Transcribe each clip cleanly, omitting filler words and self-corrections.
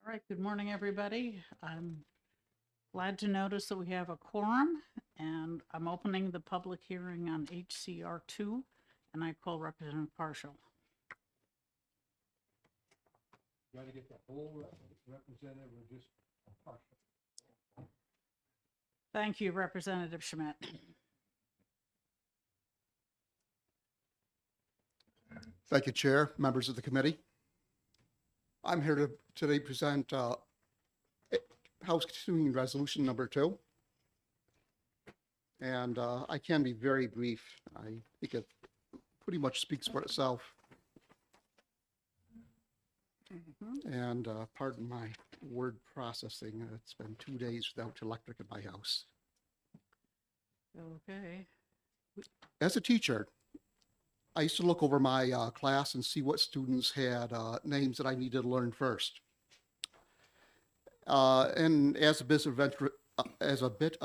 All right, good morning, everybody. I'm glad to notice that we have a quorum, and I'm opening the public hearing on HCR 2, and I call Representative Partial. Got to get the whole representative or just partial? Thank you, Representative Schmidt. Thank you, Chair, members of the committee. I'm here to today present House Continuing Resolution number 2. And I can be very brief. I think it pretty much speaks for itself. And pardon my word processing. It's been 2 days without electric in my house. Okay. As a teacher, I used to look over my class and see what students had names that I needed to learn first. And as a bit of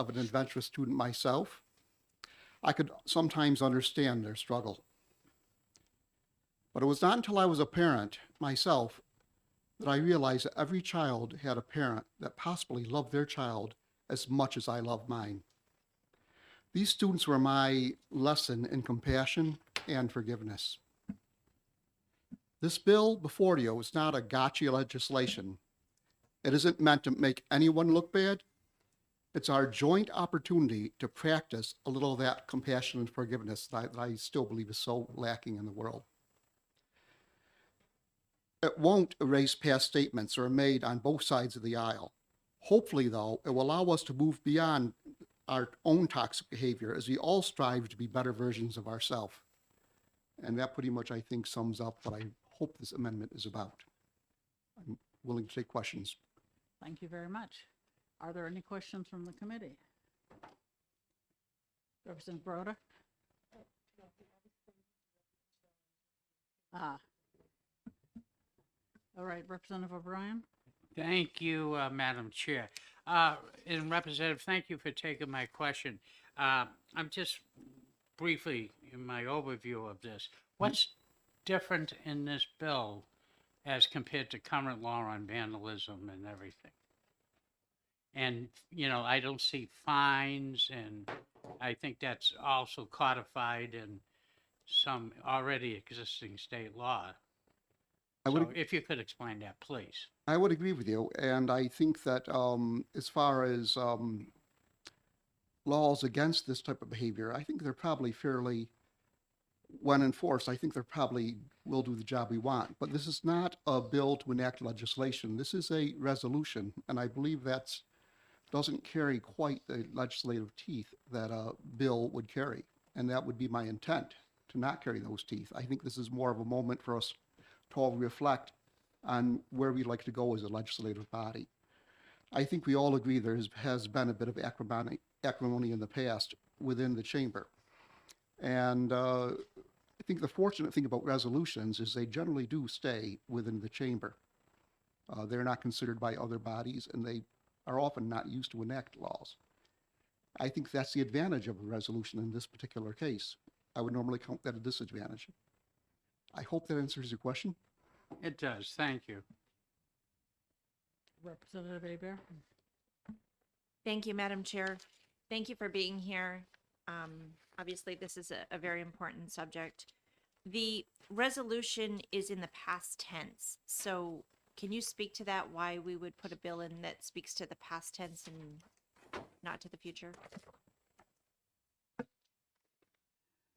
an adventurous student myself, I could sometimes understand their struggle. But it was not until I was a parent myself that I realized that every child had a parent that possibly loved their child as much as I love mine. These students were my lesson in compassion and forgiveness. This bill before you is not a gotcha legislation. It isn't meant to make anyone look bad. It's our joint opportunity to practice a little of that compassion and forgiveness that I still believe is so lacking in the world. It won't erase past statements that are made on both sides of the aisle. Hopefully, though, it will allow us to move beyond our own toxic behavior as we all strive to be better versions of ourselves. And that pretty much, I think, sums up what I hope this amendment is about. I'm willing to take questions. Thank you very much. Are there any questions from the committee? Representative Broder? All right, Representative O'Brien? Thank you, Madam Chair. And Representative, thank you for taking my question. I'm just briefly in my overview of this. What's different in this bill as compared to current law on vandalism and everything? And, I don't see fines, and I think that's also codified in some already existing state law. So if you could explain that, please. I would agree with you, and I think that as far as laws against this type of behavior, I think they're probably fairly, when enforced, I think they're probably will do the job we want. But this is not a bill to enact legislation. This is a resolution, and I believe that doesn't carry quite the legislative teeth that a bill would carry, and that would be my intent, to not carry those teeth. I think this is more of a moment for us to all reflect on where we'd like to go as a legislative body. I think we all agree there has been a bit of acrimony in the past within the chamber. And I think the fortunate thing about resolutions is they generally do stay within the chamber. They're not considered by other bodies, and they are often not used to enact laws. I think that's the advantage of a resolution in this particular case. I would normally count that a disadvantage. I hope that answers your question. It does. Thank you. Representative Hebert? Thank you, Madam Chair. Thank you for being here. Obviously, this is a very important subject. The resolution is in the past tense. So can you speak to that, why we would put a bill in that speaks to the past tense and not to the future?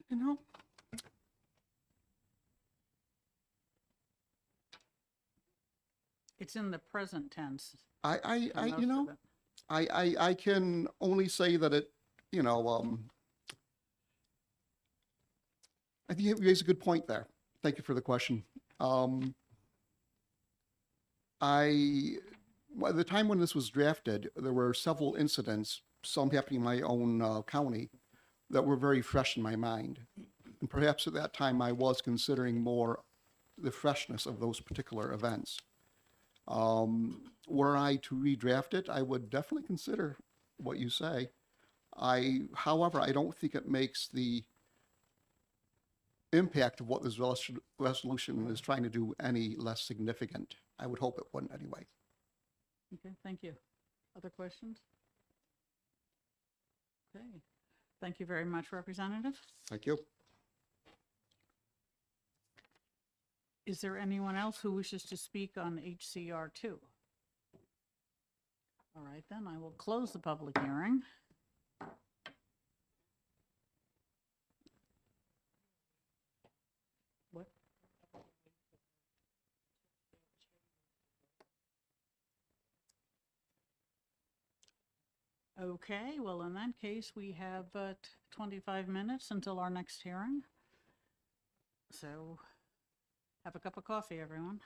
You know, It's in the present tense. I most you of know, it. I can only say that it, I think you raise a good point there. Thank you for the question. By the time when this was drafted, there were several incidents, some happening in my own county, that were very fresh in my mind. And perhaps at that time I was considering more the freshness of those particular events. Were I to redraft it, I would definitely consider what you say. However, I don't think it makes the impact of what this resolution is trying to do any less significant. I would hope it wouldn't anyway. Okay, thank you. Other questions? Okay, thank you very much, Representative. Thank you. Is there anyone else who wishes to speak on HCR 2? All right, then I will close the public hearing. What? Okay, well, in that case, we have 25 minutes until our next hearing. So have a cup of coffee, everyone.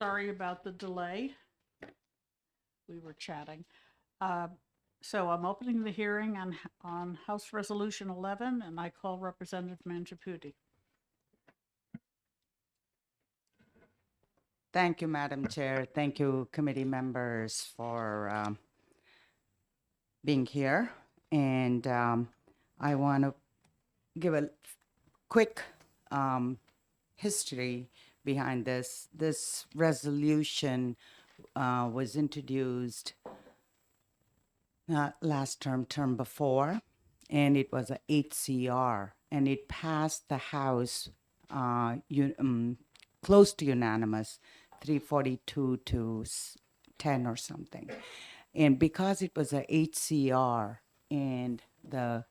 sorry about the delay. We were chatting. So I'm opening the hearing on House Resolution 11, and I call Representative Manjaputi. Thank you, Madam Chair. Thank you, committee members, for being here. And I want to give a quick history behind this. This resolution was introduced last term before, and it was a HCR, and it passed the House close to unanimous, 342 to 10 or something. And because it was a HCR and the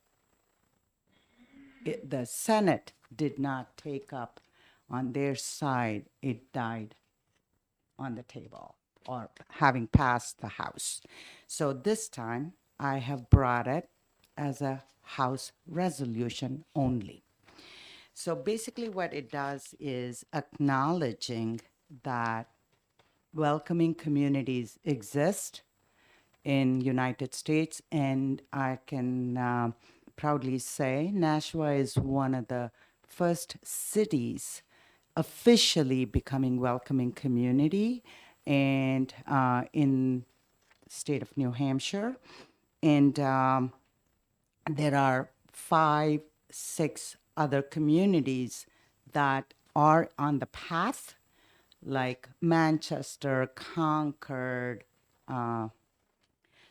Senate did not take up on their side, it died on the table or having passed the House. So this time I have brought it as a House resolution only. So basically what it does is acknowledging that welcoming communities exist in United States, and I can proudly say Nashua is one of the first cities officially becoming welcoming community and in state of New Hampshire. And there are 5, 6 other communities that are on the path, like Manchester, Concord.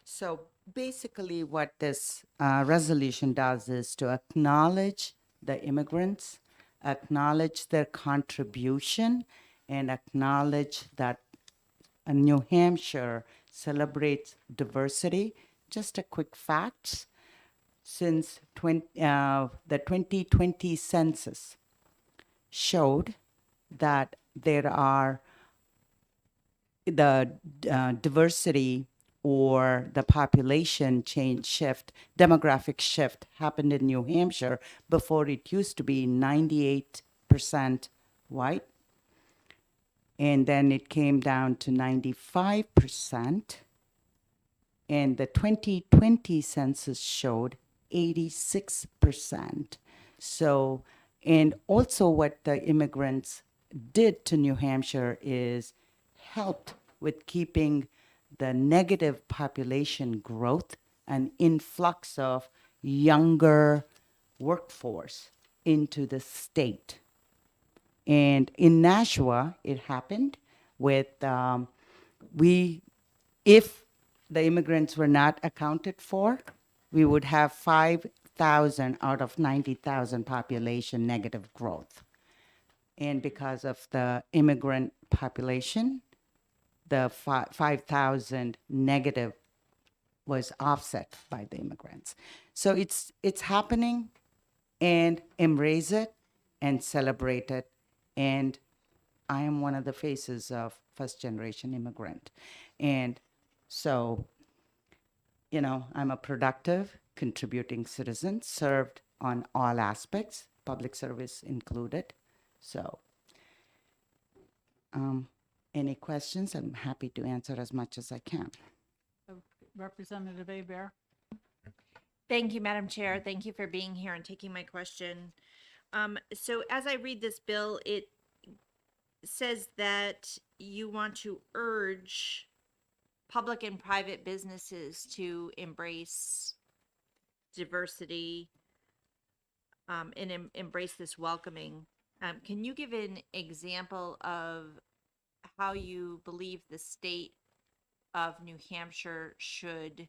So basically what this resolution does is to acknowledge the immigrants, acknowledge their contribution, and acknowledge that New Hampshire celebrates diversity. Just a quick facts. Since the 2020 census showed that there are the diversity or the population change shift, demographic shift happened in New Hampshire before it used to be 98% white. And then it came down to 95%. And the 2020 census showed 86%. So, and also what the immigrants did to New Hampshire is helped with keeping the negative population growth and influx of younger workforce into the state. And in Nashua, it happened with if the immigrants were not accounted for, we would have 5,000 out of 90,000 population negative growth. And because of the immigrant population, the 5,000 negative was offset by the immigrants. So it's happening, and embrace it and celebrate it. And I am one of the faces of first generation immigrant. And so, you know, I'm a productive, contributing citizen, served on all aspects, public service included. So, any questions? I'm happy to answer as much as I can. Representative Abear. Thank you, Madam Chair. Thank you for being here and taking my question. So as I read this bill, it says that you want to urge public and private businesses to embrace diversity and embrace this welcoming. Can you give an example of how you believe the state of New Hampshire should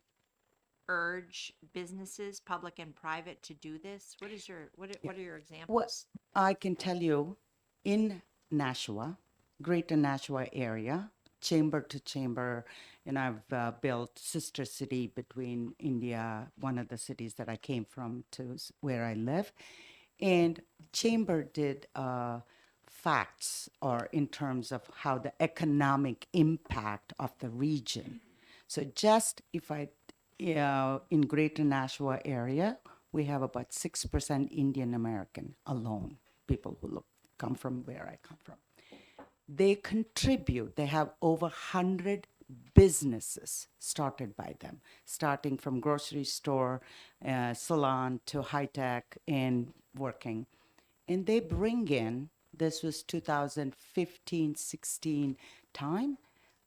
urge businesses, public and private, to do this? What are your examples? I can tell you in Nashua, Greater Nashua area, chamber to chamber, and I've built sister city between India, one of the cities that I came from, to where I live. And chamber did facts, or in terms of how the economic impact of the region. So just if in Greater Nashua area, we have about 6% Indian American alone, people who come from where I come from. they contribute. They have over 100 businesses started by them, starting from grocery store, salon to high tech and working. And they bring in, this was 2015, 16 time,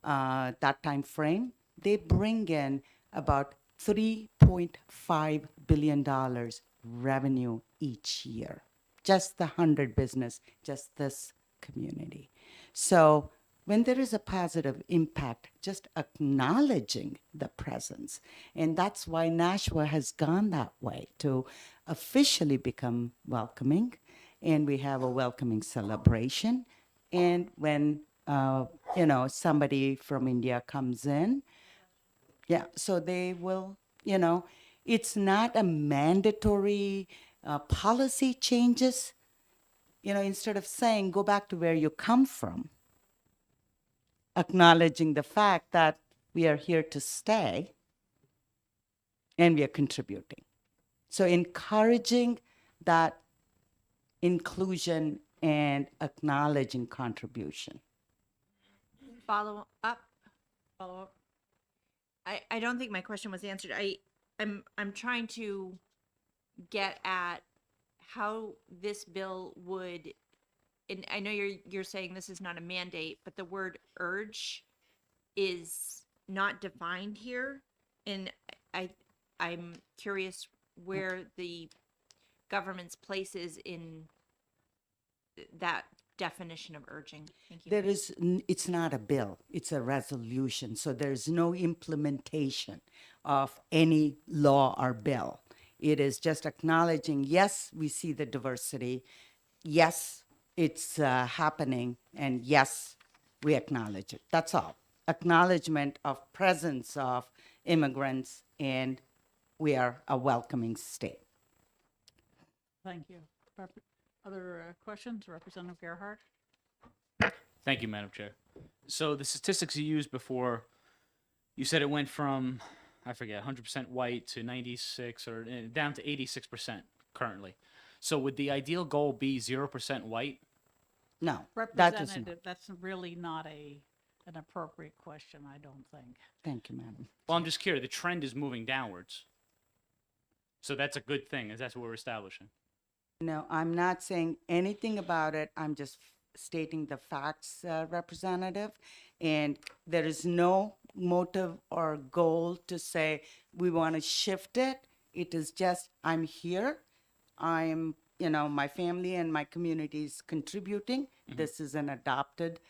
that time frame, they bring in about $3.5 billion revenue each year. Just the 100 business, just this community. So when there is a positive impact, just acknowledging the presence. And that's why Nashua has gone that way to officially become welcoming. And we have a welcoming celebration. And when, somebody from India comes in, yeah, so they will, it's not a mandatory policy changes. Instead of saying, go back to where you come from, acknowledging the fact that we are here to stay and we are contributing. So encouraging that inclusion and acknowledging contribution. Follow up. Follow up? I don't think my question was answered. I'm trying to get at how this bill would, and I know you're saying this is not a mandate, but the word urge is not defined here. And I'm curious where the government's place is in that definition of urging. Thank you. It's not a bill, it's a resolution. So there's no implementation of any law or bill. It is just acknowledging, yes, we see the diversity. Yes, it's happening. And yes, we acknowledge it. That's all. Acknowledgement of presence of immigrants, and we are a welcoming state. Thank you. Other questions? Representative Gerhardt? Thank you, Madam Chair. So the statistics you used before, you said it went from, I forget, 100% white to 96 or down to 86% currently. So would the ideal goal be 0% white? No, that is not. Representative, that's really not an appropriate question, I don't think. Thank you, madam. Well, I'm just curious. The trend is moving downwards. So that's a good thing, as that's what we're establishing. No, I'm not saying anything about it. I'm just stating the facts, Representative. And there is no motive or goal to say we want to shift it. It is just, I'm here. I'm, my family and my community is contributing. This is an adopted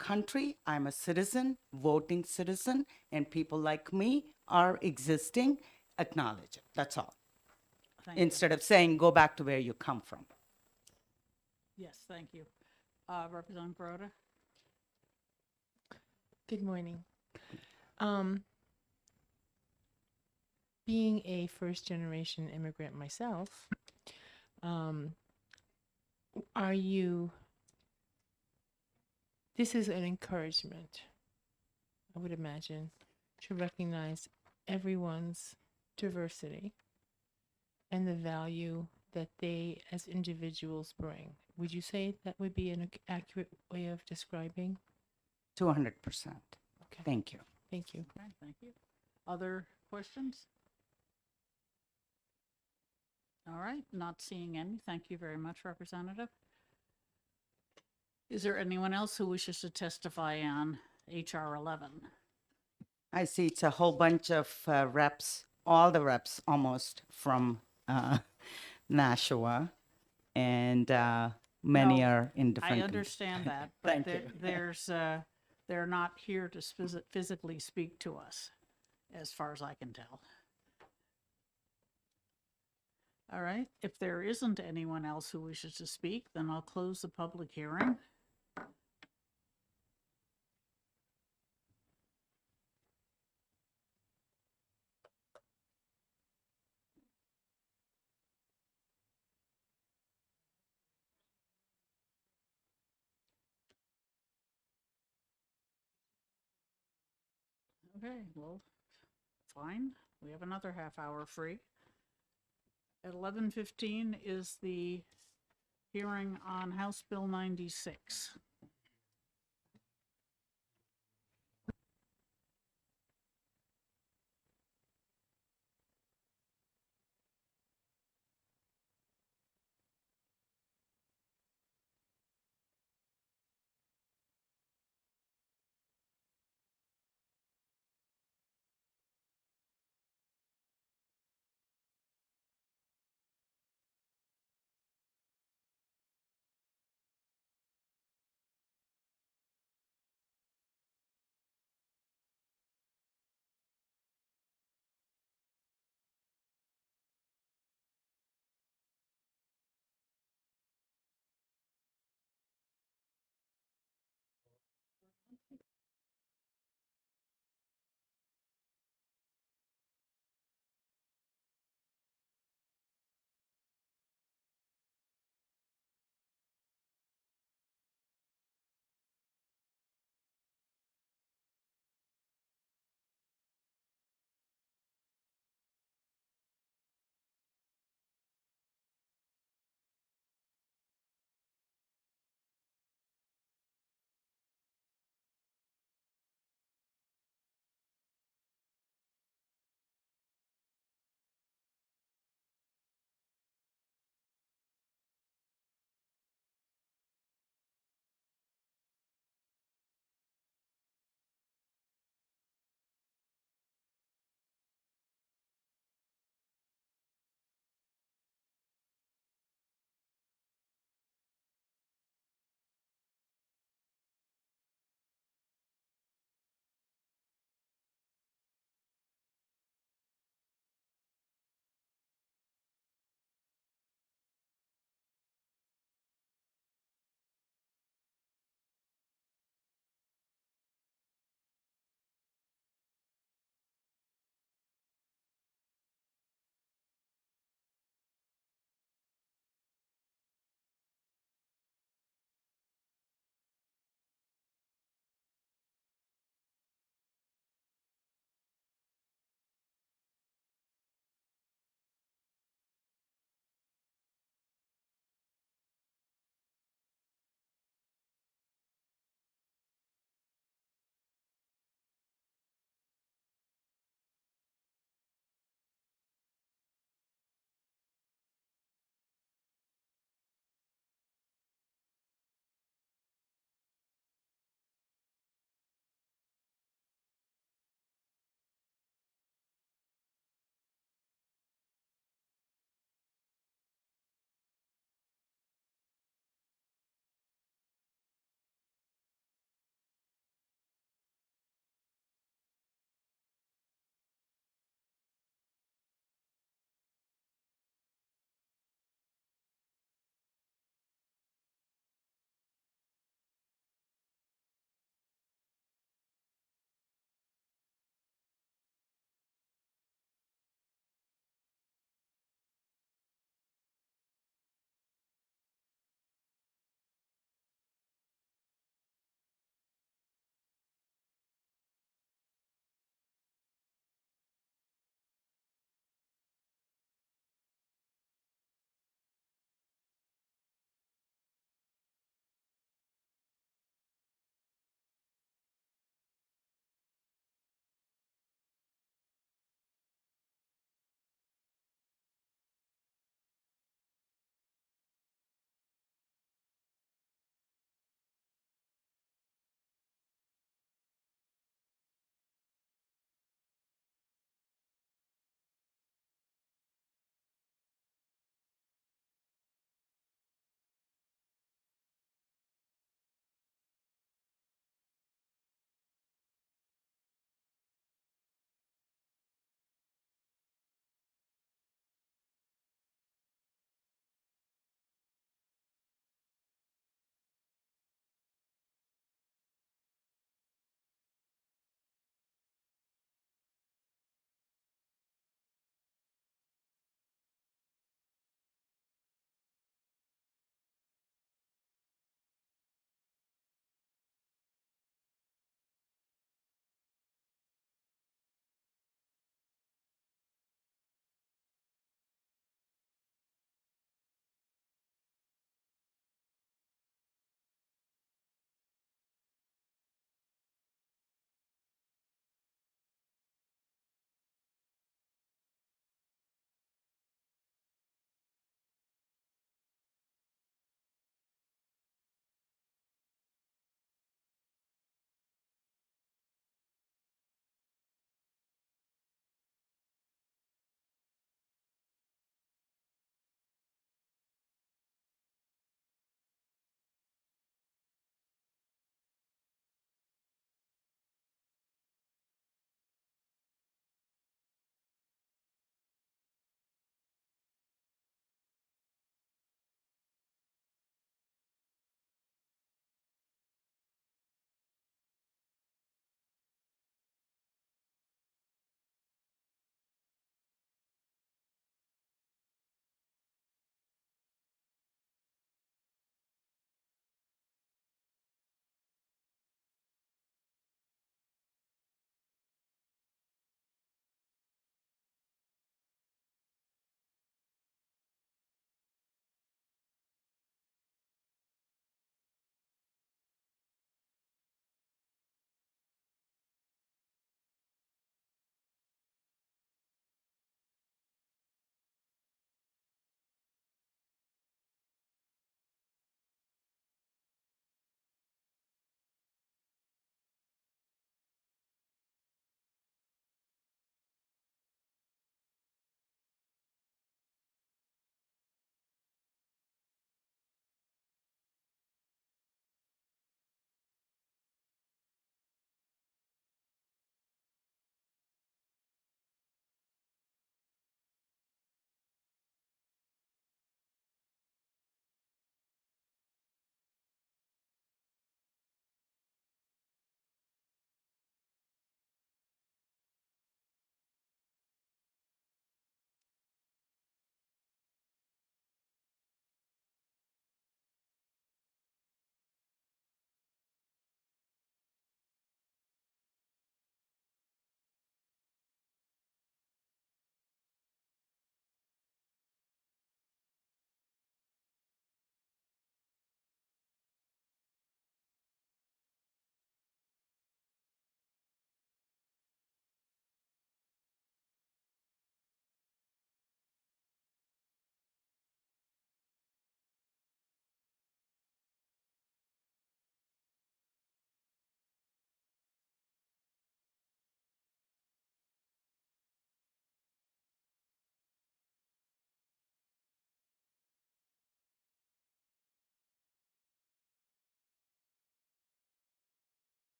country. I'm a citizen, voting citizen, and people like me are existing. Acknowledge it. That's all. Thank you. Instead of saying, go back to where you come from. Yes, thank you. Representative Baroda? Good morning. Being a first-generation immigrant myself, this is an encouragement, I would imagine, to recognize everyone's diversity and the value that they as individuals bring. Would you say that would be an accurate way of describing? 200%. Okay. Thank you. Thank you. Okay, thank you. Other questions? All right, not seeing any. Thank you very much, Representative. Is there anyone else who wishes to testify on HR 11? I see it's a whole bunch of reps, all the reps almost from Nashua, and many No, are in different. I understand that, but Thank you. they're not here to physically speak to us, as far as I can tell. All right, if there isn't anyone else who wishes to speak, then I'll close the public hearing. Okay, well, fine. We have another half hour free. At 11:15 is the hearing on House Bill 96.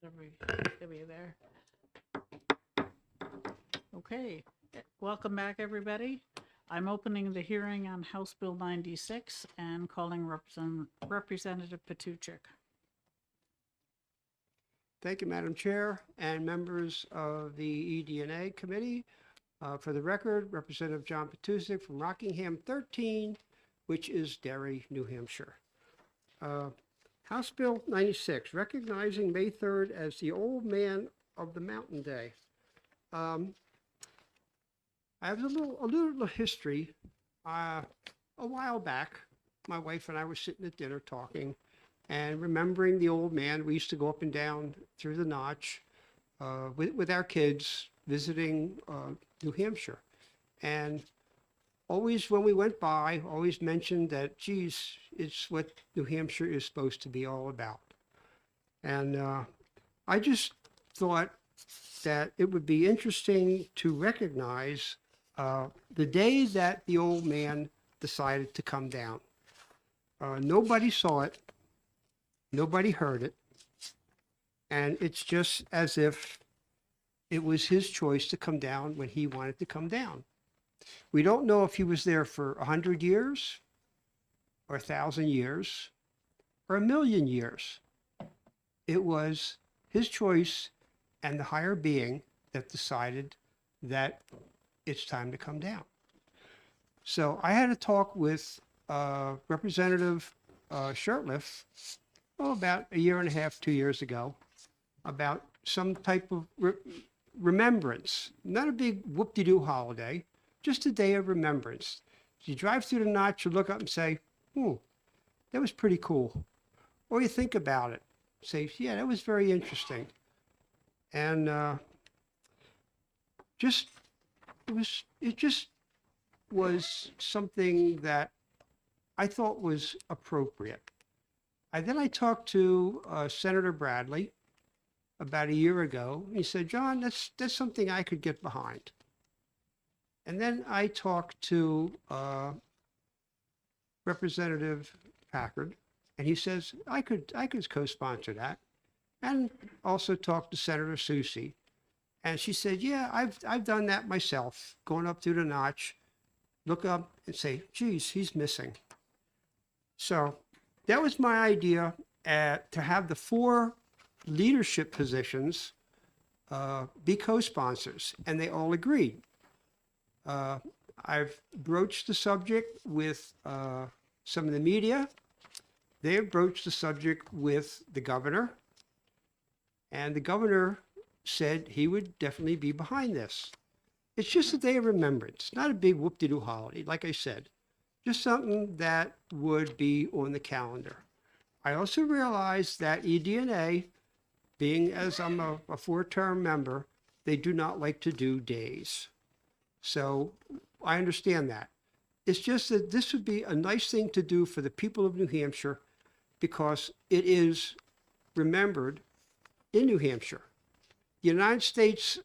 Gotta be there. Okay, welcome back, everybody. I'm opening the hearing on House Bill 96 and calling Representative Patuchik. Thank you, Madam Chair and members of the eDNA Committee. For the record, Representative John Patusic from Rockingham 13, which is Derry, New Hampshire. House Bill 96, recognizing May 3rd as the Old Man of the Mountain Day. I have a little history. A while back, my wife and I were sitting at dinner talking and remembering the old man. We used to go up and down through the Notch with our kids visiting New Hampshire. And always when we went by, always mentioned that, geez, it's what New Hampshire is supposed to be all about. And I just thought that it would be interesting to recognize the day that the old man decided to come down. Nobody saw it. Nobody heard it. And it's just as if it was his choice to come down when he wanted to come down. We don't know if he was there for 100 years or 1,000 years or 1,000,000 years. It was his choice and the higher being that decided that it's time to come down. So I had a talk with Representative Shurtleff about 1.5 years, 2 years ago, about some type of remembrance, not a big whoop-de-doo holiday, just a day of remembrance. You drive through the Notch, you look up and say, that was pretty cool. Or you think about it, say, yeah, that was very interesting. And it just was something that I thought was appropriate. Then I talked to Senator Bradley about 1 year ago. He said, John, that's something I could get behind. And then I talked to Representative Packard, and he says, I could co-sponsor that. And also talked to Senator Susie. And she said, yeah, I've done that myself, going up through the Notch, look up and say, geez, he's missing. So that was my idea, to have the 4 leadership positions be co-sponsors, and they all agreed. I've broached the subject with some of the media. They have broached the subject with the governor, and the governor said he would definitely be behind this. It's just a day of remembrance, not a big whoop-de-doo holiday, like I said. Just something that would be on the calendar. I also realized that eDNA, being as I'm a 4-term member, they do not like to do days. So I understand that. It's just that this would be a nice thing to do for the people of New Hampshire because it is remembered in New Hampshire. The United States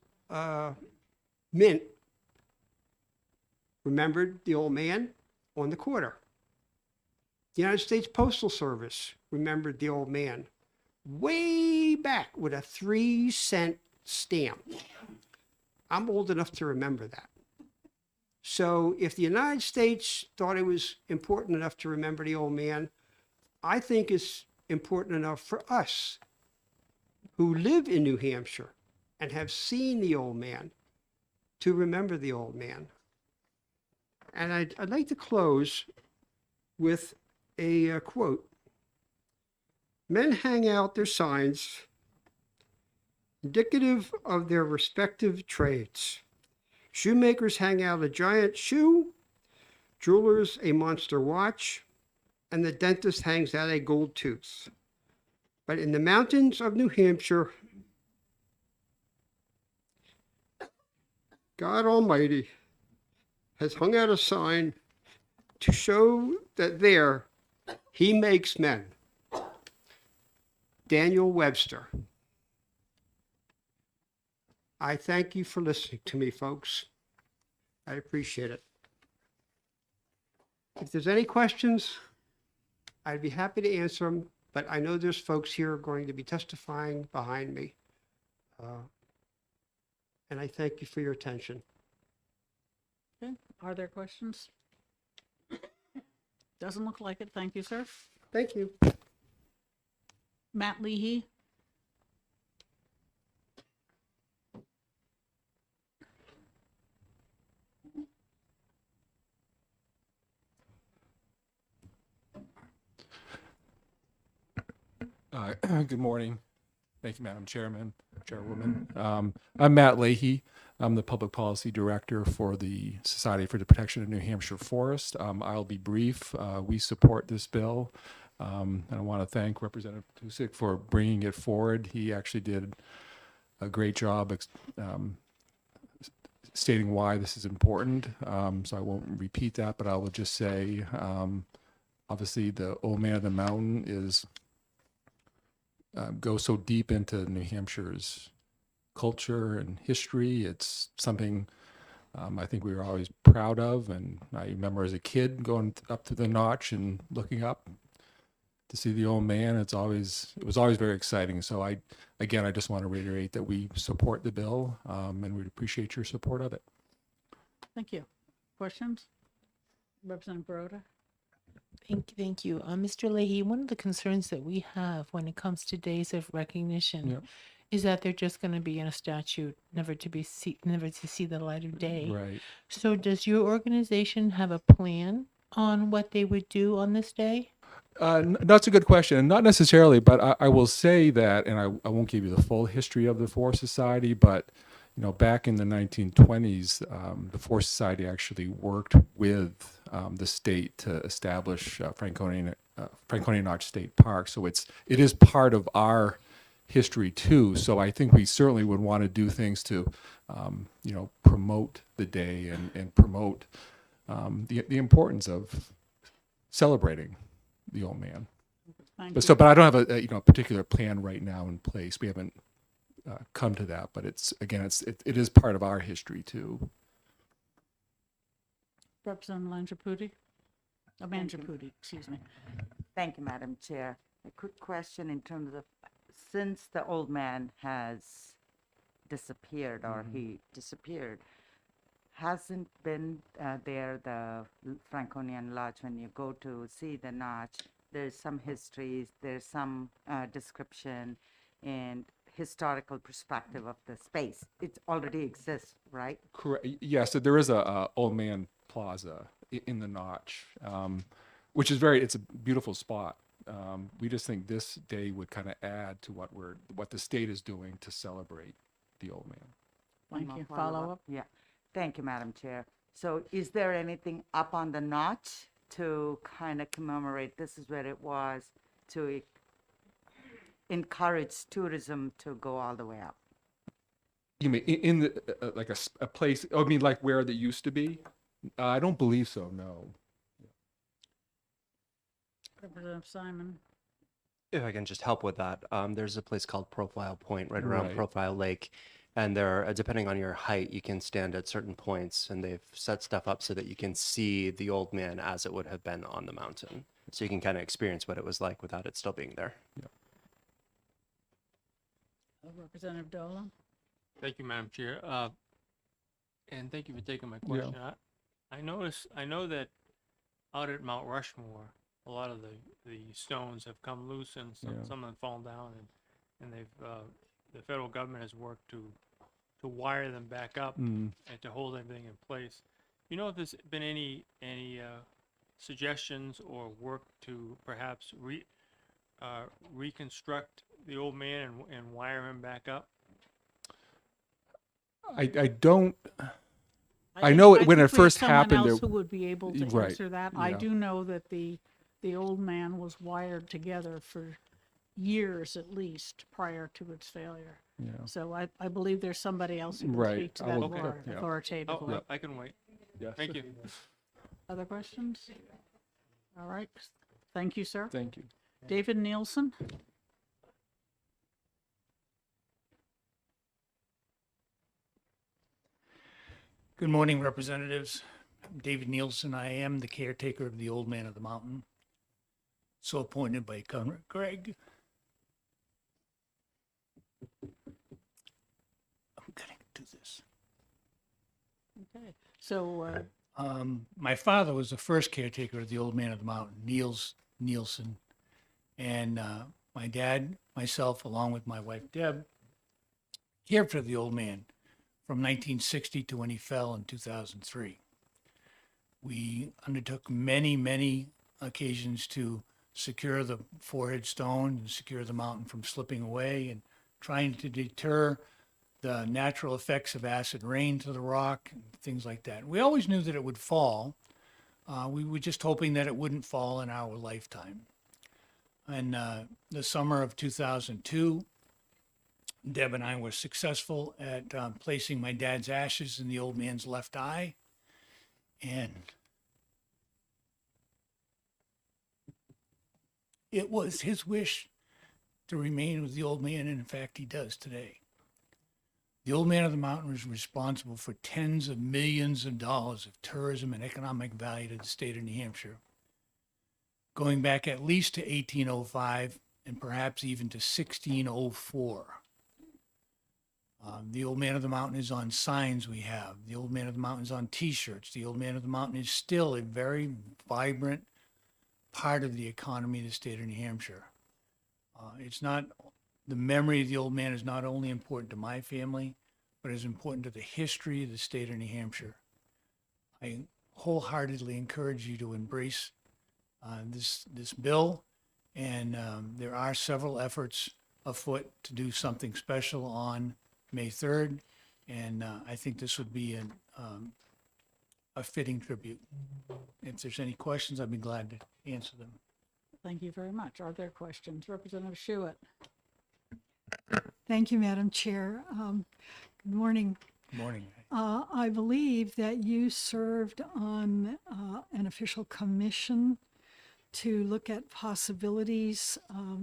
Mint remembered the old man on the quarter. The United States Postal Service remembered the old man way back with a 3-cent stamp. I'm old enough to remember that. So if the United States thought it was important enough to remember the old man, I think it's important enough for us who live in New Hampshire and have seen the old man to remember the old man. And I'd like to close with a quote. Men hang out their signs indicative of their respective trades. Shoemakers hang out a giant shoe, jewelers a monster watch, and the dentist hangs out a gold tooth. But in the mountains of New Hampshire, God Almighty has hung out a sign to show that there he makes men. Daniel Webster. I thank you for listening to me, folks. I appreciate it. If there's any questions, I'd be happy to answer them. but I know there's folks here going to be testifying behind me. And I thank you for your attention. Okay, are there questions? Doesn't look like it. Thank you, sir. Thank you. Matt Leahy? Good morning. Thank you, Madam Chairman, Chairwoman. I'm Matt Leahy. I'm the Public Policy Director for the Society for the Protection of New Hampshire Forest. I'll be brief. We support this bill. And I want to thank Representative Tusick for bringing it forward. He actually did a great job stating why this is important. So I won't repeat that, but I will just say, obviously, the Old Man of the Mountain is goes so deep into New Hampshire's culture and history. It's something I think we were always proud of. And I remember as a kid going up to the notch and looking up to see the old man. It was always very exciting. So I just want to reiterate that we support the bill and we'd appreciate your support of it. Thank you. Questions? Representative Baroda? Thank you. Mr. Leahy, one of the concerns that we have when it comes to days of recognition Yep. is that they're just going to be in a statute, never to see the light of day. Right. So does your organization have a plan on what they would do on this day? That's a good question. Not necessarily, but I will say that, and I won't give you the full history of the Forest Society, but back in the 1920s, the Forest Society actually worked with the state to establish Franconia Notch State Park. So it is part of our history too. So I think we certainly would want to do things to, promote the day and promote the importance of celebrating the old man. Thank But you. I don't have a particular plan right now in place. We haven't come to that, but it is part of our history too. Representative Mangiaputi? Mangiaputi, excuse me. Thank you, Madam Chair. A quick question in terms of, since the old man has disappeared or he disappeared, hasn't been there the Franconian Lodge, when you go to see the notch, there's some histories, there's some description and historical perspective of the space. It already exists, right? Correct. Yeah. So there is a Old Man Plaza in the Notch, which is it's a beautiful spot. We just think this day would kind of add to what the state is doing to celebrate the old man. Thank One you. more Follow up? Yeah. Thank you, Madam Chair. So is there anything up on the notch to kind of commemorate this is where it was, to encourage tourism to go all the way up? You mean in the like a place? I mean, like where they used to be? I don't believe so. No. Representative Simon? If I can just help with that, there's a place called Profile Point right around Right. Profile Lake. And there, depending on your height, you can stand at certain points, and they've set stuff up so that you can see the old man as it would have been on the mountain. So you can kind of experience what it was like without it still being there. Representative Dolan? Thank you, Madam Chair. And thank you for taking my question. I know that out at Mount Rushmore, a lot of the stones have come loose and Yeah. some have fallen down, and they've the federal government has worked to wire them back up and to hold everything in place. You know if there's been any suggestions or work to perhaps reconstruct the old man and wire him back up? I don't. I think- know when think it we have first someone happened, else there- who would be able to Right, answer that. I yeah. do know that the old man was wired together for years at least prior to its failure. Yeah. So I believe there's somebody else who can Right, speak to I that will- more yeah. authoritatively. I can wait. Yes. Thank you. Other questions? All right. Thank you, sir. Thank you. David Nielsen? Good morning, representatives. I'm David Nielsen. I am the caretaker of the Old Man of the Mountain. So appointed by Governor Gregg. I'm gonna do this. Okay, so, My father was the first caretaker of the Old Man of the Mountain, Niels Nielsen. And my dad, myself, along with my wife Deb, cared for the old man from 1960 to when he fell in 2003. We undertook many, many occasions to secure the forehead stone and secure the mountain from slipping away and trying to deter the natural effects of acid rain to the rock and things like that. We always knew that it would fall. We were just hoping that it wouldn't fall in our lifetime. In the summer of 2002, Deb and I were successful at placing my dad's ashes in the old man's left eye. And it was his wish to remain with the old man, and in fact, he does today. The Old Man of the Mountain is responsible for tens of millions of dollars of tourism and economic value to the state of New Hampshire, going back at least to 1805 and perhaps even to 1604. The Old Man of the Mountain is on signs we have. The Old Man of the Mountain is on T-shirts. The Old Man of the Mountain is still a very vibrant part of the economy of the state of New Hampshire. It's not, the memory of the old man is not only important to my family, but is important to the history of the state of New Hampshire. I wholeheartedly encourage you to embrace this bill, and there are several efforts afoot to do something special on May 3rd, and I think this would be a fitting tribute. If there's any questions, I'd be glad to answer them. thank you very much. Are there questions? Representative Schuett? Thank you, Madam Chair. Good morning. Good morning. I believe that you served on an official commission to look at possibilities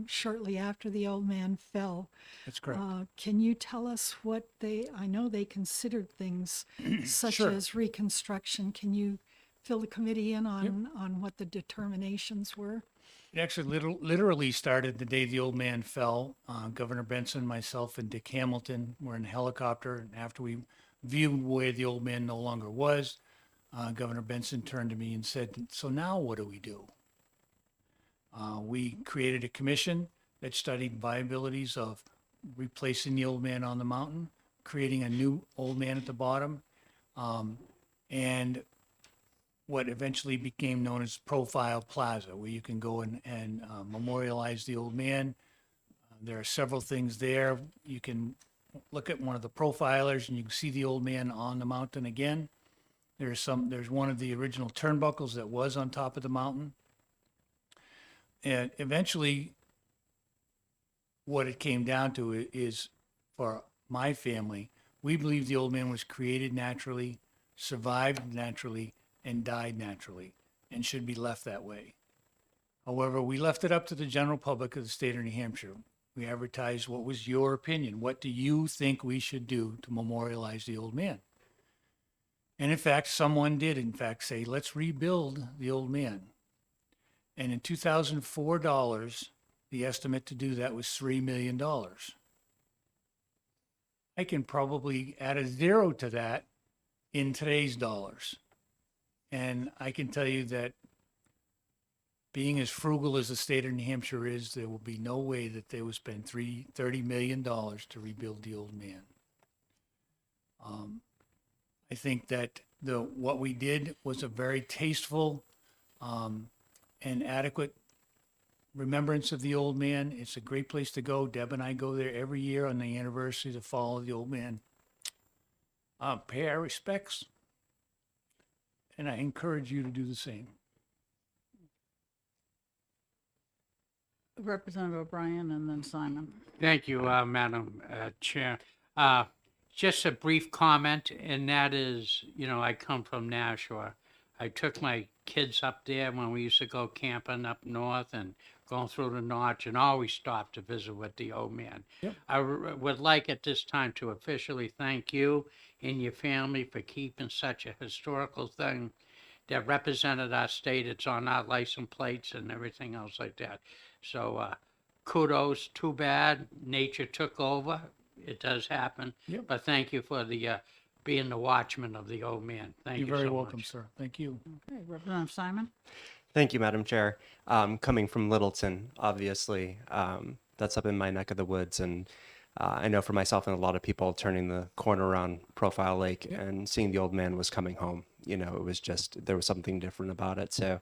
shortly after the old man fell. That's correct. Can you tell us what I know they considered things such Sure. as reconstruction. Can you fill the committee in on what the determinations were? It actually literally started the day the old man fell. Governor Benson, myself, and Dick Hamilton were in a helicopter. And after we viewed where the old man no longer was, Governor Benson turned to me and said, "So now what do we do?" We created a commission that studied viabilities of replacing the old man on the mountain, creating a new old man at the bottom, and what eventually became known as Profile Plaza, where you can go and memorialize the old man. There are several things there. You can look at one of the profilers and you can see the old man on the mountain again. There's one of the original turnbuckles that was on top of the mountain. And eventually, what it came down to is, for my family, we believe the old man was created naturally, survived naturally, and died naturally, and should be left that way. However, we left it up to the general public of the state of New Hampshire. We advertised, what was your opinion? What do you think we should do to memorialize the old man? And in fact, someone did, say, let's rebuild the old man. And in 2004 dollars, the estimate to do that was $3 million. I can probably add a zero to that in today's dollars. And I can tell you that being as frugal as the state of New Hampshire is, there will be no way that they will spend $30 million to rebuild the old man. I think that what we did was a very tasteful and adequate remembrance of the old man. It's a great place to go. Deb and I go there every year on the anniversary of the fall of the old man. Pay our respects, and I encourage you to do the same. Representative O'Brien and then Simon. Thank you, Madam Chair. Just a brief comment, and that is, I come from Nashua. I took my kids up there when we used to go camping up north and going through the notch, and always stopped to visit with the old man. Yep. I would like at this time to officially thank you and your family for keeping such a historical thing that represented our state. It's on our license plates and everything else like that. So kudos. Too bad nature took over. It does happen. Yep. But thank you for the being the watchman of the old man. Thank you You're very so welcome, much. sir. Thank you. Okay, Representative Simon? Thank you, Madam Chair. Coming from Littleton, obviously, that's up in my neck of the woods. And I know for myself and a lot of people turning the corner around Profile Lake and seeing the old man was coming home, you know, it was just, there was something different about it. So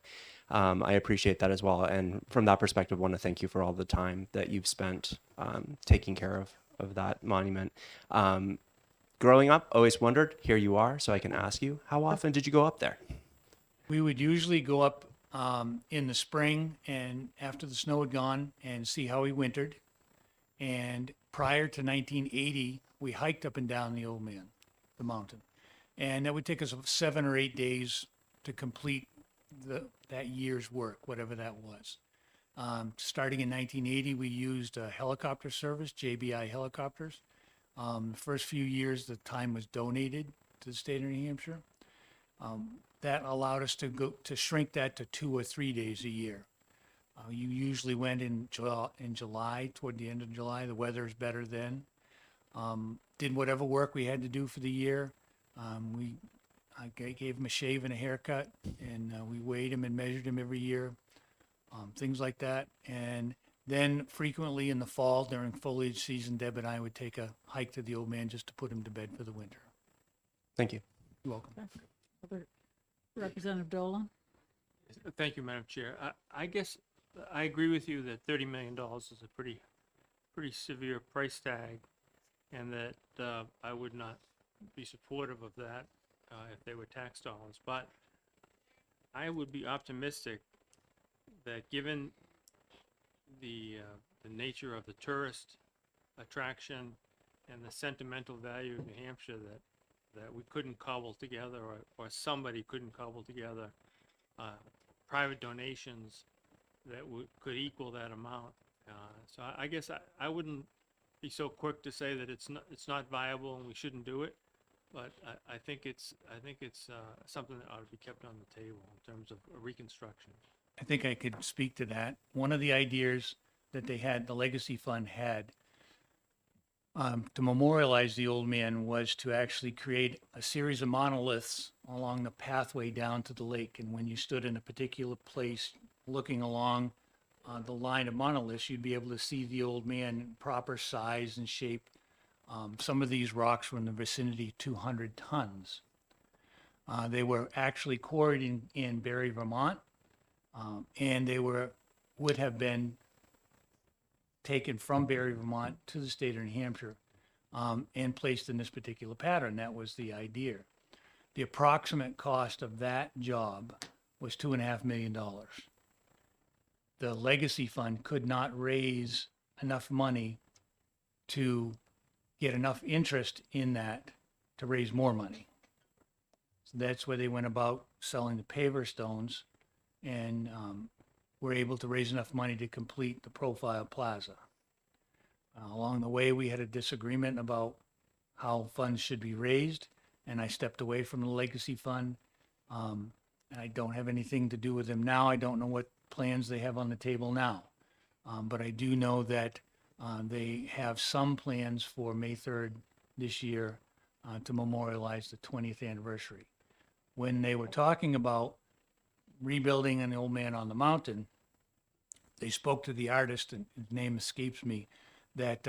I appreciate that as well. And from that perspective, I want to thank you for all the time that you've spent taking care of that monument. Growing up, always wondered, here you are, so I can ask you, how often did you go up there? We would usually go up in the spring and after the snow had gone and see how he wintered. And prior to 1980, we hiked up and down the old man, the mountain. And that would take us 7 or 8 days to complete that year's work, whatever that was. Starting in 1980, we used a helicopter service, JBI helicopters. The first few years, the time was donated to the state of New Hampshire. That allowed us to shrink that to 2 or 3 days a year. You usually went in July, toward the end of July. The weather is better then. Did whatever work we had to do for the year. I gave him a shave and a haircut, and we weighed him and measured him every year. Things like that. And then frequently in the fall during foliage season, Deb and I would take a hike to the old man just to put him to bed for the winter. Thank you. You're welcome. Other Representative Dolan? Thank you, Madam Chair. I guess I agree with you that $30 million is a pretty severe price tag, and that I would not be supportive of that if they were tax dollars. But I would be optimistic that given the nature of the tourist attraction and the sentimental value of New Hampshire, that we couldn't cobble together, or somebody couldn't cobble together private donations that could equal that amount. So I guess I wouldn't be so quick to say that it's not viable and we shouldn't do it, but I think it's something that ought to be kept on the table in terms of a reconstruction. I think I could speak to that. One of the ideas that they had, the Legacy Fund had, to memorialize the old man was to actually create a series of monoliths along the pathway down to the lake. And when you stood in a particular place looking along the line of monoliths, you'd be able to see the old man in proper size and shape. Some of these rocks were in the vicinity of 200 tons. They were actually quarried in Barre, Vermont, and they would have been taken from Barre, Vermont to the state of New Hampshire and placed in this particular pattern. That was the idea. The approximate cost of that job was $2.5 million. The Legacy Fund could not raise enough money to get enough interest in that to raise more money. So that's where they went about selling the paver stones and were able to raise enough money to complete the Profile Plaza. Along the way, we had a disagreement about how funds should be raised, and I stepped away from the Legacy Fund. And I don't have anything to do with them now. I don't know what plans they have on the table now. But I do know that they have some plans for May 3rd this year to memorialize the 20th anniversary. When they were talking about rebuilding an old man on the mountain, they spoke to the artist, and his name escapes me, that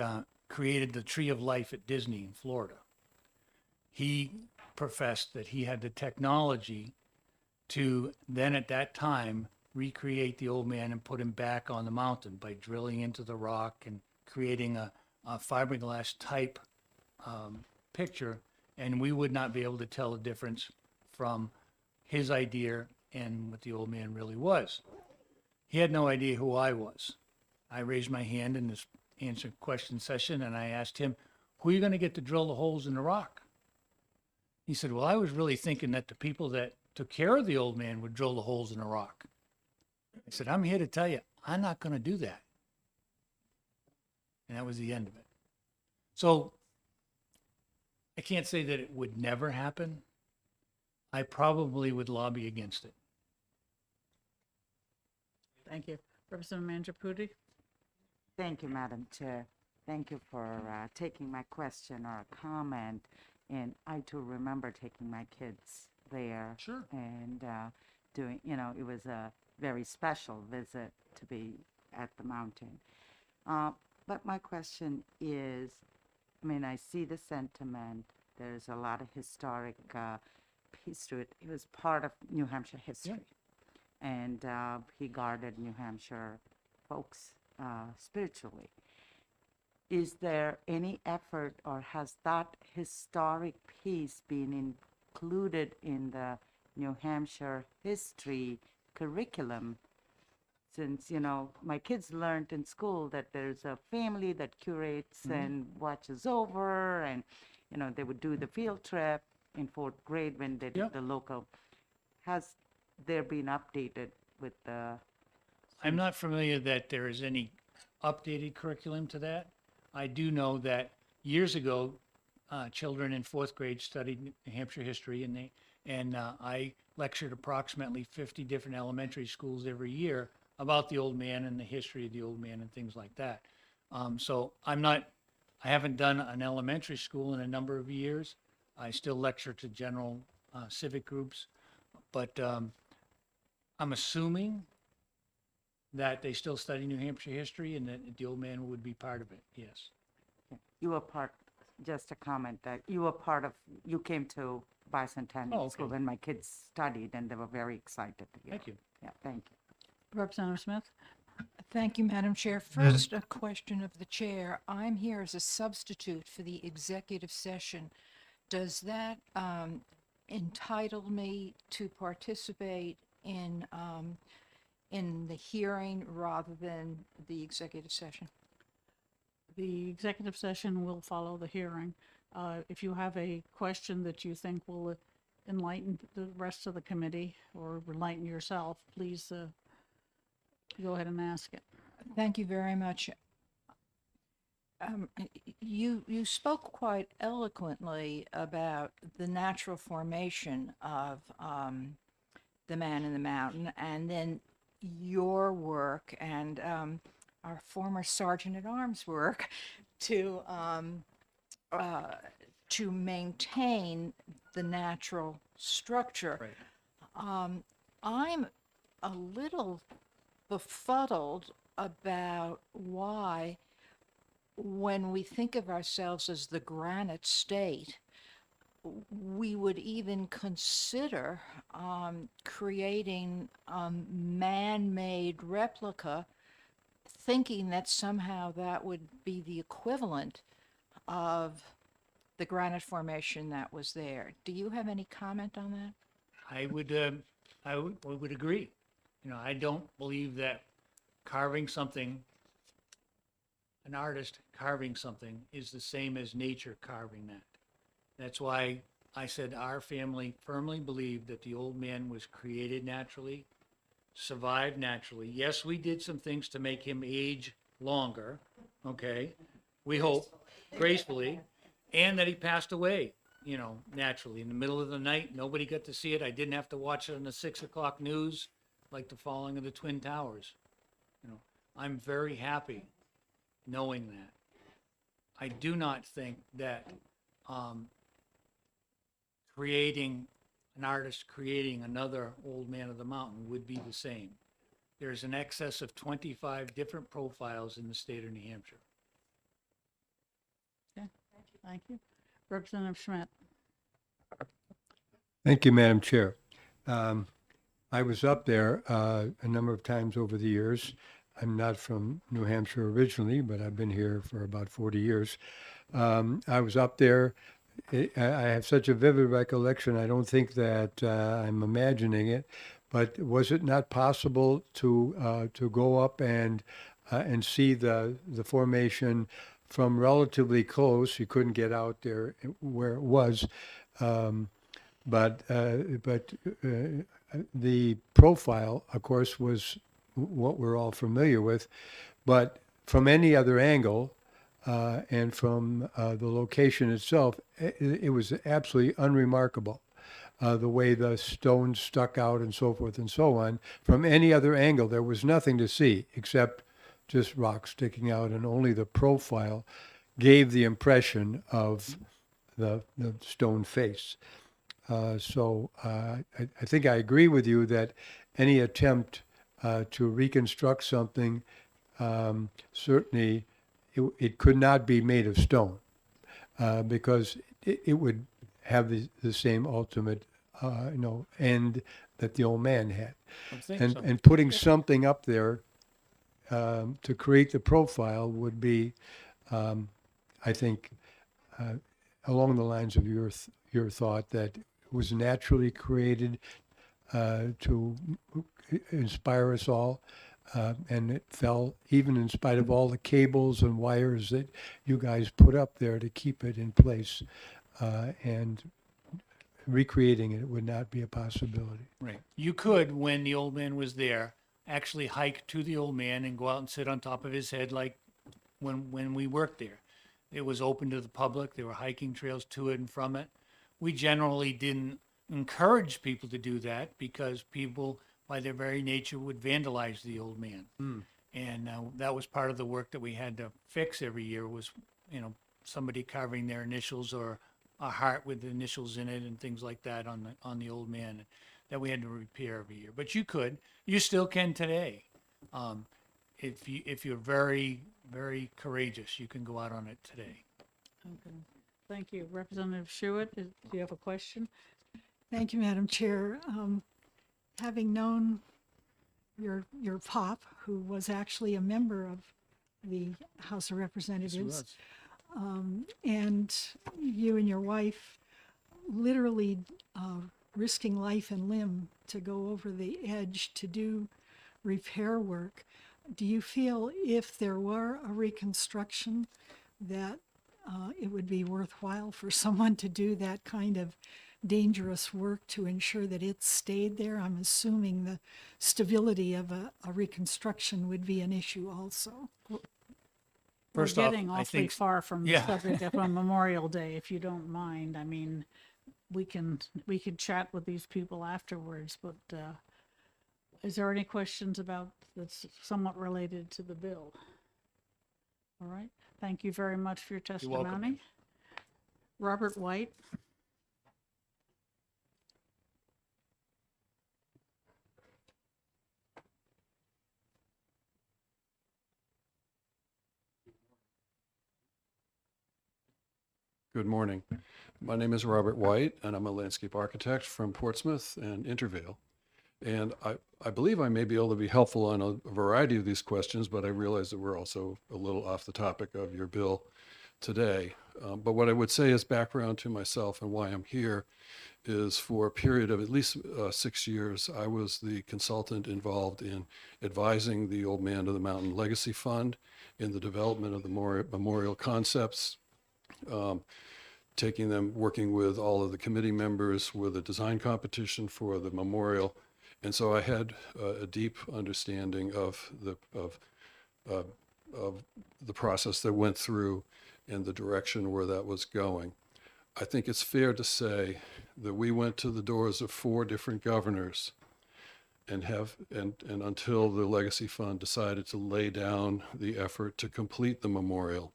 created the Tree of Life at Disney in Florida. He professed that he had the technology to then at that time recreate the old man and put him back on the mountain by drilling into the rock and creating a fiberglass type picture, and we would not be able to tell the difference from his idea and what the old man really was. He had no idea who I was. I raised my hand in this answer question session, and I asked him, who are you going to get to drill the holes in the rock? He said, well, I was really thinking that the people that took care of the old man would drill the holes in the rock. I said, I'm here to tell you, I'm not going to do that. And that was the end of it. So I can't say that it would never happen. I probably would lobby against it. Thank you. Representative Manjapudi? Thank you, Madam Chair. Thank you for taking my question or comment. And I too remember taking my kids there. Sure. And doing, it was a very special visit to be at the mountain. But my question is, I see the sentiment. There's a lot of historic piece to it. It was part of New Hampshire history. And he guarded New Hampshire folks spiritually. Is there any effort, or has that historic piece been included in the New Hampshire history curriculum? Since, my kids learned in school that there's a family that curates and watches over, and, they would do the field trip in fourth grade when they did the local. Has there been updated with the? I'm not familiar that there is any updated curriculum to that. I do know that years ago, children in fourth grade studied New Hampshire history, and I lectured approximately 50 different elementary schools every year about the old man and the history of the old man and things like that. So I haven't done an elementary school in a number of years. I still lecture to general civic groups, but I'm assuming that they still study New Hampshire history and that the old man would be part of it, yes. You were just a comment that you came to Bicentennial Oh, okay. School when my kids studied, and they were very excited to hear. Thank you. Yeah, thank you. Representative Smith? Thank you, Madam Chair. First, a question of the chair. I'm here as a substitute for the executive session. Does that entitle me to participate in the hearing rather than the executive session? The executive session will follow the hearing. If you have a question that you think will enlighten the rest of the committee or enlighten yourself, please go ahead and ask it. Thank you very much. You spoke quite eloquently about the natural formation of the Man in the Mountain, and then your work and our former Sergeant at Arms work to maintain the natural structure. Right. I'm a little befuddled about why, when we think of ourselves as the granite state, we would even consider creating a man-made replica, thinking that somehow that would be the equivalent of the granite formation that was there. Do you have any comment on that? I would agree. I don't believe that carving something, an artist carving something, is the same as nature carving that. That's why I said our family firmly believed that the old man was created naturally, survived naturally. Yes, we did some things to make him age longer, okay? We hope, gracefully, and that he passed away, naturally. In the middle of the night, nobody got to see it. I didn't have to watch it on the 6 o'clock news like the falling of the Twin Towers. I'm very happy knowing that. I do not think that an artist creating another Old Man of the Mountain would be the same. There's an excess of 25 different profiles in the state of New Hampshire. Okay, thank you. Representative Schmidt? Thank you, Madam Chair. I was up there a number of times over the years. I'm not from New Hampshire originally, but I've been here for about 40 years. I was up there. I have such a vivid recollection. I don't think that I'm imagining it, but was it not possible to go up and see the formation from relatively close? You couldn't get out there where it was, but the profile, of course, was what we're all familiar with, but from any other angle. And from the location itself, it was absolutely unremarkable. the way the stones stuck out and so forth and so on. From any other angle, there was nothing to see except just rocks sticking out, and only the profile gave the impression of the stone face. I think I agree with you that any attempt to reconstruct something, certainly it could not be made of stone because it would have the same ultimate, end that the old man had. And putting something up there to create the profile would be, I think, along the lines of your thought that it was naturally created to inspire us all, and it fell even in spite of all the cables and wires that you guys put up there to keep it in place, and recreating it would not be a possibility. Right. You could, when the old man was there, actually hike to the old man and go out and sit on top of his head like when we worked there. It was open to the public. There were hiking trails to it and from it. We generally didn't encourage people to do that because people, by their very nature, would vandalize the old man. And that was part of the work that we had to fix every year was, somebody carving their initials or a heart with the initials in it and things like that on the old man that we had to repair every year. But you still can today. If you're very, very courageous, you can go out on it today. Okay. Thank you. Representative Schuett, do you have a question? Thank you, Madam Chair. Having known your pop, who was actually a member of the House of Representatives, and you and your wife literally risking life and limb to go over the edge to do repair work, do you feel if there were a reconstruction that it would be worthwhile for someone to do that kind of dangerous work to ensure that it stayed there? I'm assuming the stability of a reconstruction would be an issue also. First We're off, getting I awfully think far from the yeah. subject of on Memorial Day, if you don't mind. I mean, we can chat with these people afterwards, but is there any questions about that's somewhat related to the bill? All right. Thank you very much for your You're welcome. testimony. Robert White. Good morning. My name is Robert White, and I'm a landscape architect from Portsmouth and Intervale. And I believe I may be able to be helpful on a variety of these questions, but I realize that we're also a little off the topic of your bill today. But what I would say as background to myself and why I'm here is for a period of at least 6 years, I was the consultant involved in advising the Old Man of the Mountain Legacy Fund in the development of the memorial concepts, working with all of the committee members with a design competition for the memorial. And so I had a deep understanding of the process that went through and the direction where that was going. I think it's fair to say that we went to the doors of 4 different governors and until the Legacy Fund decided to lay down the effort to complete the memorial,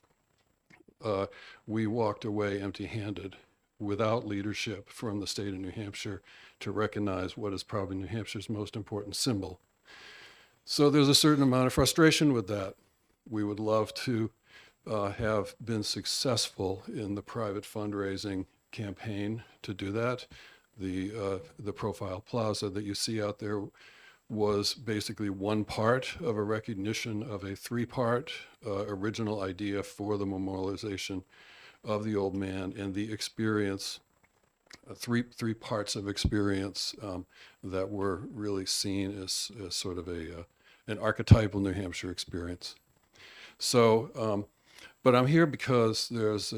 we walked away empty-handed without leadership from the state of New Hampshire to recognize what is probably New Hampshire's most important symbol. So there's a certain amount of frustration with that. We would love to have been successful in the private fundraising campaign to do that. The Profile Plaza that you see out there was basically one part of a recognition of a 3-part original idea for the memorialization of the old man and the experience, three parts of experience that were really seen as sort of an archetypal New Hampshire experience. So, but I'm here because there's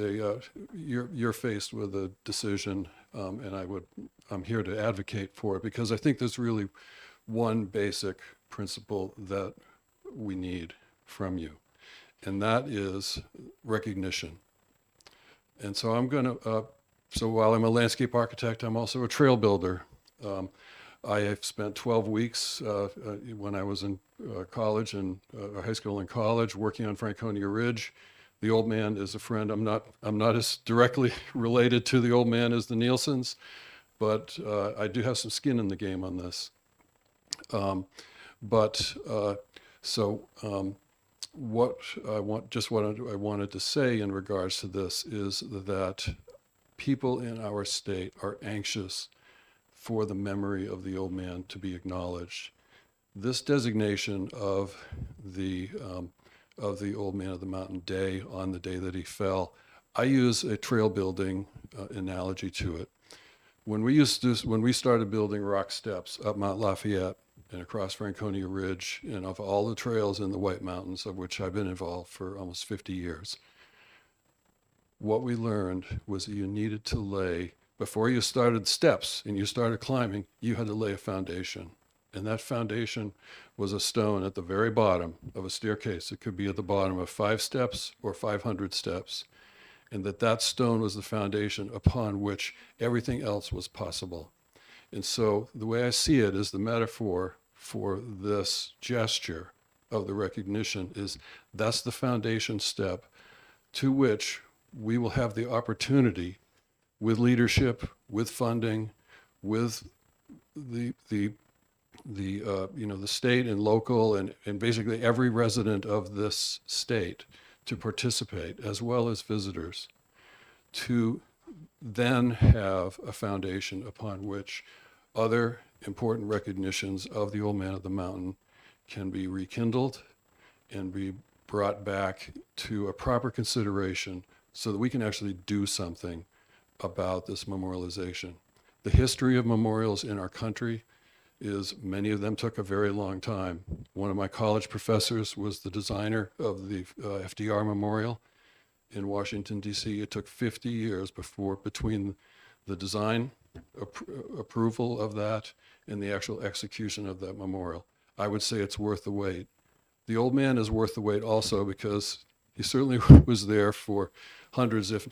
you're faced with a decision, and I'm here to advocate for it because I think there's really one basic principle that we need from you, and that is recognition. And so I'm going to so while I'm a landscape architect, I'm also a trail builder. I have spent 12 weeks when I was in college and high school and college working on Franconia Ridge. The old man is a friend. I'm not as directly related to the old man as the Nielsen's, but I do have some skin in the game on this. What I wanted to say in regards to this is that people in our state are anxious for the memory of the old man to be acknowledged. This designation of the Old Man of the Mountain Day on the day that he fell, I use a trail building analogy to it. When we started building rock steps up Mount Lafayette and across Franconia Ridge and of all the trails in the White Mountains, of which I've been involved for almost 50 years, what we learned was that you needed to lay, before you started steps and you started climbing, you had to lay a foundation. And that foundation was a stone at the very bottom of a staircase. It could be at the bottom of 5 steps or 500 steps. And that stone was the foundation upon which everything else was possible. And so the way I see it is the metaphor for this gesture of the recognition is that's the foundation step to which we will have the opportunity with leadership, with funding, with the state and local and basically every resident of this state to participate, as well as visitors, to then have a foundation upon which other important recognitions of the Old Man of the Mountain can be rekindled and be brought back to a proper consideration so that we can actually do something about this memorialization. The history of memorials in our country is many of them took a very long time. One of my college professors was the designer of the FDR Memorial in Washington, D.C. It took 50 years between the design approval of that and the actual execution of that memorial. I would say it's worth the wait. The old man is worth the wait also because he certainly was there for hundreds, if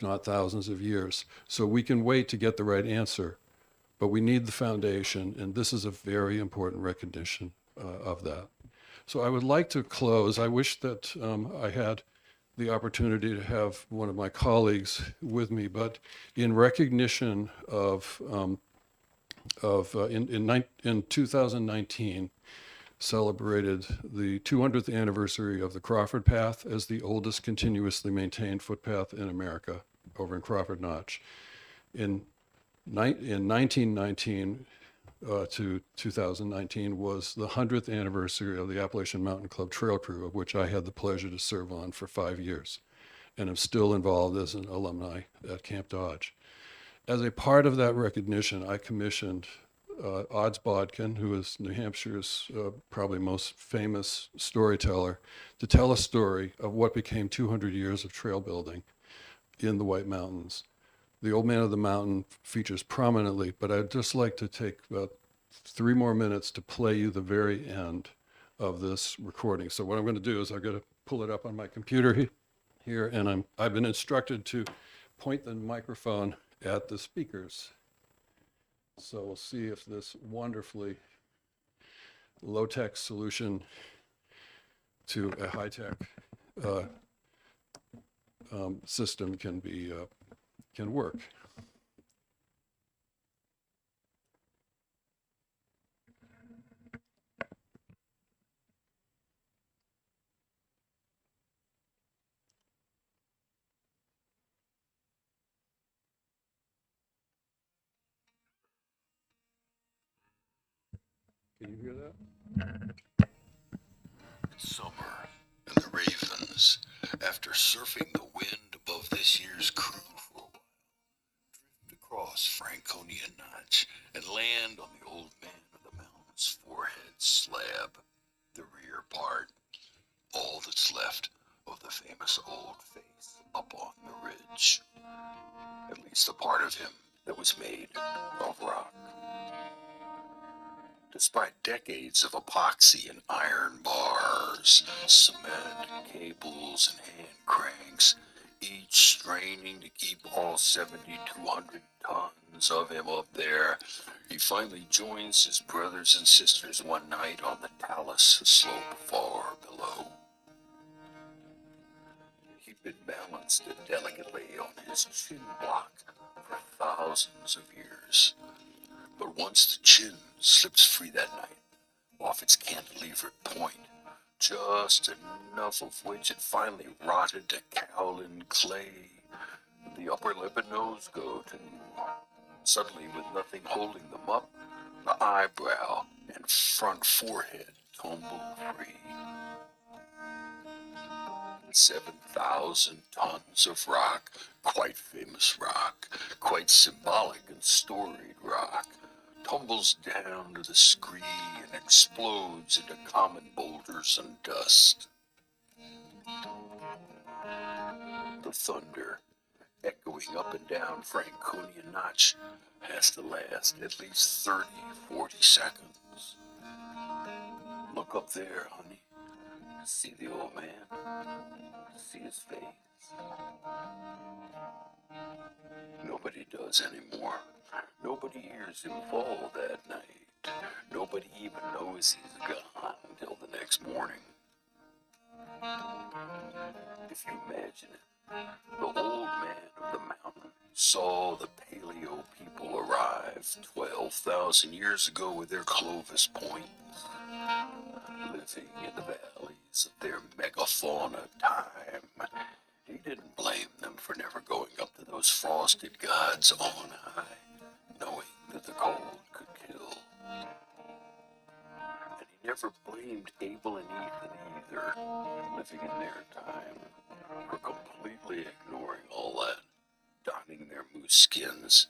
not thousands of years. So we can wait to get the right answer, but we need the foundation, and this is a very important recognition of that. So I would like to close. I wish that I had the opportunity to have one of my colleagues with me, but in recognition of in 2019, celebrated the 200th anniversary of the Crawford Path as the oldest continuously maintained footpath in America over in Crawford Notch. In 1919 to 2019 was the 100th anniversary of the Appalachian Mountain Club Trail Crew, of which I had the pleasure to serve on for 5 years, and am still involved as an alumni at Camp Dodge. As a part of that recognition, I commissioned Odds Bodkin, who is New Hampshire's probably most famous storyteller, to tell a story of what became 200 years of trail building in the White Mountains. The Old Man of the Mountain features prominently, but I'd just like to take about 3 more minutes to play you the very end of this recording. So what I'm going to do is I'm going to pull it up on my computer here, and I've been instructed to point the microphone at the speakers. So we'll see if this wonderfully low-tech solution to a high-tech system can work. Can you hear that? Summer and the ravens, after surfing the wind above this year's crude for a while, drift across Franconia Notch and land on the Old Man of the Mountain's forehead slab, the rear part, all that's left of the famous old face up on the ridge, at least the part of him that was made of rock. Despite decades of epoxy and iron bars, cement, cables, and hand cranks, each straining to keep all 7,200 tons of him up there. He finally joins his brothers and sisters one night on the talus slope far below. He'd been balanced delicately on his chin block for thousands of years. But once the chin slips free that night, off its cantilevered point, just enough of which it finally rotted to kaolin clay, the upper lip and nose go too. Suddenly, with nothing holding them up, the eyebrow and front forehead tumble free. 7,000 tons of rock, quite famous rock, quite symbolic and storied rock, tumbles down to the scree and explodes into common boulders and dust. The thunder, echoing up and down Franconia Notch, has to last at least 30-40 seconds. Look up there, honey. See the old man? See his face? Nobody does anymore. Nobody hears him fall that night. Nobody even knows he's gone until the next morning. If you imagine it, the old man of the mountain saw the paleo people arrive 12,000 years ago with their Clovis points, living in the valleys of their megafauna time. He didn't blame them for never going up to those frosted gods on high, knowing that the cold could kill. And he never blamed Abel and Ethan either, living in their time, for completely ignoring all that, donning their moose skins,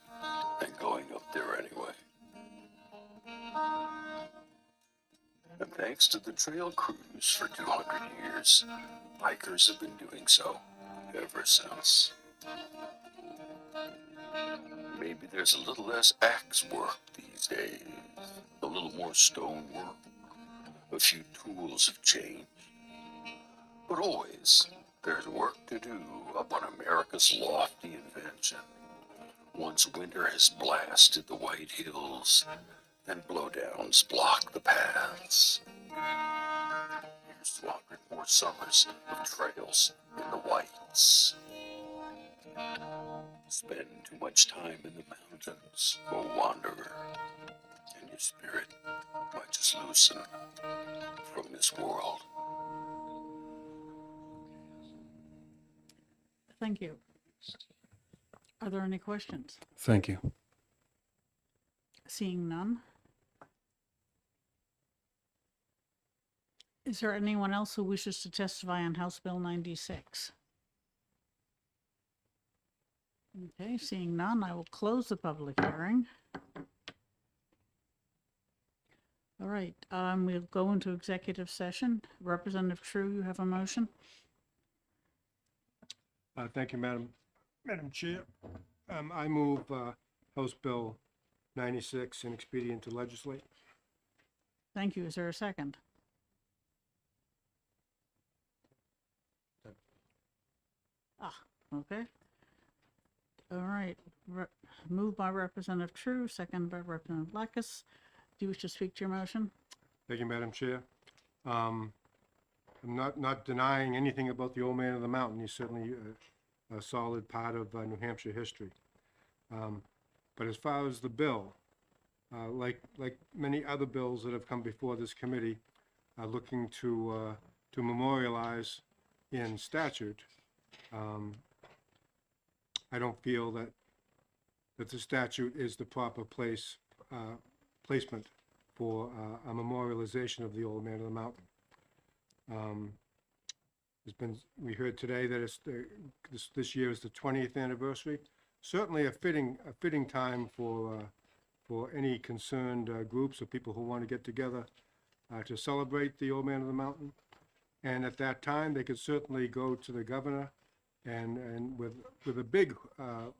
and going up there anyway. And thanks to the trail crews for 200 years, hikers have been doing so ever since. Maybe there's a little less axe work these days, a little more stone work, a few tools have changed. But always, there's work to do up on America's lofty invention. Once winter has blasted the White Hills and blowdowns block the paths. Here's 200 more summers of trails in the whites. Spend too much time in the mountains, O wanderer, and your spirit might just loosen from this world. Thank you. Are there any questions? Thank you. Seeing none. Is there anyone else who wishes to testify on House Bill 96? Okay, seeing none, I will close the public hearing. All right, we'll go into executive session. Representative True, you have a motion? Thank you, Madam Chair. I move House Bill 96 and expedient to legislate. Thank you. Is there a second? Okay. All right. Moved by Representative True, second by Representative Blackus. Do you wish to speak to your motion? Thank you, Madam Chair. I'm not denying anything about the old man of the mountain. He's certainly a solid part of New Hampshire history. But as far as the bill, like many other bills that have come before this committee, looking to memorialize in statute, I don't feel that the statute is the proper placement for a memorialization of the old man of the mountain. We heard today that it's this year is the 20th anniversary. Certainly a fitting time for any concerned groups or people who want to get together to celebrate the old man of the mountain. And at that time, they could certainly go to the governor and with a big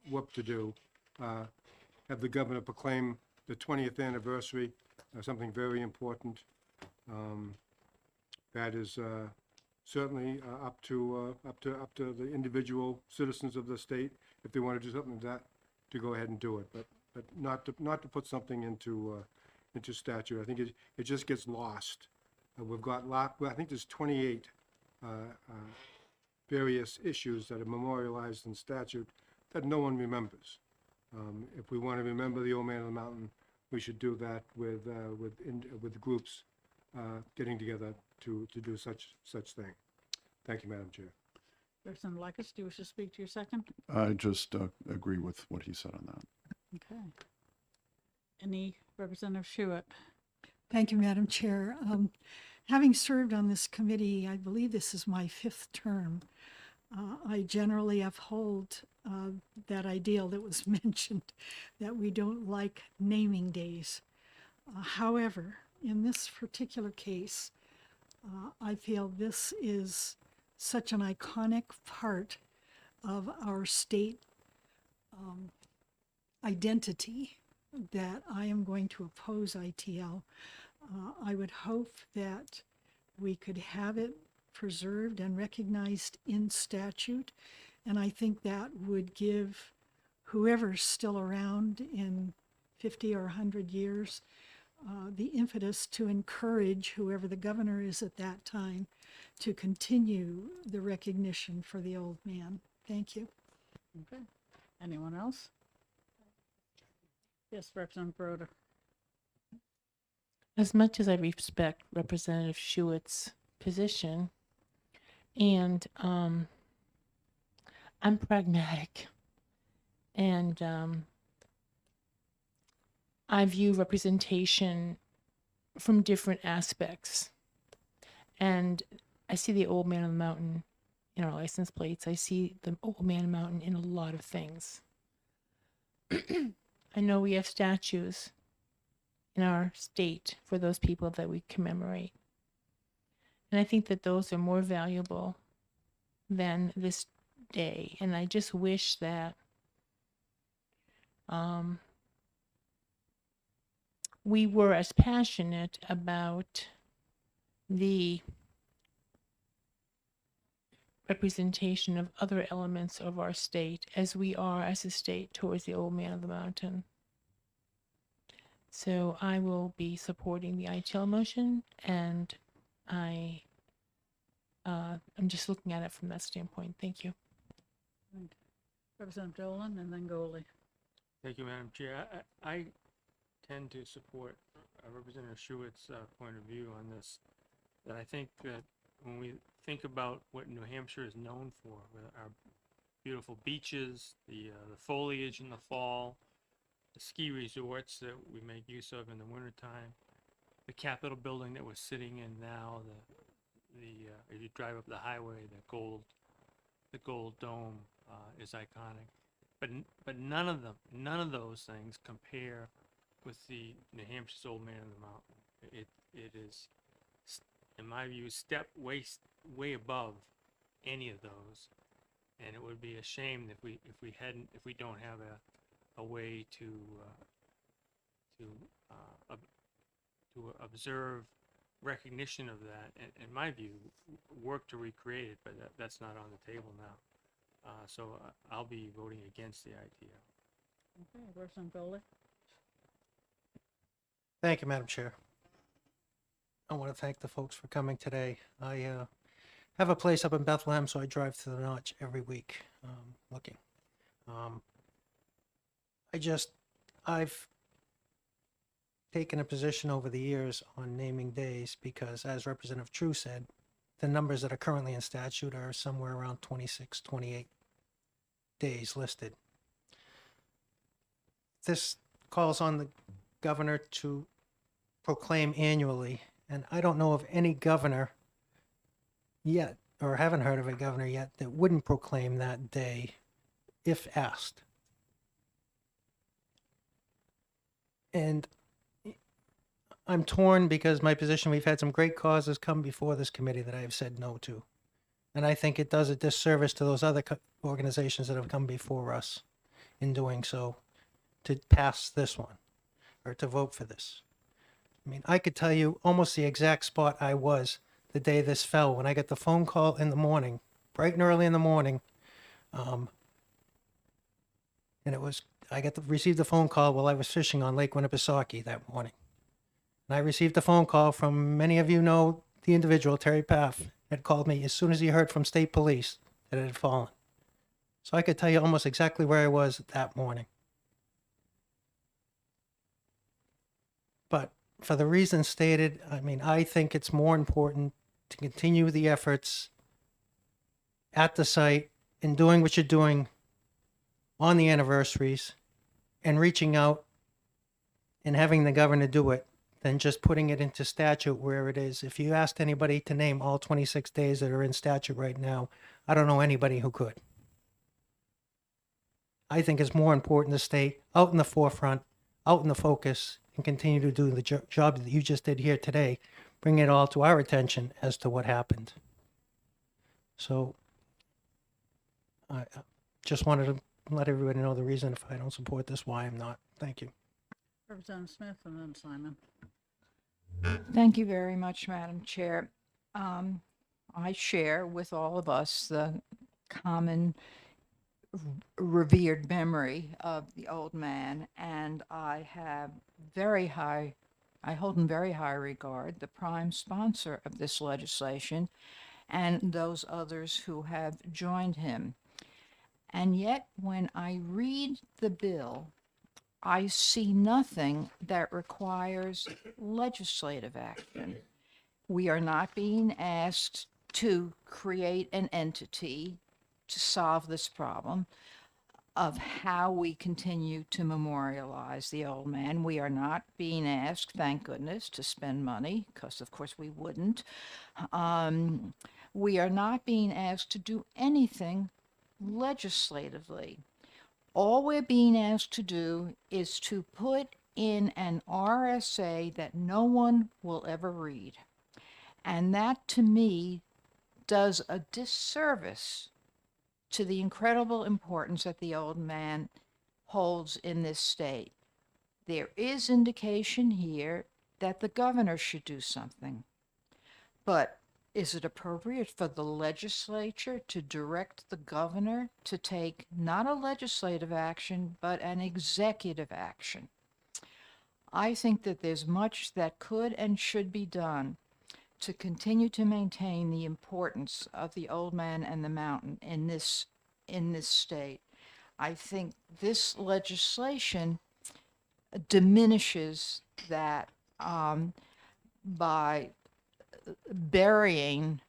whoop to do, have the governor proclaim the 20th anniversary, something very important. That is certainly up to the individual citizens of the state, if they want to do something like that, to go ahead and do it, but not to put something into statute. I think it just gets lost. We've got I think there's 28 various issues that are memorialized in statute that no one remembers. If we want to remember the old man of the mountain, we should do that with groups getting together to do such thing. Thank you, Madam Chair. Representative Likas, do you wish to speak to your second? I just agree with what he said on that. Okay. Any Representative Schuett? Thank you, Madam Chair. Having served on this committee, I believe this is my 5th term. I generally uphold that ideal that was mentioned, that we don't like naming days. However, in this particular case, I feel this is such an iconic part of our state identity that I am going to oppose ITL. I would hope that we could have it preserved and recognized in statute, and I think that would give whoever's still around in 50 or 100 years the impetus to encourage whoever the governor is at that time to continue the recognition for the old man. Thank you. Okay. Anyone else? Yes, Representative Broder. As much as I respect Representative Schuett's position, and I'm pragmatic, and I view representation from different aspects. And I see the old man on the mountain in our license plates. I see the old man on the mountain in a lot of things. I know we have statues in our state for those people that we commemorate. And I think that those are more valuable than this day. And I just wish that we were as passionate about the representation of other elements of our state as we are as a state towards the old man of the mountain. So I will be supporting the ITL motion, and I'm just looking at it from that standpoint. Thank you. Representative Dolan and then Goley. Thank you, Madam Chair. I tend to support Representative Schuett's point of view on this, that I think that when we think about what New Hampshire is known for, with our beautiful beaches, the foliage in the fall, the ski resorts that we make use of in the wintertime, the Capitol building that we're sitting in now, if you drive up the highway, the gold dome is iconic. But none of those things compare with the New Hampshire's old man of the mountain. It is, in my view, step way above any of those, and it would be a shame if we don't have a way to observe recognition of that, and in my view, work to recreate it, but that's not on the table now. So I'll be voting against the ITL. Okay, Representative Goley. Thank you, Madam Chair. I want to thank the folks for coming today. I have a place up in Bethlehem, so I drive to the Notch every week looking. I've taken a position over the years on naming days because, as Representative True said, the numbers that are currently in statute are somewhere around 26, 28 days listed. This calls on the governor to proclaim annually, and I don't know of any governor yet, or haven't heard of a governor yet, that wouldn't proclaim that day if asked. And I'm torn because my position, we've had some great causes come before this committee that I have said no to. And I think it does a disservice to those other organizations that have come before us in doing so, to pass this one or to vote for this. I mean, I could tell you almost the exact spot I was the day this fell, when I got the phone call in the morning, bright and early in the morning. And it was, received the phone call while I was fishing on Lake Winnipesaukee that morning. And I received a phone call from, many of you know the individual, Terry Paff, had called me as soon as he heard from state police that it had fallen. So I could tell you almost exactly where I was that morning. But for the reasons stated, I mean, I think it's more important to continue the efforts at the site and doing what you're doing on the anniversaries and reaching out and having the governor do it than just putting it into statute where it is. If you asked anybody to name all 26 days that are in statute right now, I don't know anybody who could. I think it's more important to stay out in the forefront, out in the focus, and continue to do the job that you just did here today, bring it all to our attention as to what happened. So I just wanted to let everybody know the reason if I don't support this, why I'm not. Thank you. Representative Smith and then Simon. Thank you very much, Madam Chair. I share with all of us the common revered memory of the old man, and I hold in very high regard the prime sponsor of this legislation and those others who have joined him. And yet, when I read the bill, I see nothing that requires legislative action. We are not being asked to create an entity to solve this problem of how we continue to memorialize the old man. We are not being asked, thank goodness, to spend money, because of course we wouldn't. We are not being asked to do anything legislatively. All we're being asked to do is to put in an RSA that no one will ever read. And that, to me, does a disservice to the incredible importance that the old man holds in this state. There is indication here that the governor should do something. But is it appropriate for the legislature to direct the governor to take not a legislative action, but an executive action? I think that there's much that could and should be done to continue to maintain the importance of the old man and the mountain in this state. I think this legislation diminishes that by burying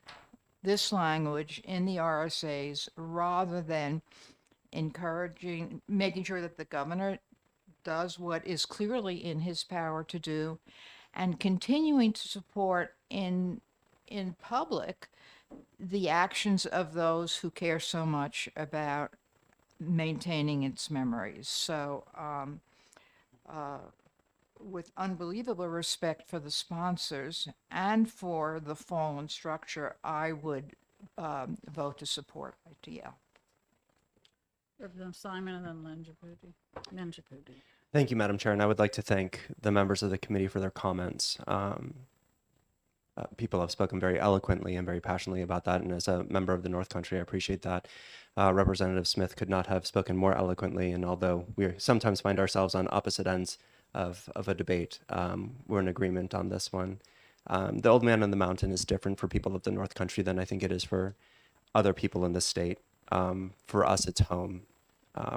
this language in the RSAs rather than making sure that the governor does what is clearly in his power to do, and continuing to support in public the actions of those who care so much about maintaining its memories. So with unbelievable respect for the sponsors and for the fallen structure, I would vote to support ITL. Representative Simon and then Len Japuti. Thank you, Madam Chair, and I would like to thank the members of the committee for their comments. People have spoken very eloquently and very passionately about that, and as a member of the North Country, I appreciate that. Representative Smith could not have spoken more eloquently, and although we sometimes find ourselves on opposite ends of a debate, we're in agreement on this one. The Old Man on the Mountain is different for people of the North Country than I think it is for other people in the state. For us, it's home.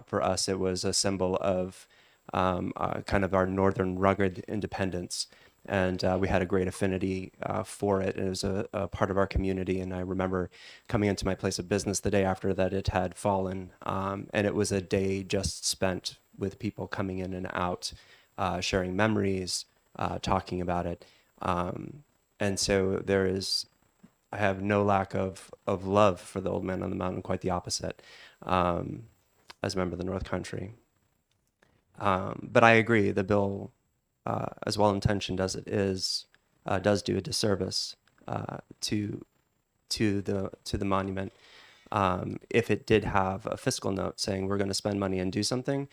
For us, it was a symbol of kind of our northern rugged independence. And we had a great affinity for it. It was a part of our community. And I remember coming into my place of business the day after that it had fallen. And it was a day just spent with people coming in and out, sharing memories, talking about it. And so I have no lack of love for the Old Man on the Mountain, quite the opposite, as a member of the North Country. But I agree, the bill, as well-intentioned as it is, does do a disservice to the monument. If it did have a fiscal note saying we're going to spend money and do something,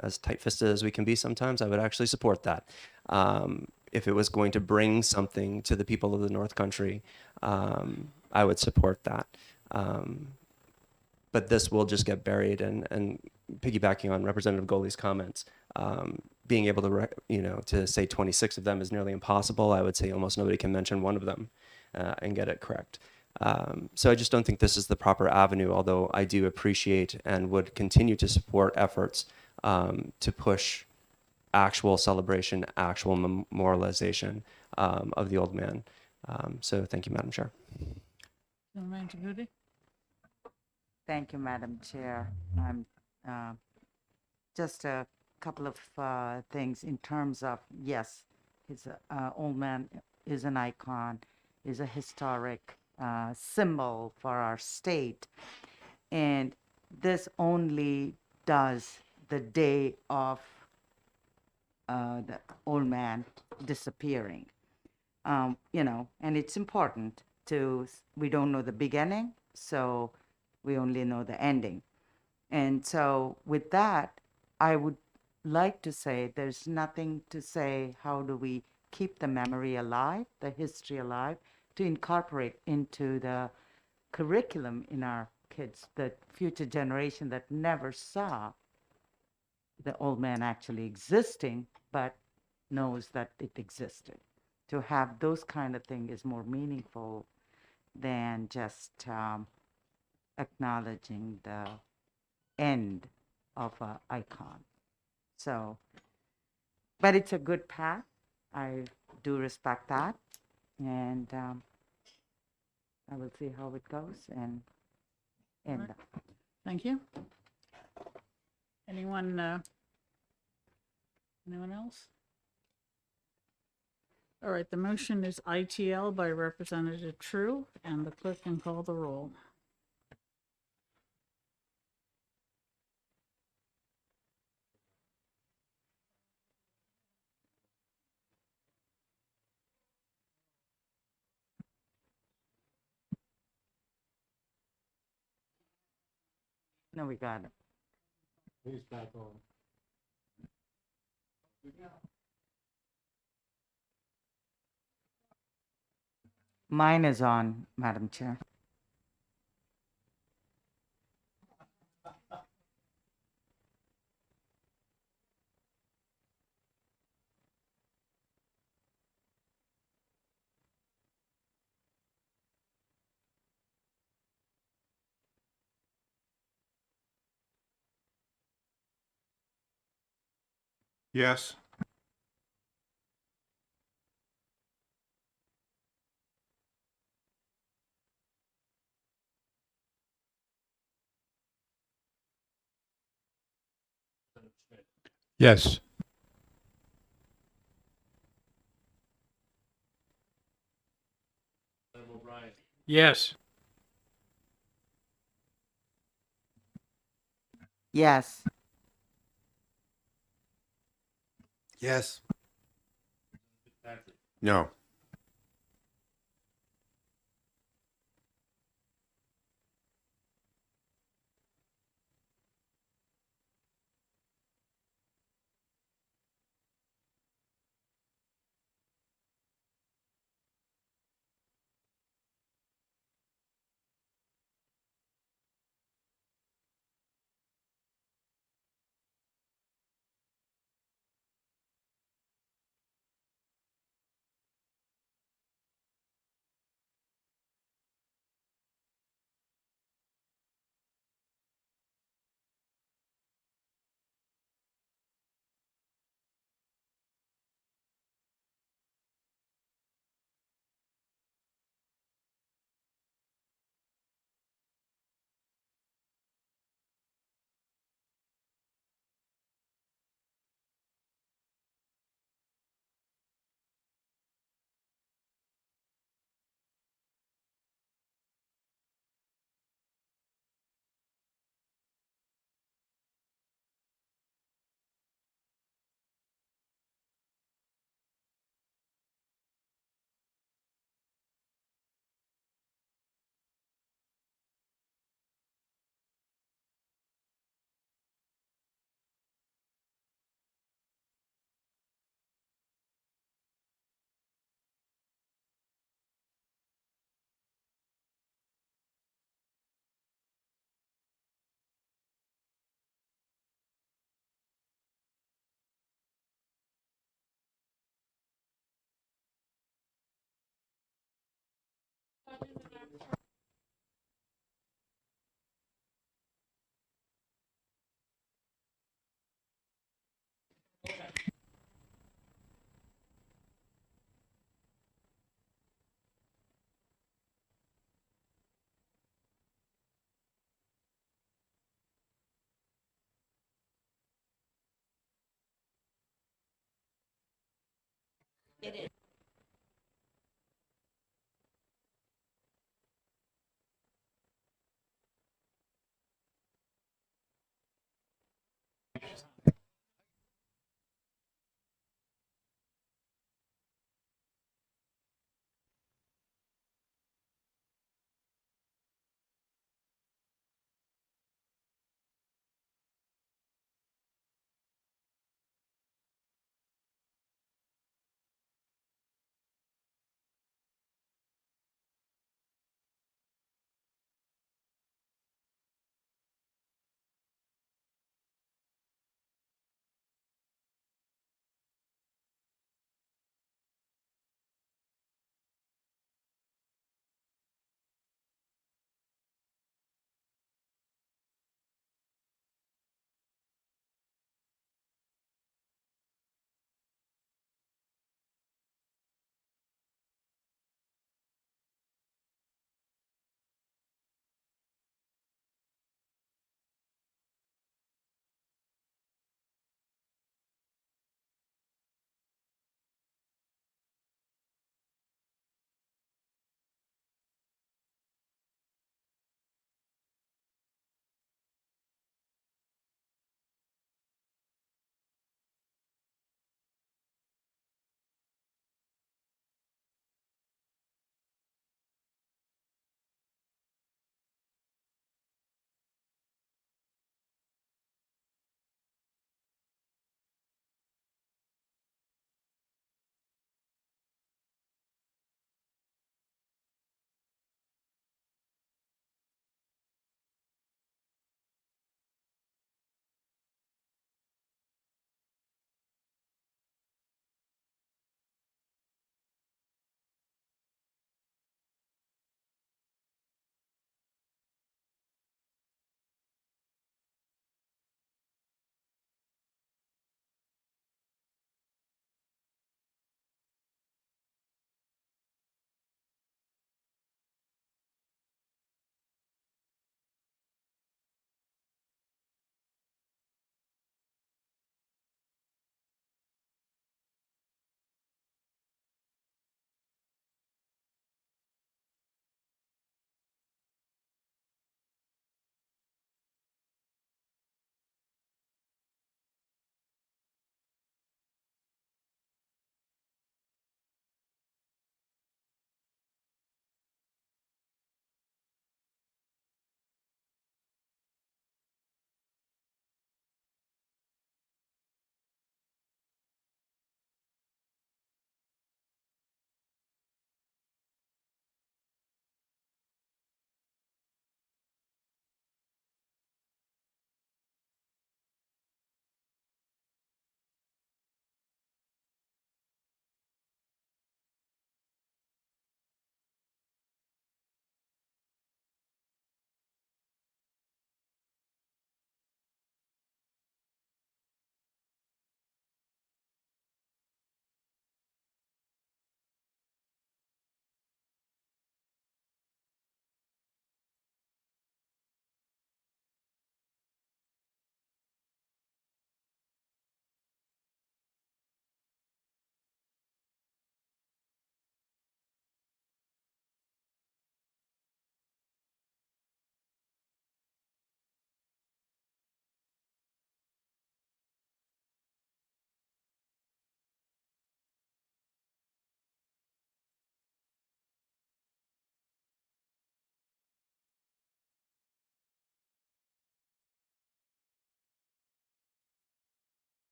as tight-fisted as we can be sometimes, I would actually support that. if it was going to bring something to the people of the North Country, I would support that. But this will just get buried. And piggybacking on Representative Goley's comments, being able to, to say 26 of them is nearly impossible. I would say almost nobody can mention one of them and get it correct. So I just don't think this is the proper avenue, although I do appreciate and would continue to support efforts to push actual celebration, actual memorialization of the old man. So thank you, Madam Chair. Councilmember Jacuti? Thank you, Madam Chair. Just a couple of things in terms of, yes, his old man is an icon, is a historic symbol for our state. And this only does the day of the old man disappearing. And it's important we don't know the beginning, so we only know the ending. And so with that, I would like to say there's nothing to say how do we keep the memory alive, the history alive, to incorporate into the curriculum in our kids, the future generation that never saw the old man actually existing, but knows that it existed. To have those kind of thing is more meaningful than just acknowledging the end of an icon. So, but it's a good path. I do respect that. And I will see how it goes and end Right. that. Thank you. Anyone else? All right, the motion is ITL by Representative True, and the clerk can call the roll. No, we got it. He's back on. Mine is on, Madam Chair. Yes. Yes. Yes. Yes. Yes. No. It is.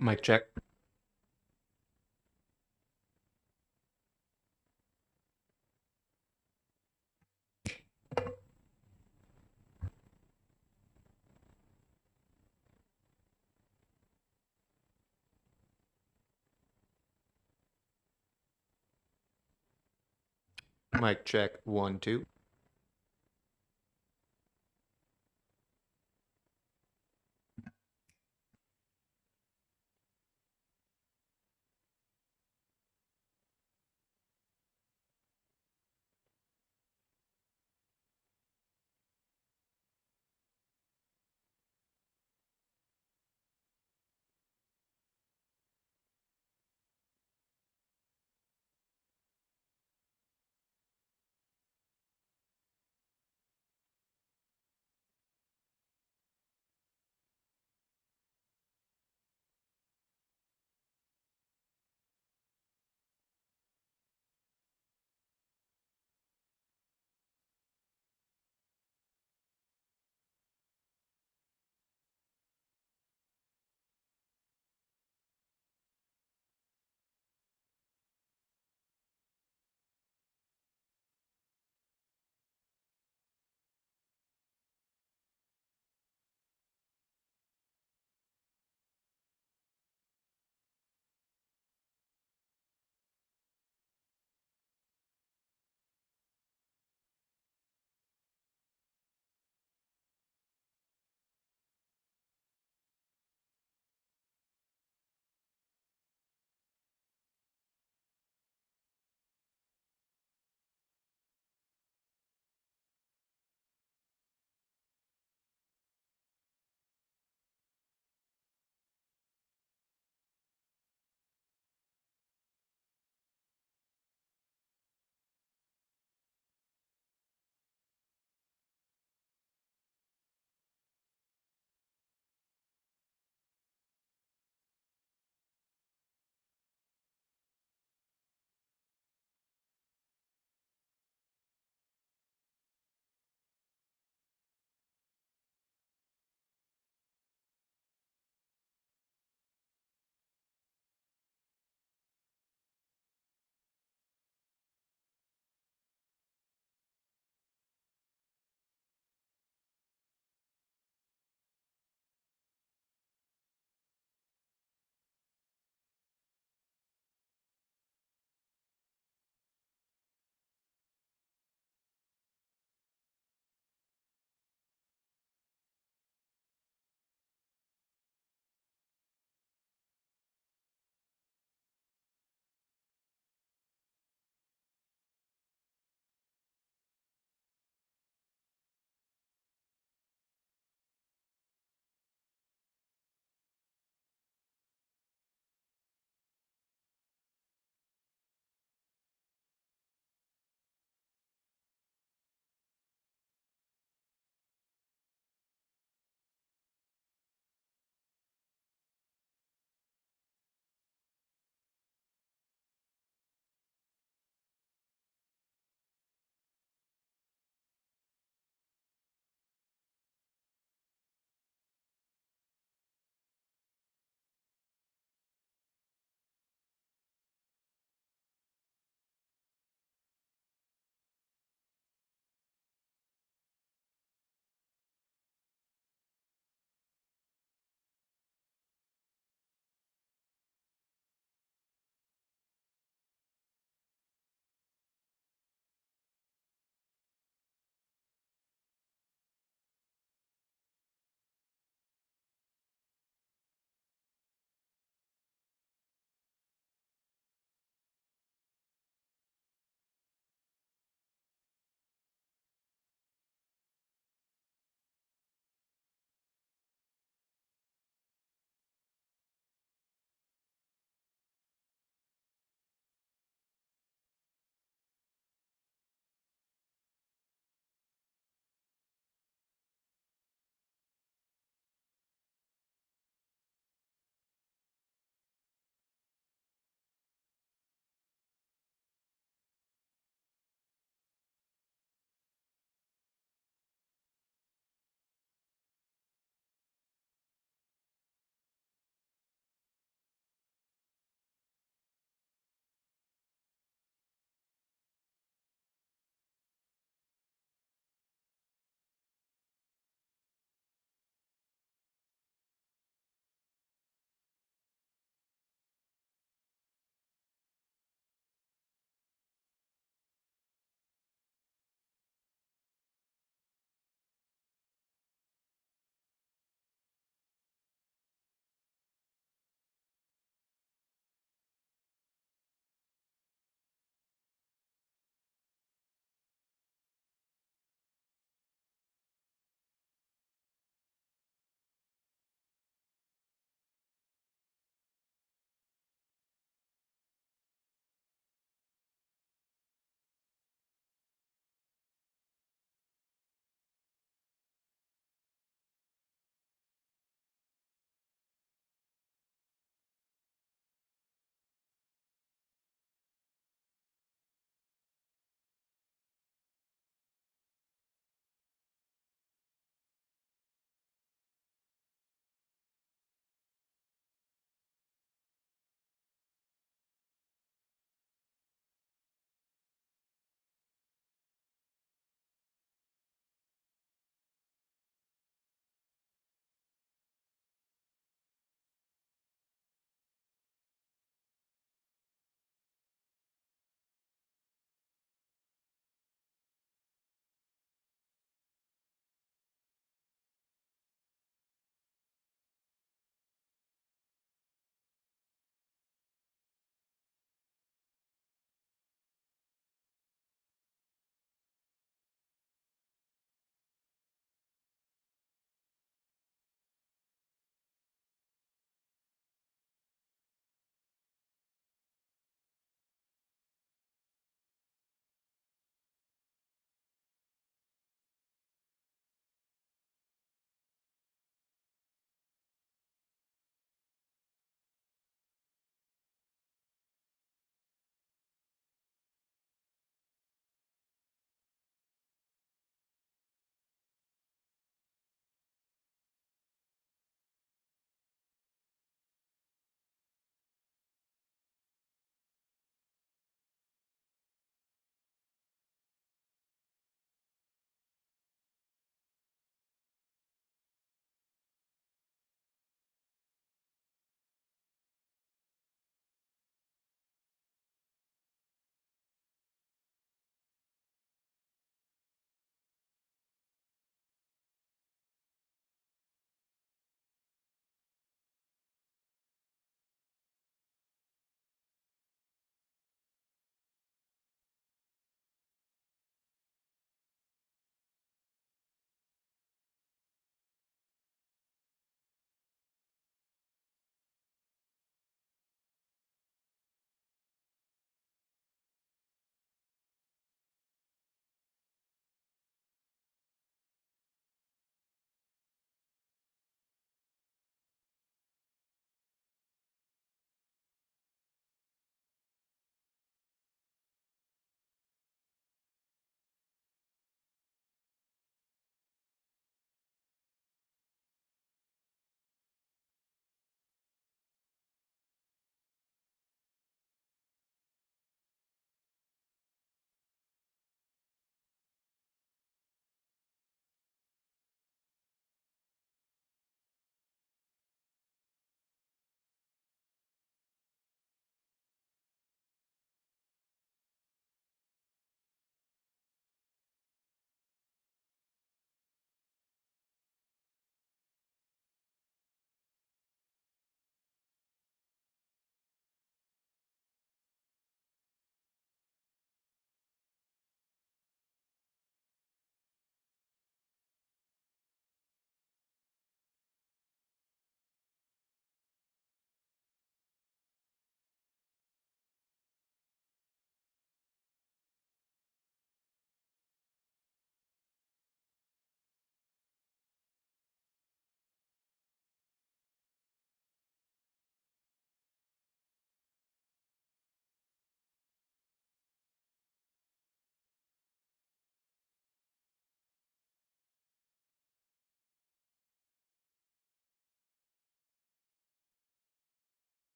Mic check. Mic check. 1, 2.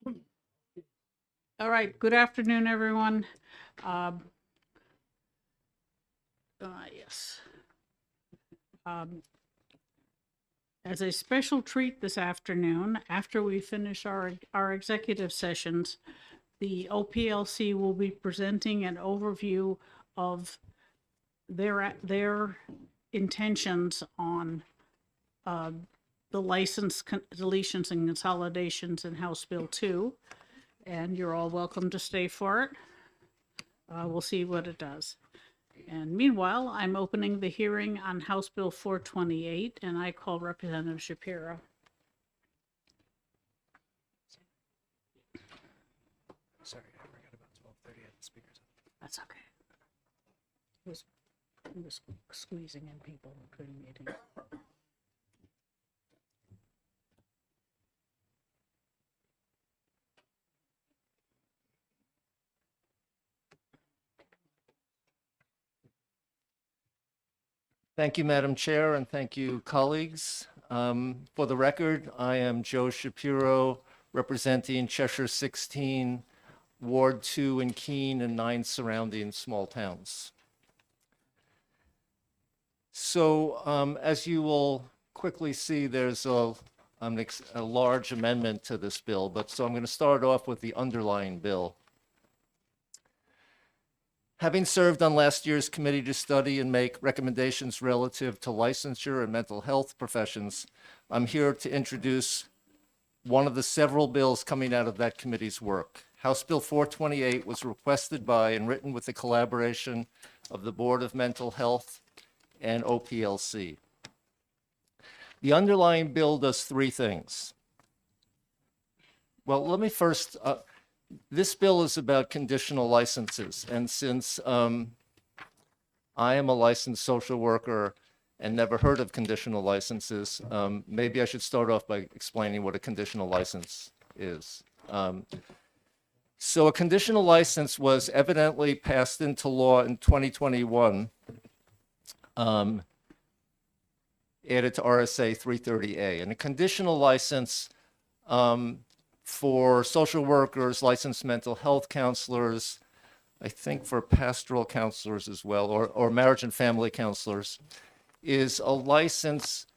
All right, good afternoon, everyone. Yes. As a special treat this afternoon, after we finish our executive sessions, the OPLC will be presenting an overview of their intentions on the license deletions and consolidations in House Bill 2. And you're all welcome to stay for it. We'll see what it does. And meanwhile, I'm opening the hearing on House Bill 428, and I call Representative Shapiro. Sorry, I forgot about 12:30 at the speakers. That's okay. It was squeezing in people between meetings. Thank you, Madam Chair, and thank you, colleagues. For the record, I am Joe Shapiro, representing Cheshire 16, Ward 2 in Keene, and 9 surrounding small towns. So as you will quickly see, there's a large amendment to this bill, so I'm going to start off with the underlying bill. Having served on last year's committee to study and make recommendations relative to licensure and mental health professions, I'm here to introduce one of the several bills coming out of that committee's work. House Bill 428 was requested by and written with the collaboration of the Board of Mental Health and OPLC. The underlying bill does three things. Well, let me first, this bill is about conditional licenses. And since I am a licensed social worker and never heard of conditional licenses, maybe I should start off by explaining what a conditional license is. So a conditional license was evidently passed into law in 2021, added to RSA 330A. And a conditional license for social workers, licensed mental health counselors, I think for pastoral counselors as well, or marriage and family counselors, is a license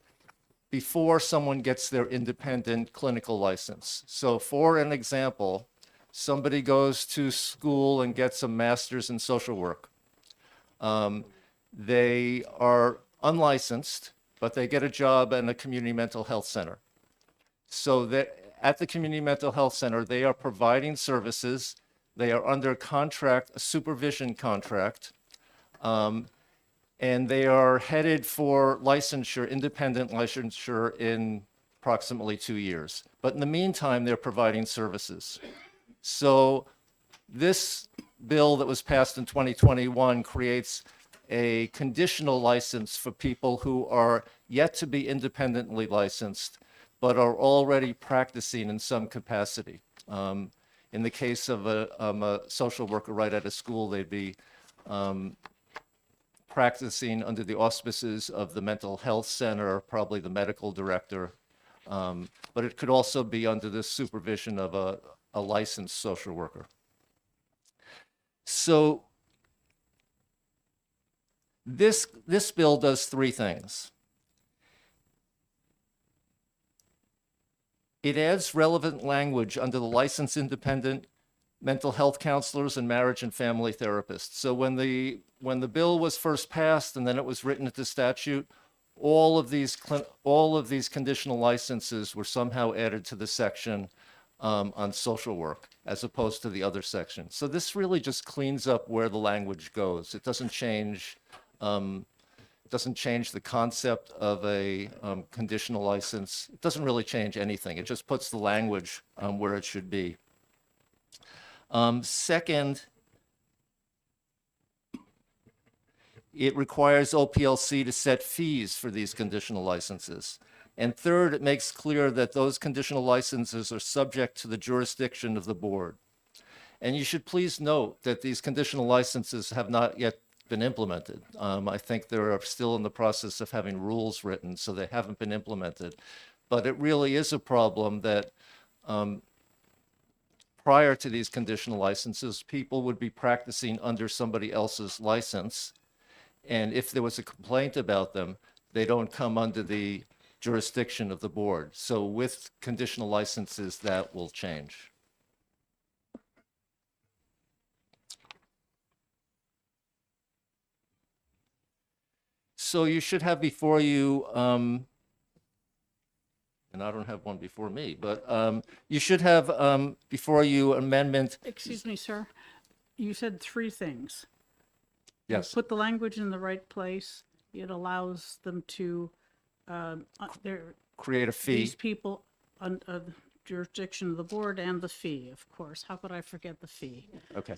before someone gets their independent clinical license. So for an example, somebody goes to school and gets a master's in social work. They are unlicensed, but they get a job in a community mental health center. So that at the community mental health center, they are providing services. They are under contract, a supervision contract, and they are headed for licensure, independent licensure, in approximately 2 years. But in the meantime, they're providing services. So this bill that was passed in 2021 creates a conditional license for people who are yet to be independently licensed, but are already practicing in some capacity. In the case of a social worker right out of school, they'd be practicing under the auspices of the mental health center, probably the medical director, but it could also be under the supervision of a licensed social worker. So this bill does three things. It adds relevant language under the licensed independent mental health counselors and marriage and family therapists. So when the bill was first passed and then it was written into statute, all of these conditional licenses were somehow added to the section on social work as opposed to the other section. So this really just cleans up where the language goes. It doesn't change the concept of a conditional license. It doesn't really change anything. It just puts the language where it should be. Second, it requires OPLC to set fees for these conditional licenses. And third, it makes clear that those conditional licenses are subject to the jurisdiction of the board. And you should please note that these conditional licenses have not yet been implemented. I think they're still in the process of having rules written, so they haven't been implemented. But it really is a problem that prior to these conditional licenses, people would be practicing under somebody else's license. And if there was a complaint about them, they don't come under the jurisdiction of the board. So with conditional licenses, that will change. So you should have before you, and I don't have one before me, but you should have before you amendment. Excuse me, sir. You said three things. You Yes. put the language in the right place. It allows them to, Create a fee. these people under the jurisdiction of the board and the fee, of course. How could I forget the fee? Okay.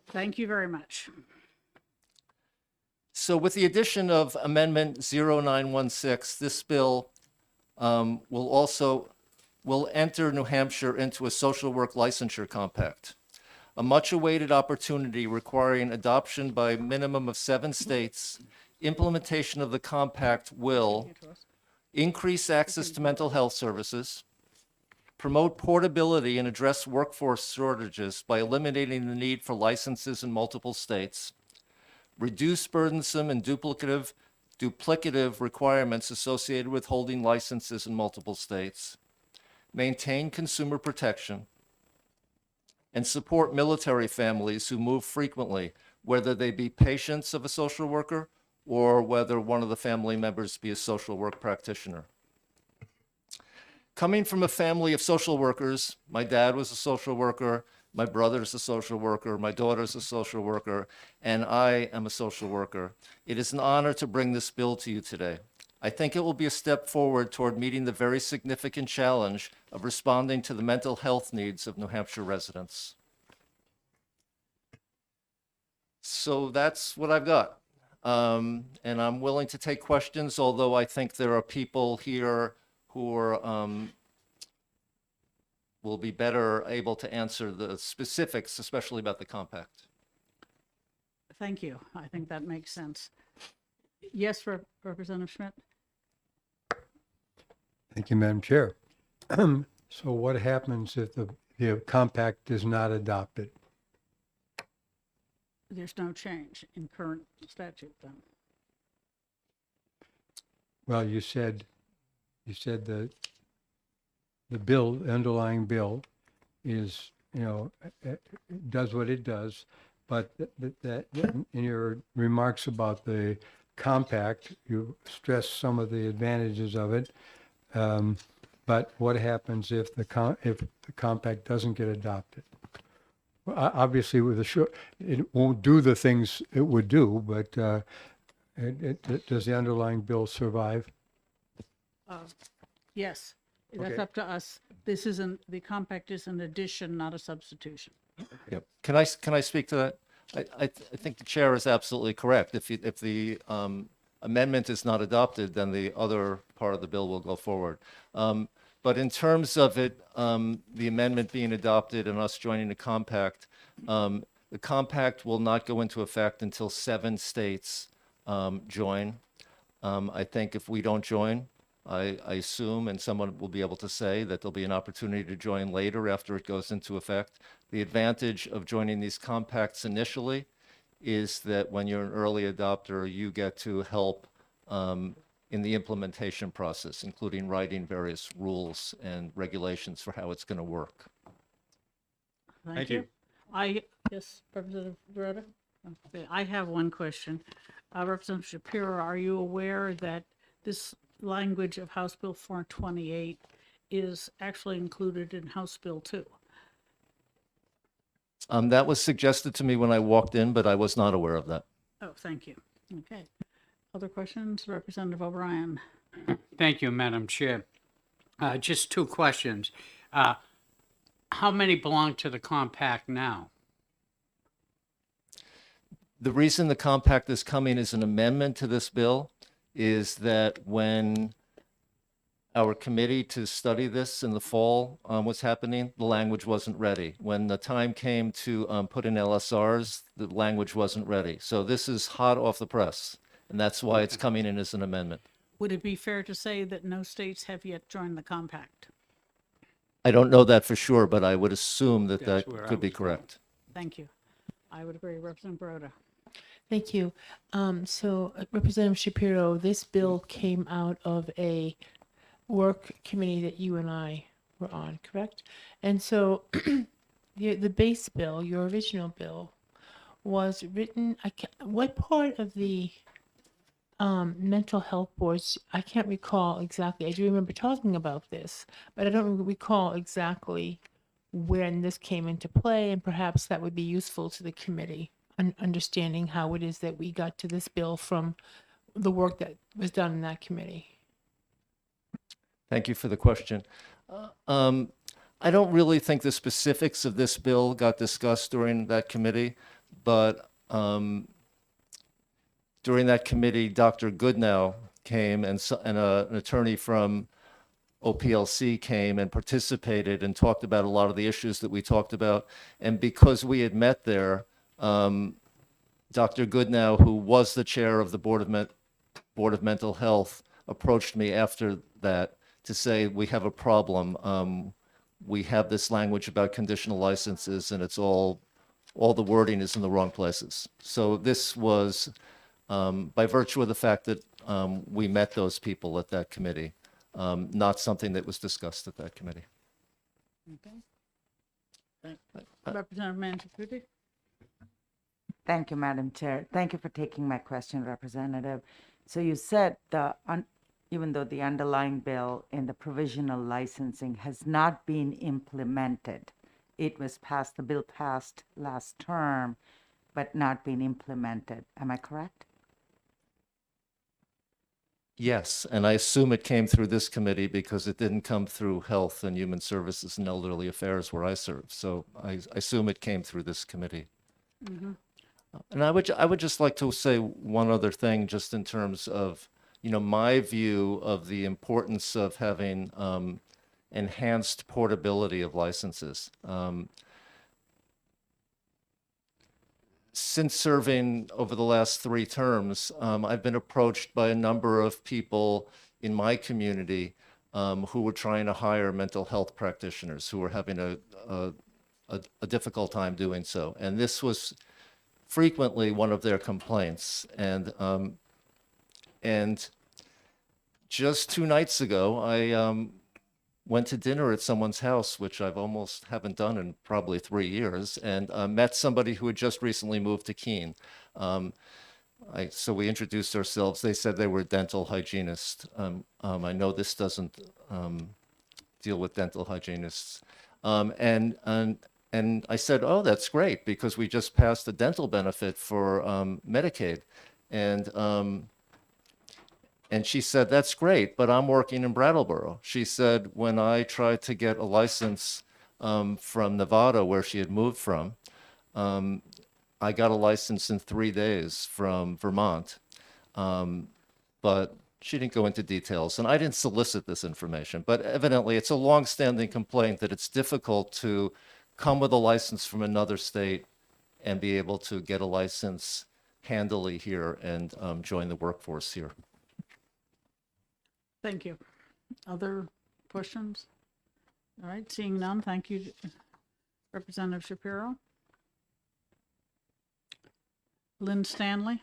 Thank you very much. So with the addition of Amendment 0916, this bill will enter New Hampshire into a social work licensure compact, a much-awaited opportunity requiring adoption by a minimum of 7 states. Implementation of the compact will increase access to mental health services, promote portability and address workforce shortages by eliminating the need for licenses in multiple states, reduce burdensome and duplicative requirements associated with holding licenses in multiple states, maintain consumer protection, and support military families who move frequently, whether they be patients of a social worker or whether one of the family members be a social work practitioner. Coming from a family of social workers, my dad was a social worker, my brother's a social worker, my daughter's a social worker, and I am a social worker. It is an honor to bring this bill to you today. I think it will be a step forward toward meeting the very significant challenge of responding to the mental health needs of New Hampshire residents. So that's what I've got. And I'm willing to take questions, although I think there are people here who are, will be better able to answer the specifics, especially about the compact. Thank you. I think that makes sense. Yes, Representative Schmidt? Thank you, Madam Chair. So what happens if the compact is not adopted? There's no change in current statute then. Well, you said the bill, the underlying bill is, does what it does, but that in your remarks about the compact, you stress some of the advantages of it. But what happens if the compact doesn't get adopted? Well, obviously, with it won't do the things it would do, but does the underlying bill survive? Yes, that's Okay. up to us. The compact is an addition, not a substitution. Yep. Can I speak to that? I think the chair is absolutely correct. If the amendment is not adopted, then the other part of the bill will go forward. But in terms of it, the amendment being adopted and us joining the compact will not go into effect until 7 states join. I think if we don't join, I assume, and someone will be able to say, that there'll be an opportunity to join later after it goes into effect. The advantage of joining these compacts initially is that when you're an early adopter, you get to help in the implementation process, including writing various rules and regulations for how it's going to work. Thank you. Yes, Representative Dorota? Okay, I have one question. Representative Shapiro, are you aware that this language of House Bill 428 is actually included in House Bill 2? That was suggested to me when I walked in, but I was not aware of that. Oh, thank you. Okay. Other questions? Representative O'Brien. Thank you, Madam Chair. Just 2 questions. How many belong to the compact now? The reason the compact is coming as an amendment to this bill is that when our committee to study this in the fall was happening, the language wasn't ready. When the time came to put in LSRs, the language wasn't ready. So this is hot off the press, and that's why it's coming in as an amendment. Would it be fair to say that no states have yet joined the compact? I don't know that for sure, but I would assume that That's that where I could be was going. correct. Thank you. I would agree. Representative Broda. Thank you. Representative Shapiro, this bill came out of a work committee that you and I were on, correct? And so the base bill, your original bill, was written, what part of the mental health boards, I can't recall exactly. I do remember talking about this, but I don't recall exactly when this came into play, and perhaps that would be useful to the committee, understanding how it is that we got to this bill from the work that was done in that committee. Thank you for the question. I don't really think the specifics of this bill got discussed during that committee, but during that committee, Dr. Goodnow came and an attorney from OPLC came and participated and talked about a lot of the issues that we talked about. And because we had met there, Dr. Goodnow, who was the chair of the Board of Mental Health, approached me after that to say, we have a problem. We have this language about conditional licenses, and it's all the wording is in the wrong places. So this was, by virtue of the fact that we met those people at that committee, not something that was discussed at that committee. Okay. Representative Mangiacuti. Thank you, Madam Chair. Thank you for taking my question, Representative. So you said even though the underlying bill in the provisional licensing has not been implemented, it was passed, the bill passed last term, but not been implemented. Am I correct? Yes, and I assume it came through this committee because it didn't come through Health and Human Services and Elderly Affairs where I serve. So I assume it came through this committee. Mm-hmm. And I would just like to say one other thing, just in terms of, my view of the importance of having enhanced portability of licenses. Since serving over the last 3 terms, I've been approached by a number of people in my community who were trying to hire mental health practitioners who were having a difficult time doing so. And this was frequently one of their complaints. And just 2 nights ago, I went to dinner at someone's house, which I've almost haven't done in probably 3 years, and met somebody who had just recently moved to Keene. So we introduced ourselves. They said they were a dental hygienist. I know this doesn't deal with dental hygienists. And I said, oh, that's great, because we just passed a dental benefit for Medicaid. And she said, that's great, but I'm working in Brattleboro. She said, when I tried to get a license from Nevada, where she had moved from, I got a license in 3 days from Vermont. But she didn't go into details, and I didn't solicit this information. But evidently, it's a longstanding complaint that it's difficult to come with a license from another state and be able to get a license handily here and join the workforce here. Thank you. Other questions? All right, seeing none, thank you, Representative Shapiro. Lynn Stanley.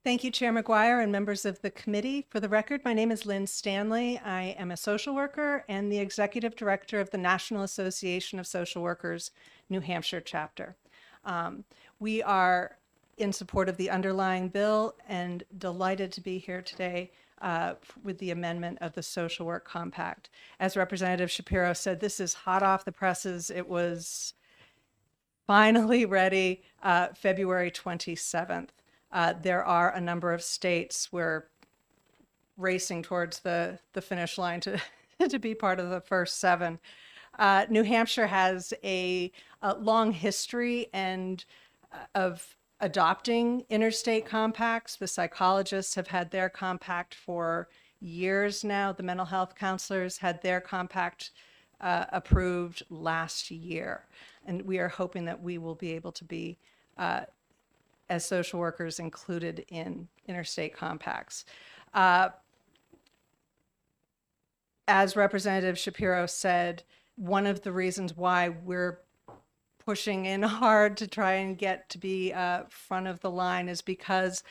Thank you, Chair McGuire and members of the committee. For the record, my name is Lynn Stanley. I am a social worker and the executive director of the National Association of Social Workers, New Hampshire chapter. We are in support of the underlying bill and delighted to be here today with the amendment of the Social Work Compact. As Representative Shapiro said, this is hot off the presses. It was finally ready February 27th. There are a number of states we're racing towards the finish line to, to be part of the first 7. New Hampshire has a long history of adopting interstate compacts. The psychologists have had their compact for years now. The mental health counselors had their compact approved last year. And we are hoping that we will be able to be, as social workers, included in interstate compacts. As Representative Shapiro said, one of the reasons why we're pushing in hard to try and get to be front of the line is because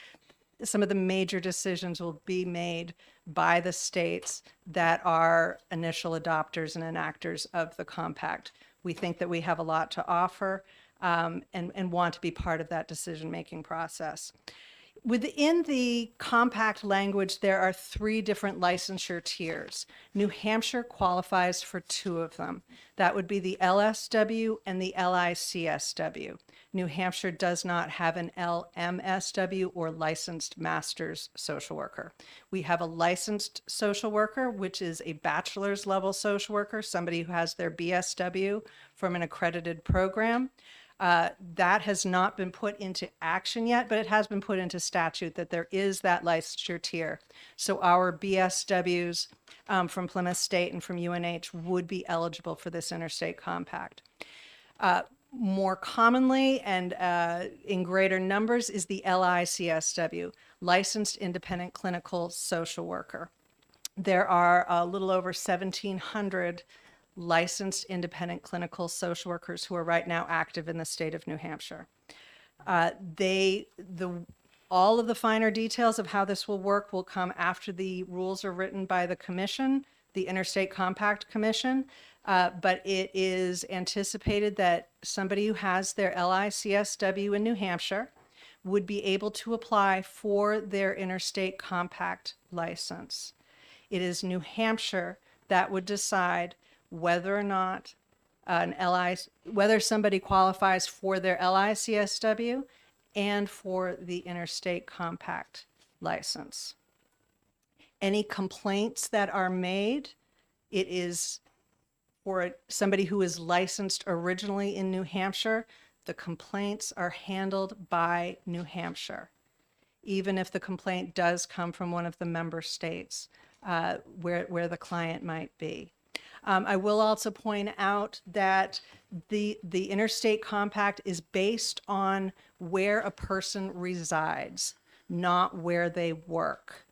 some of the major decisions will be made by the states that are initial adopters and enactors of the compact. We think that we have a lot to offer and want to be part of that decision-making process. Within the compact language, there are 3 different licensure tiers. New Hampshire qualifies for 2 of them. That would be the LSW and the LICSW. New Hampshire does not have an LMSW, or licensed master's social worker. We have a licensed social worker, which is a bachelor's level social worker, somebody who has their BSW from an accredited program. That has not been put into action yet, but it has been put into statute that there is that licensure tier. So our BSWs from Plymouth State and from UNH would be eligible for this interstate compact. More commonly and in greater numbers is the LICSW, Licensed Independent Clinical Social Worker. There are a little over 1,700 licensed independent clinical social workers who are right now active in the state of New Hampshire. All of the finer details of how this will work will come after the rules are written by the commission, the Interstate Compact Commission, but it is anticipated that somebody who has their LICSW in New Hampshire would be able to apply for their Interstate Compact license. It is New Hampshire that would decide whether or not whether somebody qualifies for their LICSW and for the Interstate Compact license. Any complaints that are made, it is for somebody who is licensed originally in New Hampshire, the complaints are handled by New Hampshire, even if the complaint does come from one of the member states where the client might be. I will also point out that the Interstate Compact is based on where a person resides, not where they work.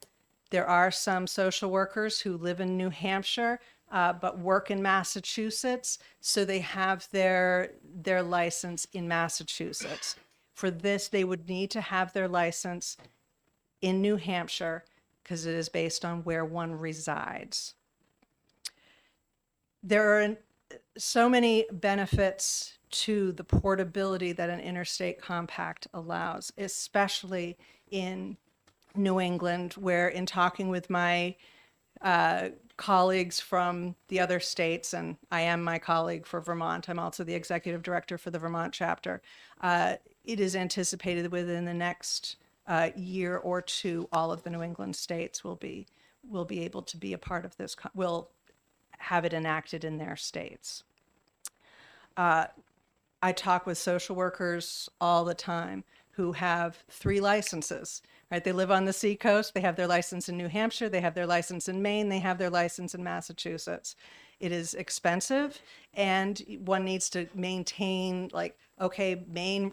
There are some social workers who live in New Hampshire but work in Massachusetts, so they have their license in Massachusetts. For this, they would need to have their license in New Hampshire because it is based on where one resides. There are so many benefits to the portability that an interstate compact allows, especially in New England, where in talking with my colleagues from the other states, and I am my colleague for Vermont, I'm also the executive director for the Vermont chapter, it is anticipated within the next year or 2, all of the New England states will be able to be a part of this, will have it enacted in their states. I talk with social workers all the time who have 3 licenses, right? They live on the seacoast, they have their license in New Hampshire, they have their license in Maine, they have their license in Massachusetts. It is expensive, and one needs to maintain, like, okay, Maine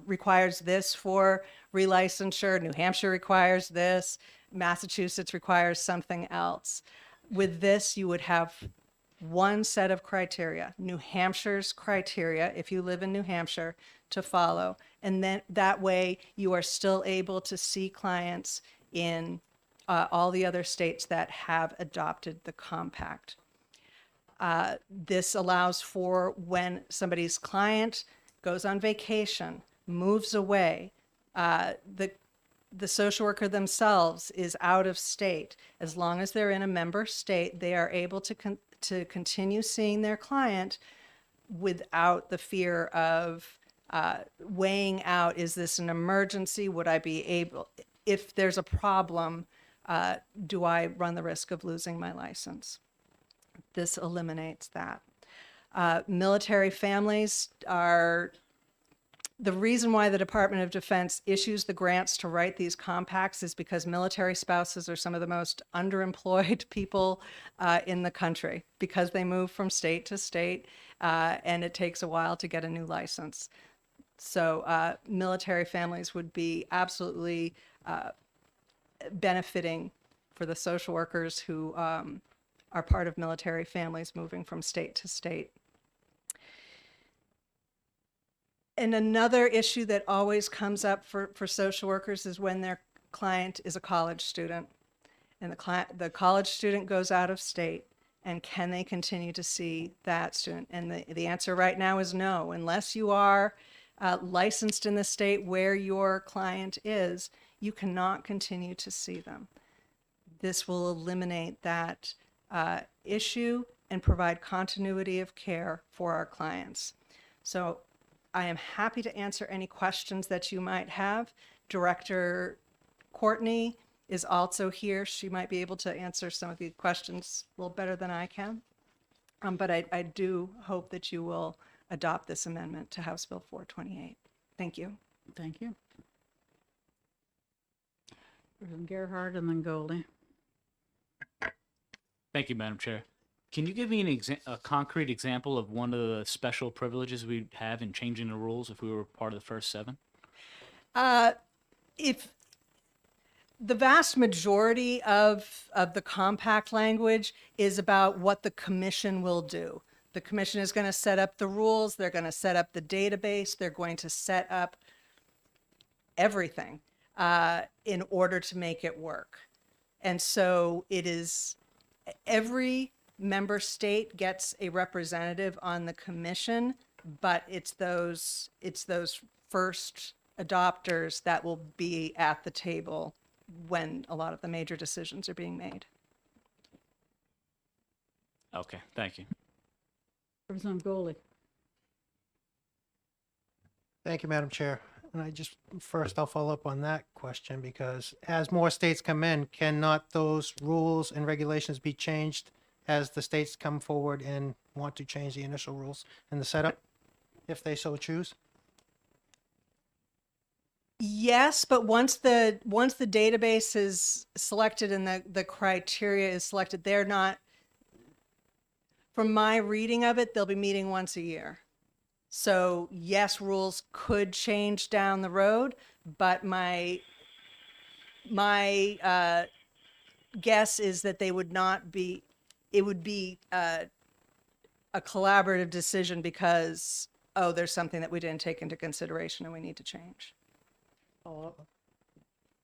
requires this for relicensure, New Hampshire requires this, Massachusetts requires something else. With this, you would have one set of criteria, New Hampshire's criteria, if you live in New Hampshire, to follow. And then that way you are still able to see clients in all the other states that have adopted the compact. This allows for when somebody's client goes on vacation, moves away, the social worker themselves is out of state. As long as they're in a member state, they are able to continue seeing their client without the fear of weighing out, is this an emergency? Would I be able, if there's a problem, do I run the risk of losing my license? This eliminates that. Military families are The reason why the Department of Defense issues the grants to write these compacts is because military spouses are some of the most underemployed people in the country because they move from state to state and it takes a while to get a new license. So military families would be absolutely benefiting for the social workers who are part of military families moving from state to state. And another issue that always comes up for social workers is when their client is a college student and the college student goes out of state, and can they continue to see that student? And the answer right now is no. Unless you are licensed in the state where your client is, you cannot continue to see them. This will eliminate that issue and provide continuity of care for our clients. So I am happy to answer any questions that you might have. Director Courtney is also here. She might be able to answer some of the questions a little better than I can. But I do hope that you will adopt this amendment to House Bill 428. Thank you. Thank you. Representative Gerhard and then Goldie. Thank you, Madam Chair. Can you give me a concrete example of one of the special privileges we have in changing the rules if we were part of the first 7? If the vast majority of the compact language is about what the commission will do. The commission is going to set up the rules. They're going to set up the database. They're going to set up everything in order to make it work. And so it is every member state gets a representative on the commission, but it's those first adopters that will be at the table when a lot of the major decisions are being made. Okay, thank you. Representative Goldie. Thank you, Madam Chair. And I'll follow up on that question because as more states come in, cannot those rules and regulations be changed as the states come forward and want to change the initial rules and the setup, if they so choose? Yes, but once the database is selected and the criteria is selected, they're not, from my reading of it, they'll be meeting once a year. So yes, rules could change down the road, but my guess is that they would not be, it would be a collaborative decision because, oh, there's something that we didn't take into consideration and we need to change.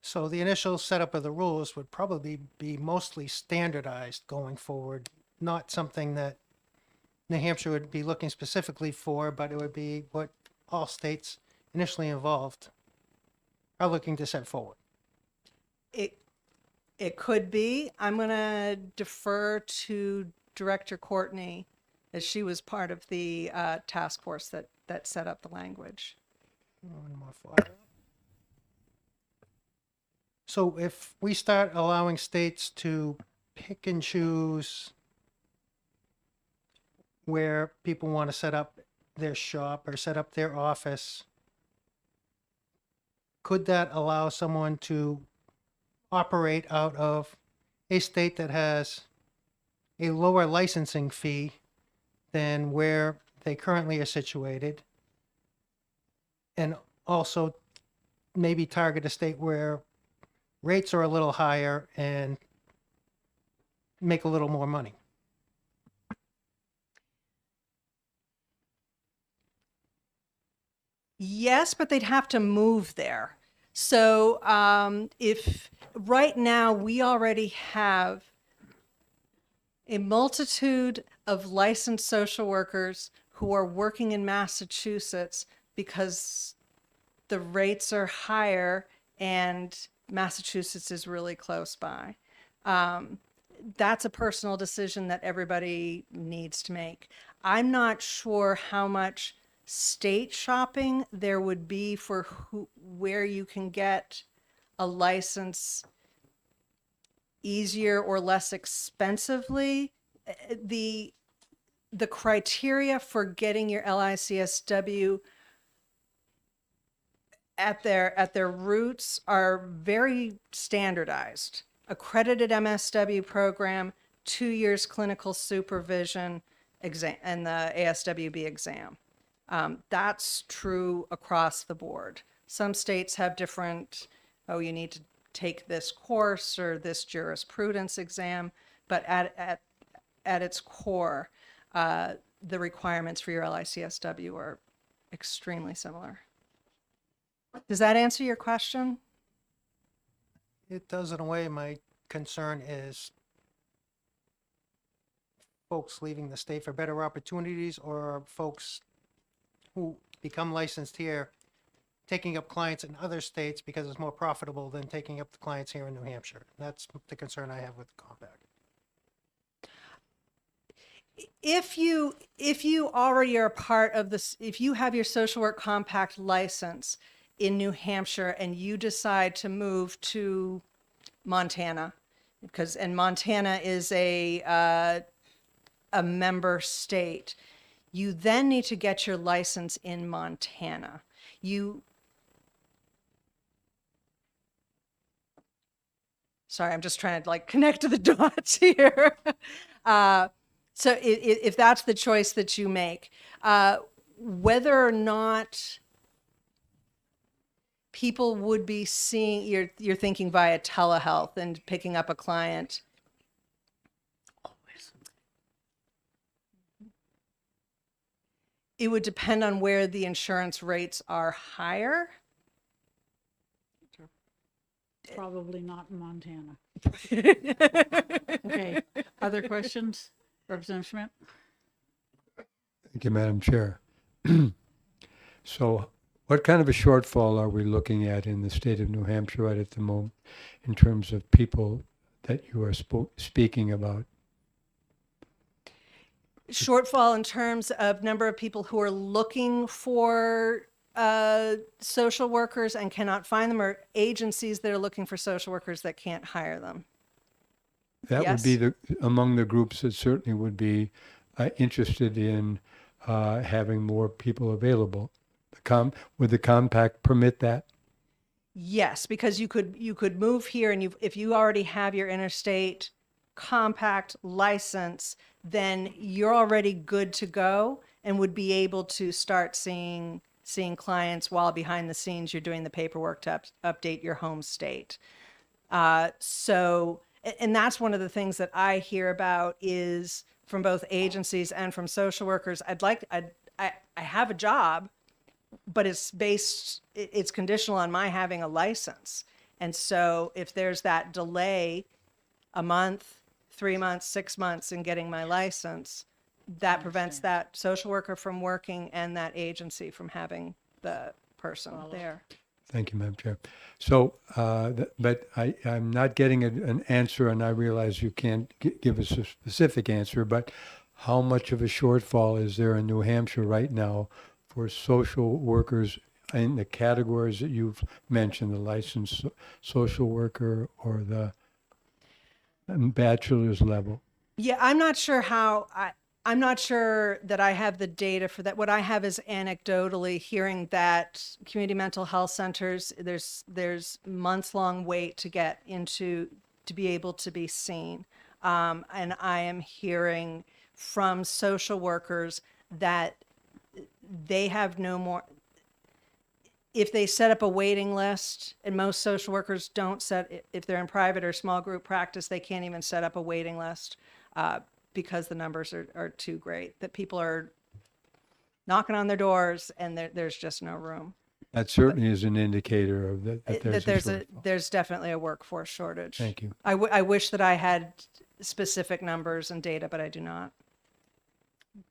So the initial setup of the rules would probably be mostly standardized going forward, not something that New Hampshire would be looking specifically for, but it would be what all states initially involved are looking to set forward. It could be. I'm going to defer to Director Courtney, as she was part of the task force that set up the language. One more follow-up. So if we start allowing states to pick and choose where people want to set up their shop or set up their office, could that allow someone to operate out of a state that has a lower licensing fee than where they currently are situated, and also maybe target a state where rates are a little higher and make a little more money? Yes, but they'd have to move there. So if right now we already have a multitude of licensed social workers who are working in Massachusetts because the rates are higher and Massachusetts is really close by. That's a personal decision that everybody needs to make. I'm not sure how much state shopping there would be for where you can get a license easier or less expensively. The criteria for getting your LICSW at their roots are very standardized. Accredited MSW program, 2 years clinical supervision exam, and the ASWB exam. That's true across the board. Some states have different, oh, you need to take this course or this jurisprudence exam, but at its core, the requirements for your LICSW are extremely similar. Does that answer your question? It does in a way. My concern is folks leaving the state for better opportunities, or folks who become licensed here taking up clients in other states because it's more profitable than taking up the clients here in New Hampshire. That's the concern I have with the compact. If you already are a part of this, if you have your social work compact license in New Hampshire and you decide to move to Montana, and Montana is a member state, you then need to get your license in Montana. Sorry, I'm just trying to like connect to the dots here. So if that's the choice that you make, whether or not people would be seeing, you're thinking via telehealth and picking up a client. It would depend on where the insurance rates are higher. Probably not in Montana. Okay, other questions? Representative Schmidt? Thank you, Madam Chair. So what kind of a shortfall are we looking at in the state of New Hampshire right at the moment in terms of people that you are speaking about? Shortfall in terms of number of people who are looking for social workers and cannot find them, or agencies that are looking for social workers that can't hire them? That Yes. would be among the groups that certainly would be interested in having more people available. Would the compact permit that? Yes, because you could move here, and if you already have your interstate compact license, then you're already good to go and would be able to start seeing clients while behind the scenes you're doing the paperwork to update your home state. And that's one of the things that I hear about is from both agencies and from social workers. I have a job, but it's conditional on my having a license. And so if there's that delay, a month, 3 months, 6 months in getting my license, that prevents that social worker from working and that agency from having the person there. Thank you, Madam Chair. So, but I'm not getting an answer, and I realize you can't give us a specific answer, but how much of a shortfall is there in New Hampshire right now for social workers in the categories that you've mentioned, the licensed social worker or the bachelor's level? Yeah, I'm not sure I'm not sure that I have the data for that. What I have is anecdotally hearing that community mental health centers, there's months-long wait to get into, to be able to be seen. And I am hearing from social workers that they have no more, if they set up a waiting list, and most social workers don't if they're in private or small group practice, they can't even set up a waiting list because the numbers are too great, that people are knocking on their doors and there's just no room. That certainly is an indicator of that There's definitely a workforce shortage. Thank you. I wish that I had specific numbers and data, but I do not.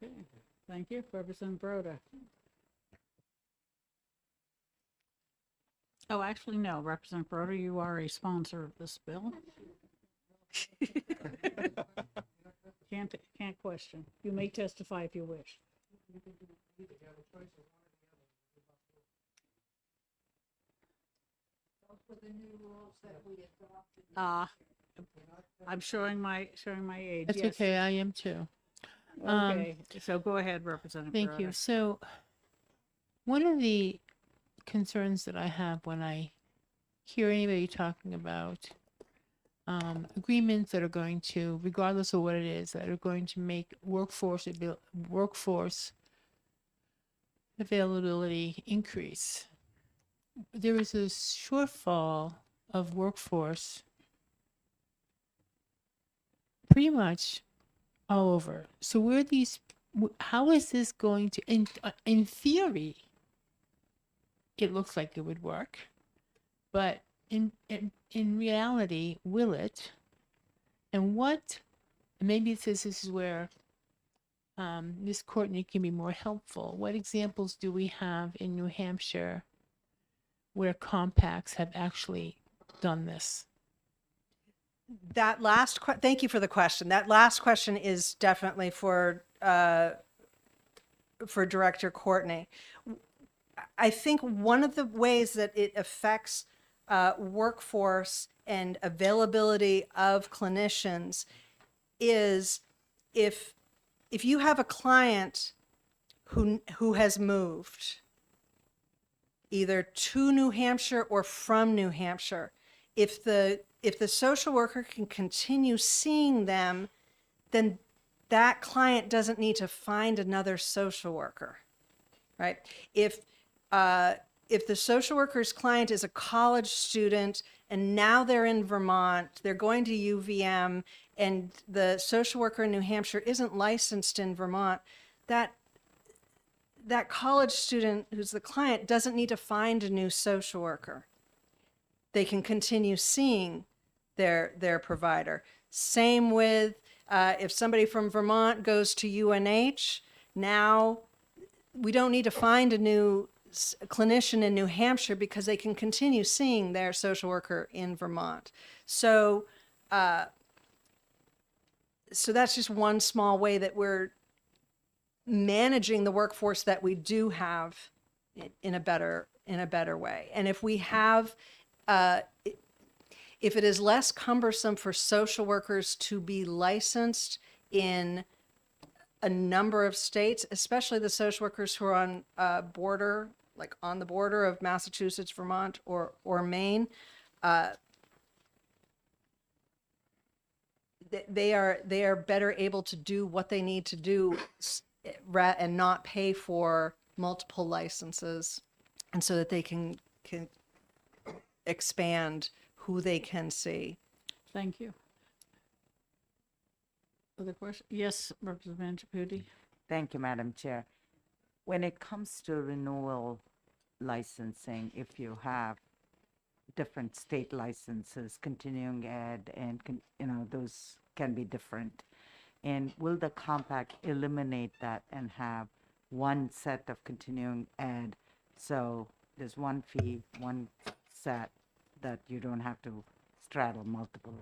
Okay, thank you. Representative Broda. Oh, actually, no, Representative Broda, you are a sponsor of this bill. Can't question. You may testify if you wish. I'm showing my age. That's yes. okay. I am too. Okay, so go ahead, Representative Thank Broda. you. So one of the concerns that I have when I hear anybody talking about agreements that are going to, regardless of what it is, that are going to make workforce availability increase. There is a shortfall of workforce pretty much all over. So where these, how is this going to, in theory, it looks like it would work, but in reality, will it? And what, maybe this is where Ms. Courtney can be more helpful. What examples do we have in New Hampshire where compacts have actually done this? That last thank you for the question. That last question is definitely for Director Courtney. I think one of the ways that it affects workforce and availability of clinicians is if you have a client who has moved either to New Hampshire or from New Hampshire, if the social worker can continue seeing them, then that client doesn't need to find another social worker, right? If the social worker's client is a college student and now they're in Vermont, they're going to UVM, and the social worker in New Hampshire isn't licensed in Vermont, that college student who's the client doesn't need to find a new social worker. They can continue seeing their provider. Same with if somebody from Vermont goes to UNH, now we don't need to find a new clinician in New Hampshire because they can continue seeing their social worker in Vermont. So that's just one small way that we're managing the workforce that we do have in a better way. And if we have, if it is less cumbersome for social workers to be licensed in a number of states, especially the social workers who are on border, like on the border of Massachusetts, Vermont, or Maine, they are better able to do what they need to do and not pay for multiple licenses, and so that they can expand who they can see. Thank you. Other question? Yes, Representative Chapputi. Thank you, Madam Chair. When it comes to renewal licensing, if you have different state licenses, continuing ed, and those can be different. And will the compact eliminate that and have one set of continuing ed? So there's one fee, one set that you don't have to straddle multiple.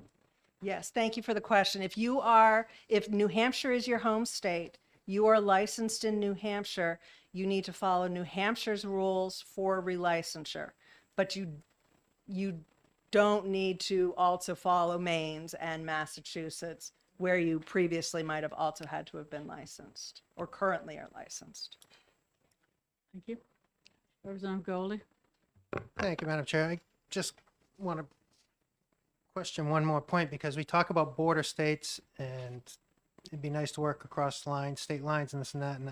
Yes, thank you for the question. If New Hampshire is your home state, you are licensed in New Hampshire, you need to follow New Hampshire's rules for relicensure. But you don't need to also follow Maine's and Massachusetts, where you previously might have also had to have been licensed or currently are licensed. Thank you. Representative Goldie. Thank you, Madam Chair. I just want to question one more point, because we talk about border states and it'd be nice to work across lines, state lines and this and that. And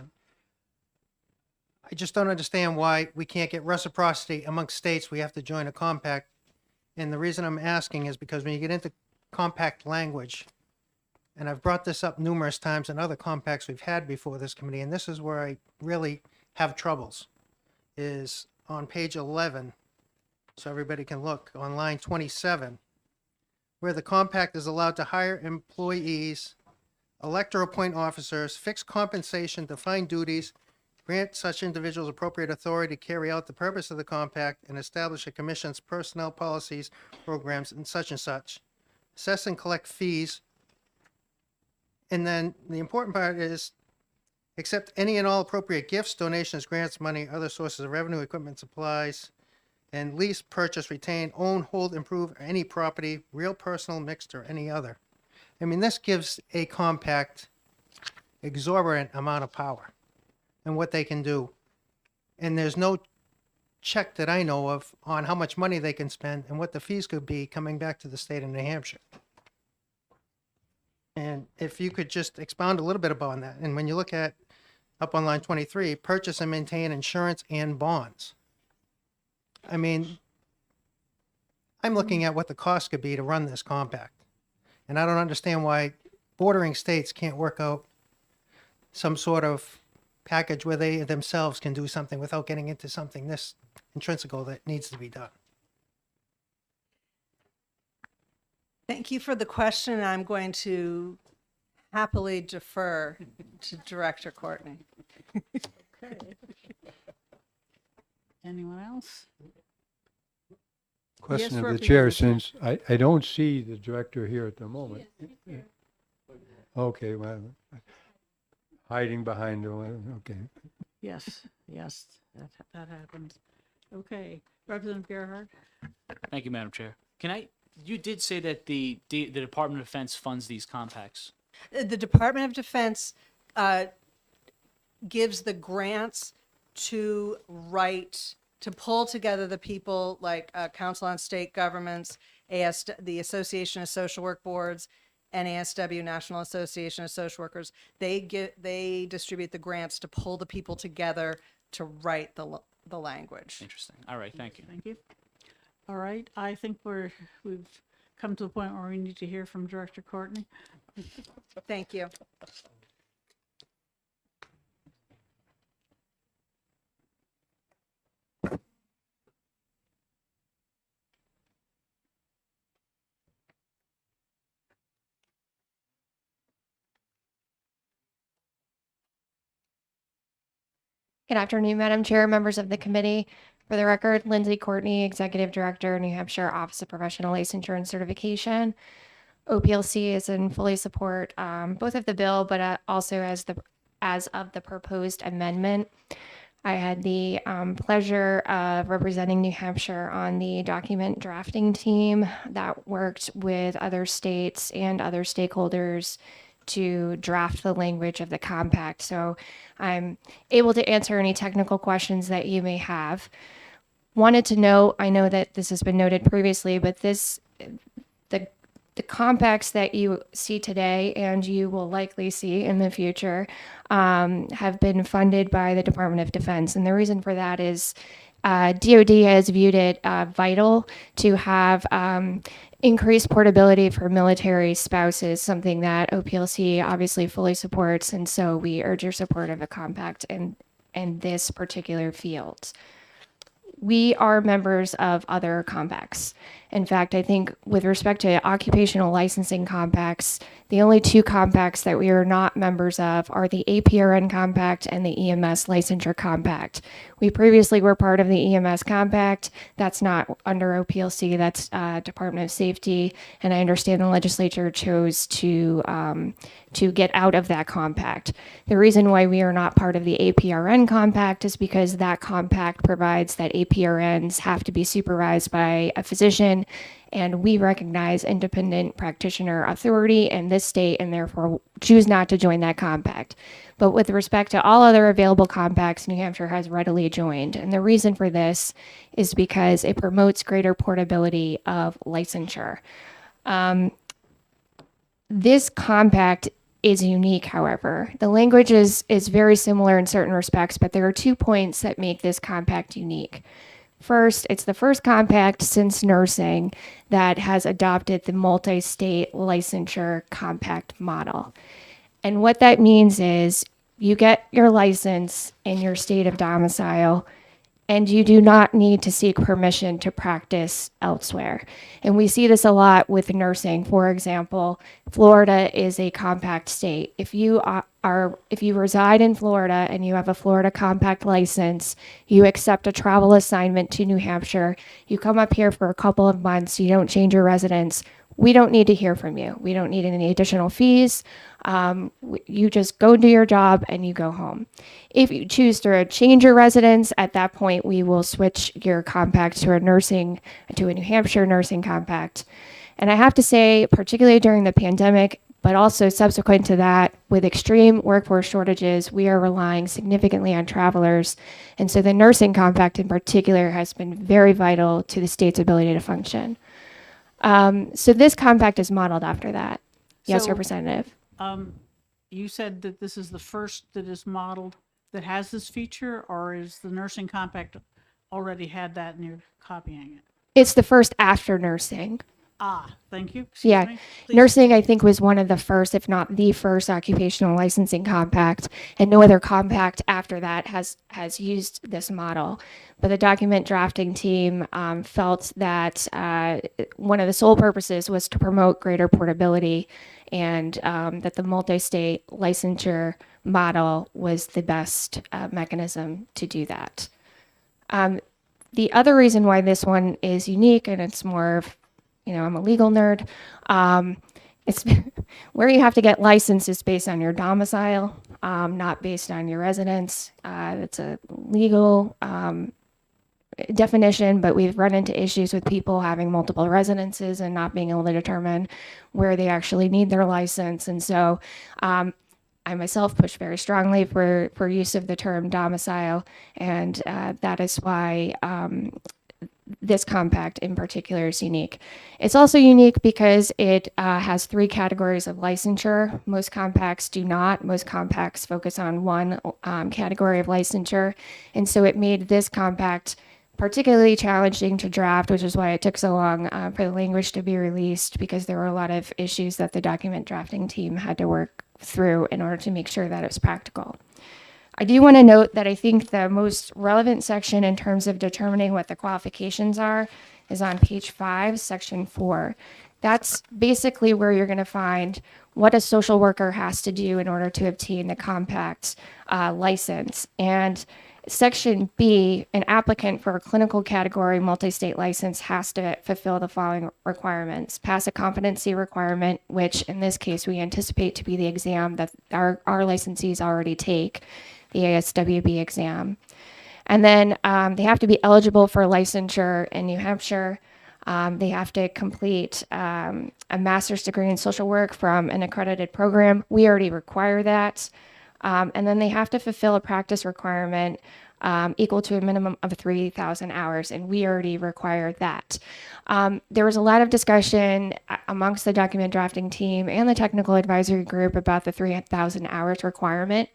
I just don't understand why we can't get reciprocity amongst states. We have to join a compact. And the reason I'm asking is because when you get into compact language, and I've brought this up numerous times in other compacts we've had before this committee, and this is where I really have troubles, is on page 11, so everybody can look, on line 27, where the compact is allowed to hire employees, elect or appoint officers, fix compensation, define duties, grant such individuals appropriate authority to carry out the purpose of the compact, and establish a commission's personnel policies, programs, and such, assess and collect fees. And then the important part is, accept any and all appropriate gifts, donations, grants, money, other sources of revenue, equipment, supplies, and lease, purchase, retain, own, hold, improve any property, real, personal, mixed, or any other. I mean, this gives a compact exorbitant amount of power and what they can do. And there's no check that I know of on how much money they can spend and what the fees could be coming back to the state of New Hampshire. And if you could just expound a little bit upon that. And when you look at up on line 23, purchase and maintain insurance and bonds. I mean, I'm looking at what the cost could be to run this compact. And I don't understand why bordering states can't work out some sort of package where they themselves can do something without getting into something this intrinsical that needs to be done. Thank you for the question. I'm going to happily defer to Director Courtney. Okay. Anyone else? Question Yes, of the chair, Representative. since I don't see the director here at the moment. Okay, well, hiding behind him, okay. Yes, yes, that happens. Okay, Representative Gerhard? Thank you, Madam Chair. You did say that the Department of Defense funds these compacts. The Department of Defense gives the grants to pull together the people like Council on State Governments, the Association of Social Work Boards, NASW, National Association of Social Workers. They distribute the grants to pull the people together to write the language. Interesting. All right, thank you. Thank you. All right, I think we've come to the point where we need to hear from Director Courtney. Thank you. Good afternoon, Madam Chair, members of the committee. For the record, Lindsay Courtney, Executive Director, New Hampshire Office of Professional Licensure and Certification. OPLC is in fully support both of the bill, but also as of the proposed amendment. I had the pleasure of representing New Hampshire on the document drafting team that worked with other states and other stakeholders to draft the language of the compact. So I'm able to answer any technical questions that you may have. Wanted to know, I know that this has been noted previously, but the compacts that you see today and you will likely see in the future have been funded by the Department of Defense. And the reason for that is DoD has viewed it vital to have increased portability for military spouses, something that OPLC obviously fully supports. And so we urge your support of a compact in this particular field. We are members of other compacts. In fact, I think with respect to occupational licensing compacts, the only two compacts that we are not members of are the APRN compact and the EMS licensure compact. We previously were part of the EMS compact. That's not under OPLC, that's Department of Safety. And I understand the legislature chose to get out of that compact. The reason why we are not part of the APRN compact is because that compact provides that APRNs have to be supervised by a physician, and we recognize independent practitioner authority in this state and therefore choose not to join that compact. But with respect to all other available compacts, New Hampshire has readily joined. And the reason for this is because it promotes greater portability of licensure. This compact is unique, however. The language is very similar in certain respects, but there are 2 points that make this compact unique. First, it's the first compact since nursing that has adopted the multi-state licensure compact model. And what that means is you get your license in your state of domicile, and you do not need to seek permission to practice elsewhere. And we see this a lot with nursing. For example, Florida is a compact state. If you reside in Florida and you have a Florida compact license, you accept a travel assignment to New Hampshire, you come up here for a couple of months, you don't change your residence, we don't need to hear from you. We don't need any additional fees. You just go do your job and you go home. If you choose to change your residence, at that point, we will switch your compact to a New Hampshire nursing compact. And I have to say, particularly during the pandemic, But also subsequent to that, with extreme workforce shortages, we are relying significantly on travelers. And so the nursing compact in particular has been very vital to the state's ability to function. So this compact is modeled after that. Yes, So, Representative. You said that this is the first that is modeled that has this feature, or is the nursing compact already had that and you're copying it? It's the first after nursing. Ah, thank you. Excuse Yeah, me. Please. nursing I think was one of the first, if not the first, occupational licensing compact, and no other compact after that has used this model. But the document drafting team felt that one of the sole purposes was to promote greater portability, and that the multi-state licensure model was the best mechanism to do that. The other reason why this one is unique, and it's more of, I'm a legal nerd. It's where you have to get licenses based on your domicile, not based on your residence. It's a legal definition, but we've run into issues with people having multiple residences and not being able to determine where they actually need their license. And so I myself push very strongly for use of the term domicile, and that is why this compact in particular is unique. It's also unique because it has 3 categories of licensure. Most compacts do not. Most compacts focus on one category of licensure. And so it made this compact particularly challenging to draft, which is why it took so long for the language to be released, because there were a lot of issues that the document drafting team had to work through in order to make sure that it was practical. I do want to note that I think the most relevant section in terms of determining what the qualifications are is on page 5, section 4. That's basically where you're going to find what a social worker has to do in order to obtain the compact license. And section B, an applicant for a clinical category multi-state license has to fulfill the following requirements: pass a competency requirement, which in this case we anticipate to be the exam that our licensees already take, the ASWB exam. And then they have to be eligible for licensure in New Hampshire. They have to complete a master's degree in social work from an accredited program. We already require that. And then they have to fulfill a practice requirement equal to a minimum of 3,000 hours, and we already require that. There was a lot of discussion amongst the document drafting team and the technical advisory group about the 3,000 hours requirement.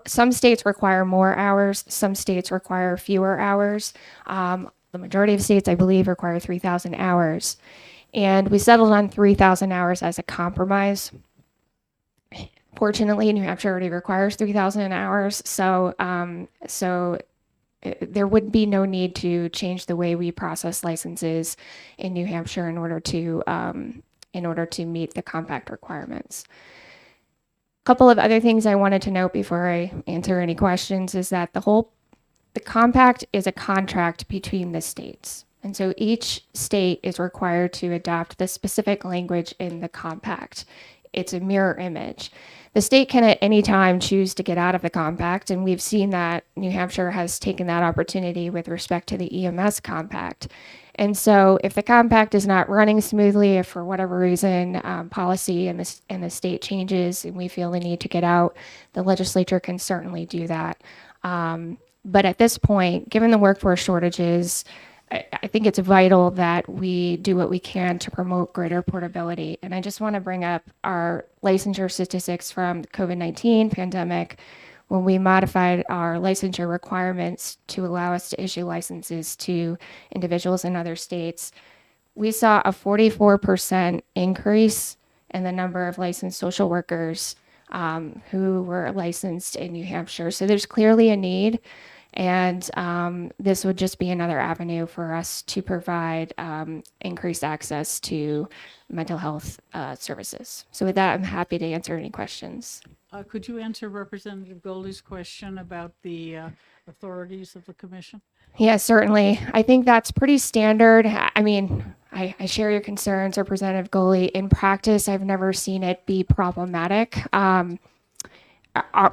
Some states require more hours, some states require fewer hours. The majority of states, I believe, require 3,000 hours. And we settled on 3,000 hours as a compromise. Fortunately, New Hampshire already requires 3,000 hours, so there would be no need to change the way we process licenses in New Hampshire in order to meet the compact requirements. A couple of other things I wanted to note before I answer any questions is that the compact is a contract between the states. And so each state is required to adopt the specific language in the compact. It's a mirror image. The state can at any time choose to get out of the compact, and we've seen that New Hampshire has taken that opportunity with respect to the EMS compact. And so if the compact is not running smoothly, if for whatever reason policy in the state changes and we feel the need to get out, the legislature can certainly do that. But at this point, given the workforce shortages, I think it's vital that we do what we can to promote greater portability. And I just want to bring up our licensure statistics from the COVID-19 pandemic, when we modified our licensure requirements to allow us to issue licenses to individuals in other states. We saw a 44% increase in the number of licensed social workers who were licensed in New Hampshire. So there's clearly a need. And this would just be another avenue for us to provide increased access to mental health services. So with that, I'm happy to answer any questions. Could you answer Representative Goldie's question about the authorities of the commission? Yeah, certainly. I think that's pretty standard. I mean, I share your concerns, Representative Goldie. In practice, I've never seen it be problematic.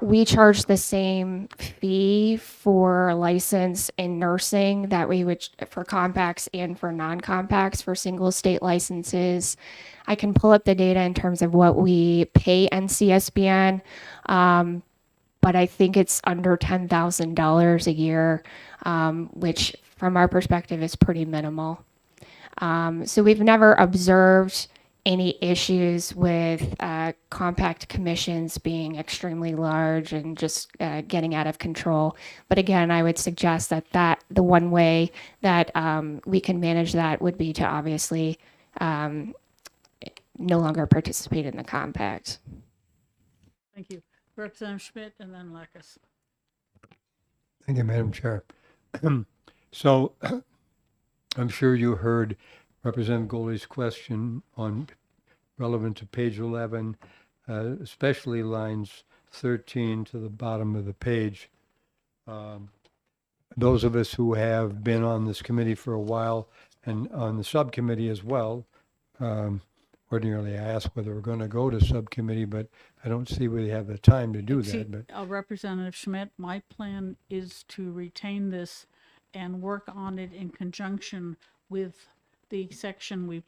we charge the same fee for license in nursing that we would for compacts and for non-compacts for single state licenses. I can pull up the data in terms of what we pay NCSBN, but I think it's under $10,000 a year, which from our perspective is pretty minimal. So we've never observed any issues with compact commissions being extremely large and just getting out of control. But again, I would suggest that the one way that we can manage that would be to obviously no longer participate in the compact. Thank you. Representative Schmidt and then Lekis. Thank you, Madam Chair. So I'm sure you heard Representative Goley's question on relevant to page 11, especially lines 13 to the bottom of the page. Those of us who have been on this committee for a while and on the subcommittee as well, ordinarily I ask whether we're going to go to subcommittee, but I don't see we have the time to do that. But Representative Schmidt, my plan is to retain this and work on it in conjunction with the section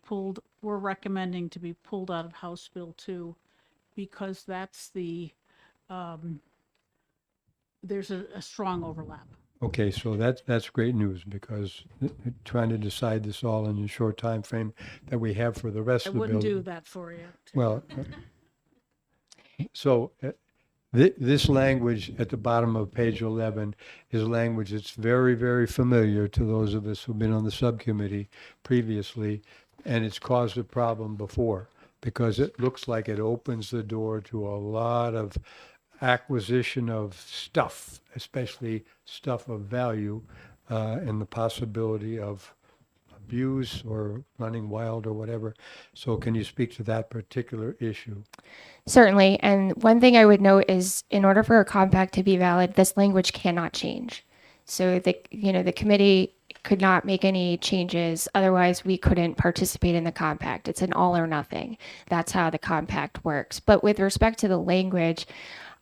we're recommending to be pulled out of House Bill 2, because that's there's a strong overlap. okay, so that's great news, because trying to decide this all in a short time frame that we have for the rest I of the bill. wouldn't do that for you. Well, so this language at the bottom of page 11 is language that's very, very familiar to those of us who've been on the subcommittee previously, and it's caused a problem before, because it looks like it opens the door to a lot of acquisition of stuff, especially stuff of value, and the possibility of abuse or running wild or whatever. So can you speak to that particular issue? Certainly. And one thing I would note is in order for a compact to be valid, this language cannot change. So the committee could not make any changes. Otherwise, we couldn't participate in the compact. It's an all or nothing. That's how the compact works. But with respect to the language,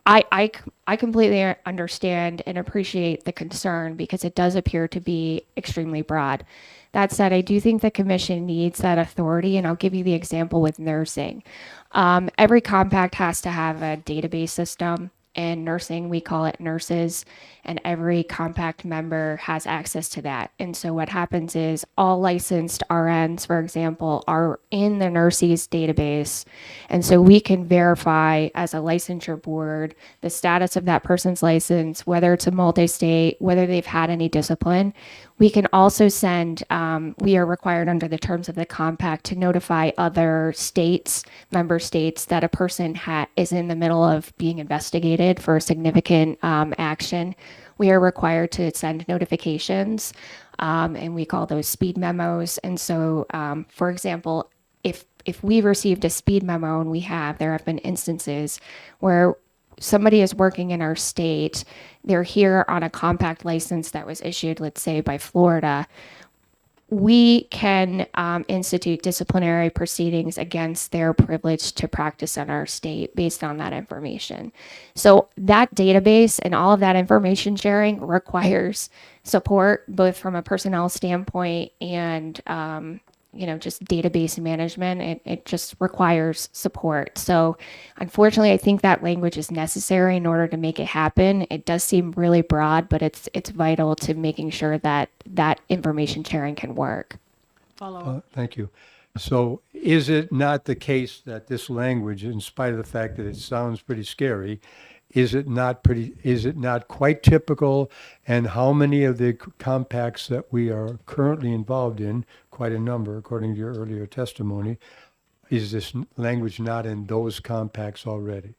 I completely understand and appreciate the concern, because it does appear to be extremely broad. That said, I do think the commission needs that authority, and I'll give you the example with nursing. Every compact has to have a database system. In nursing, we call it nurses, and every compact member has access to that. And so what happens is all licensed RNs, for example, are in the nurses database. And so we can verify as a licensure board the status of that person's license, whether it's a multi-state, whether they've had any discipline. We can also send, we are required under the terms of the compact to notify other states, member states, that a person is in the middle of being investigated for a significant action. We are required to send notifications, and we call those speed memos. And so, for example, if we received a speed memo, and there have been instances where somebody is working in our state, they're here on a compact license that was issued, let's say, by Florida, we can institute disciplinary proceedings against their privilege to practice in our state based on that information. So that database and all of that information sharing requires support, both from a personnel standpoint and just database management. It just requires support. So unfortunately, I think that language is necessary in order to make it happen. It does seem really broad, but it's vital to making sure that that information sharing can work. Thank you. So is it not the case that this language, in spite of the fact that it sounds pretty scary, is it not quite typical? And how many of the compacts that we are currently involved in, quite a number according to your earlier testimony, is this language not in those compacts already?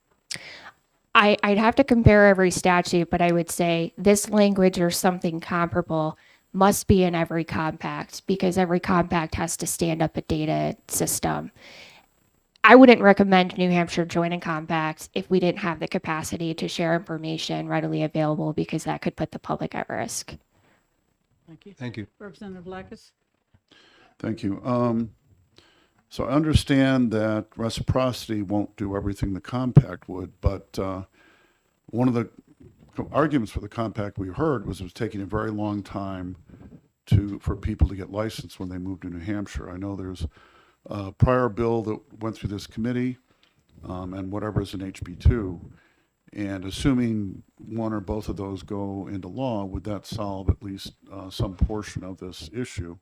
I'd have to compare every statute, but I would say this language or something comparable must be in every compact, because every compact has to stand up a data system. I wouldn't recommend New Hampshire joining compacts if we didn't have the capacity to share information readily available, because that could put the public at risk. Thank you. Thank you. Representative Lekis. Thank you. So I understand that reciprocity won't do everything the compact would, but one of the arguments for the compact we heard was it was taking a very long time for people to get licensed when they moved to New Hampshire. I know there's a prior bill that went through this committee, and whatever is in HB2. And assuming one or both of those go into law, would that solve at least some portion of this issue?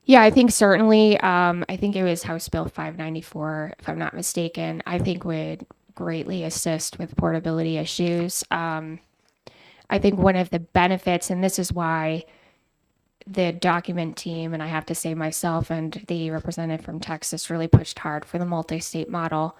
Yeah, I think certainly. I think it was House Bill 594, if I'm not mistaken. I think would greatly assist with portability issues. I think one of the benefits, and this is why the document team, and I have to say myself and the representative from Texas really pushed hard for the multi-state model,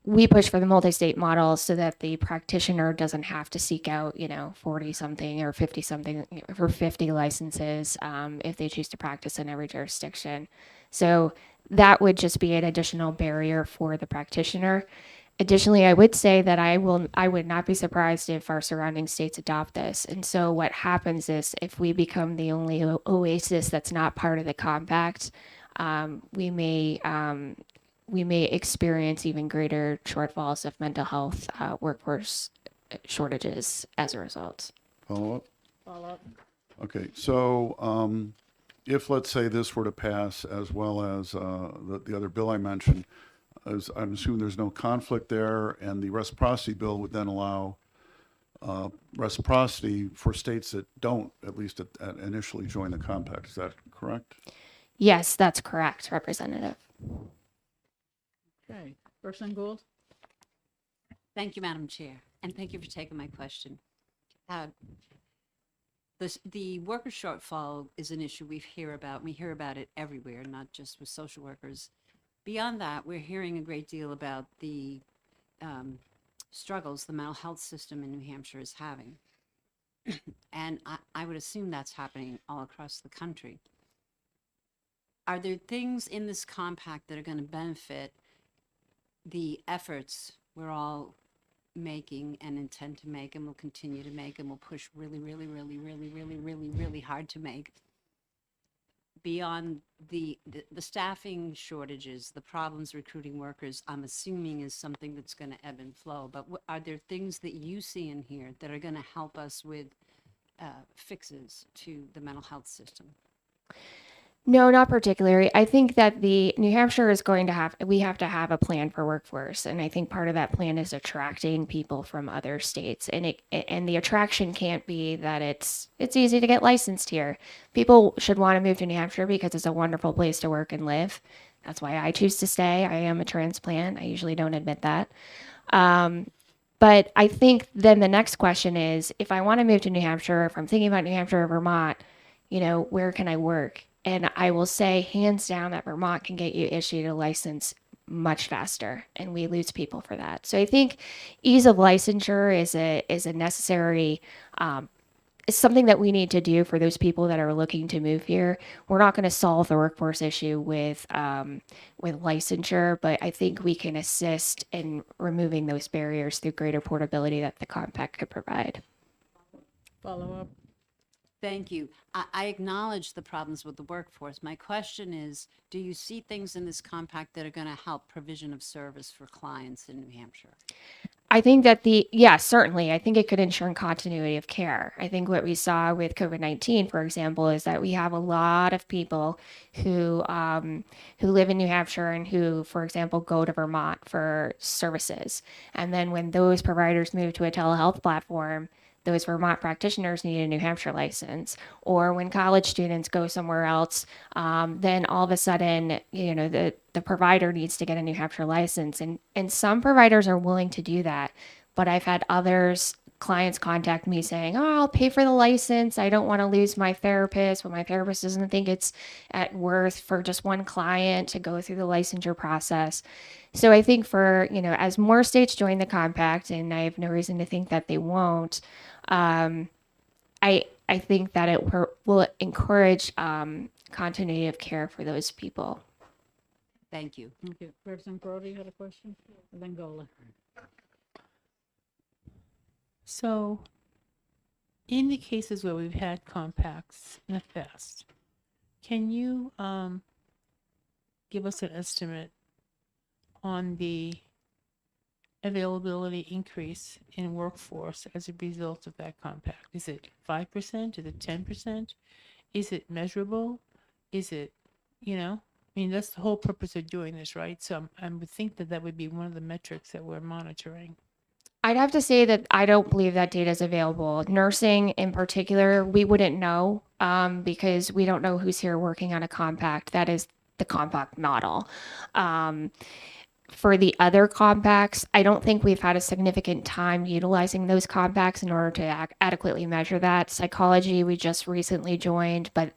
we push for the multi-state model so that the practitioner doesn't have to seek out, 40 something or 50 something for 50 licenses if they choose to practice in every jurisdiction. So that would just be an additional barrier for the practitioner. Additionally, I would say that I would not be surprised if our surrounding states adopt this. And so what happens is if we become the only oasis that's not part of the compact, we may experience even greater shortfalls of mental health workforce shortages as a result. Follow Follow up. up? Okay, so if, let's say, this were to pass as well as the other bill I mentioned, I'm assuming there's no conflict there, and the reciprocity bill would then allow reciprocity for states that don't, at least initially, join the compact. Is that correct? Yes, that's correct, Representative. Okay, Person Gould? Thank you, Madam Chair, and thank you for taking my question. The worker shortfall is an issue we hear about. We hear about it everywhere, not just with social workers. Beyond that, we're hearing a great deal about the struggles the mental health system in New Hampshire is having. And I would assume that's happening all across the country. Are there things in this compact that are going to benefit the efforts we're all making and intend to make and will continue to make and will push really, really, really, really, really, really, really hard to make, beyond the staffing shortages, the problems recruiting workers, I'm assuming is something that's going to ebb and flow. But are there things that you see in here that are going to help us with fixes to the mental health system? No, not particularly. I think that the New Hampshire is we have to have a plan for workforce. And I think part of that plan is attracting people from other states. And the attraction can't be that it's easy to get licensed here. People should want to move to New Hampshire because it's a wonderful place to work and live. That's why I choose to stay. I am a transplant. I usually don't admit that. But I think then the next question is, if I want to move to New Hampshire, if I'm thinking about New Hampshire or Vermont, where can I work? And I will say, hands down, that Vermont can get you issued a license much faster, and we lose people for that. So I think ease of licensure is a necessary, it's something that we need to do for those people that are looking to move here. We're not going to solve the workforce issue with licensure, but I think we can assist in removing those barriers through greater portability that the compact could provide. Follow up. Thank you. I acknowledge the problems with the workforce. My question is, do you see things in this compact that are going to help provision of service for clients in New Hampshire? I think that certainly. I think it could ensure continuity of care. I think what we saw with COVID-19, for example, is that we have a lot of people who live in New Hampshire and who, for example, go to Vermont for services. And then when those providers move to a telehealth platform, those Vermont practitioners need a New Hampshire license. Or when college students go somewhere else, then all of a sudden, the provider needs to get a New Hampshire license. And some providers are willing to do that. But I've had clients contact me saying, oh, I'll pay for the license. I don't want to lose my therapist, but my therapist doesn't think it's worth for just one client to go through the licensure process. So I think as more states join the compact, and I have no reason to think that they won't, I think that it will encourage continuity of care for those people. Thank you. Thank you. Person Brody had a question? And then Gola. So, in the cases where we've had compacts in the past, can you give us an estimate on the availability increase in workforce as a result of that compact? Is it 5%? Is it 10%? Is it measurable? Is it, I mean, that's the whole purpose of doing this, right? So I would think that that would be one of the metrics that we're monitoring. I'd have to say that I don't believe that data is available. Nursing in particular, we wouldn't know because we don't know who's here working on a compact. That is the compact model. For the other compacts, I don't think we've had a significant time utilizing those compacts in order to adequately measure that. Psychology, we just recently joined, but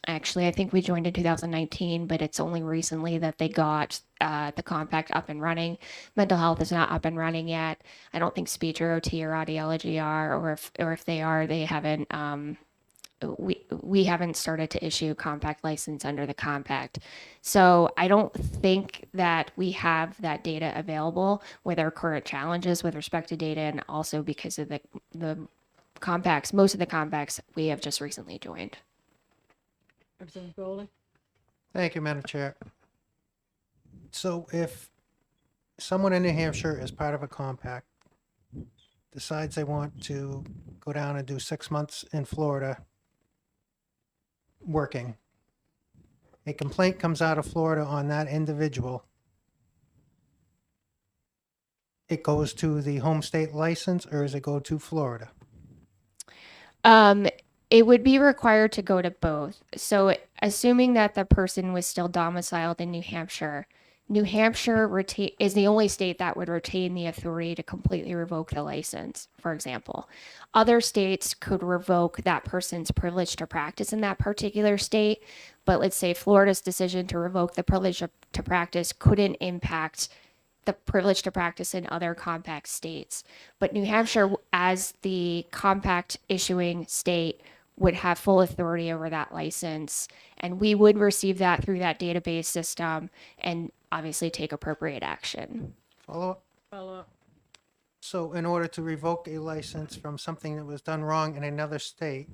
actually, I think we joined in 2019, but it's only recently that they got the compact up and running. Mental health is not up and running yet. I don't think speech or OT or audiology are, or if they are, they haven't. We haven't started to issue compact license under the compact. So I don't think that we have that data available with our current challenges with respect to data, and also because of the compacts, most of the compacts we have just recently joined. Representative Goldie? Thank you, Madam Chair. So if someone in New Hampshire is part of a compact, decides they want to go down and do 6 months in Florida working, a complaint comes out of Florida on that individual, it goes to the home state license, or does it go to Florida? It would be required to go to both. So assuming that the person was still domiciled in New Hampshire is the only state that would retain the authority to completely revoke the license, for example. Other states could revoke that person's privilege to practice in that particular state, but let's say Florida's decision to revoke the privilege to practice couldn't impact the privilege to practice in other compact states. But New Hampshire, as the compact issuing state, would have full authority over that license, and we would receive that through that database system and obviously take appropriate action. Follow up? Follow up. So in order to revoke a license from something that was done wrong in another state,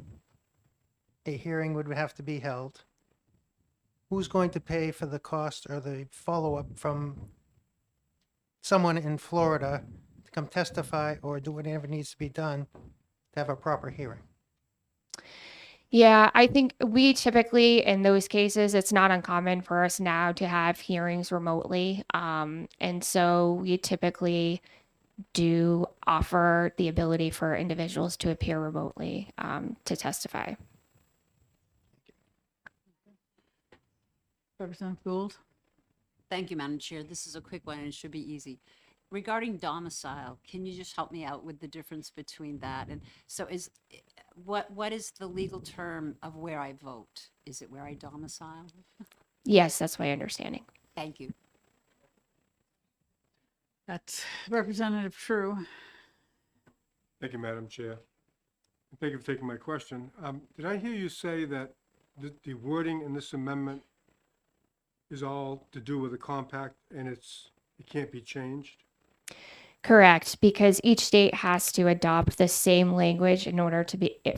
a hearing would have to be held. Who's going to pay for the cost or the follow-up from someone in Florida to come testify or do whatever needs to be done to have a proper hearing? Yeah, I think we typically, in those cases, it's not uncommon for us now to have hearings remotely. And so we typically do offer the ability for individuals to appear remotely to testify. Representative Gould? Thank you, Madam Chair. This is a quick one and it should be easy. Regarding domicile, can you just help me out with the difference between that? And so what is the legal term of where I vote? Is it where I domicile? Yes, that's my understanding. Thank you. That's Representative True. Thank you, Madam Chair. Thank you for taking my question. Did I hear you say that the wording in this amendment is all to do with the compact and it can't be changed? Correct, because each state has to adopt the same language in order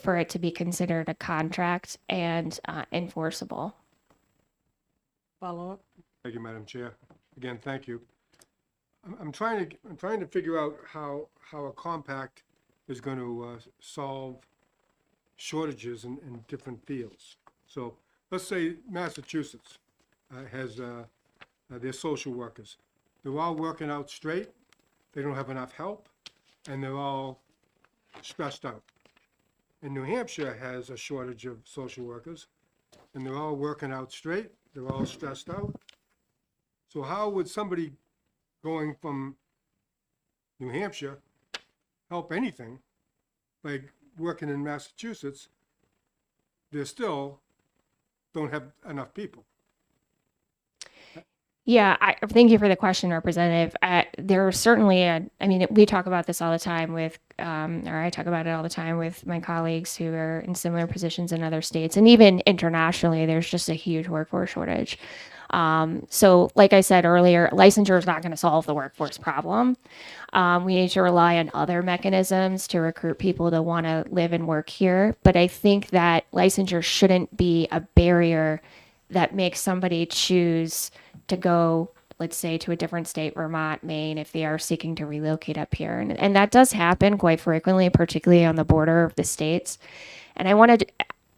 for it to be considered a contract and enforceable. Follow up. Thank you, Madam Chair. Again, thank you. I'm trying to figure out how a compact is going to solve shortages in different fields. So let's say Massachusetts has their social workers. They're all working out straight. They don't have enough help, and they're all stressed out. And New Hampshire has a shortage of social workers, and they're all working out straight. They're all stressed out. So how would somebody going from New Hampshire help anything by working in Massachusetts? They still don't have enough people. Yeah, thank you for the question, Representative. There are certainly, we talk about this all the time with, or I talk about it all the time with my colleagues who are in similar positions in other states. And even internationally, there's just a huge workforce shortage. So like I said earlier, licensure is not going to solve the workforce problem. We need to rely on other mechanisms to recruit people to want to live and work here. But I think that licensure shouldn't be a barrier that makes somebody choose to go let's say to a different state, Vermont, Maine, if they are seeking to relocate up here. And that does happen quite frequently, particularly on the border of the states. And I wanted to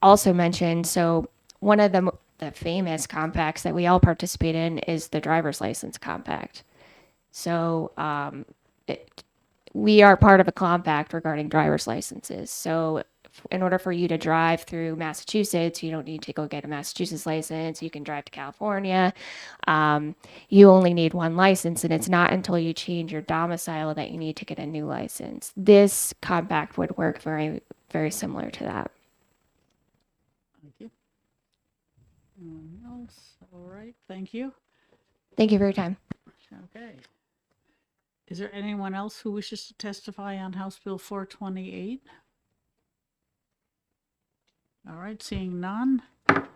also mention, so one of the famous compacts that we all participate in is the driver's license compact. So we are part of a compact regarding driver's licenses. So in order for you to drive through Massachusetts, you don't need to go get a Massachusetts license. You can drive to California. You only need one license, and it's not until you change your domicile that you need to get a new license. This compact would work very, very similar to that. Thank you. Anyone else? All right, thank you. Thank you for your time. Okay. Is there anyone else who wishes to testify on House Bill 428? All right, seeing none,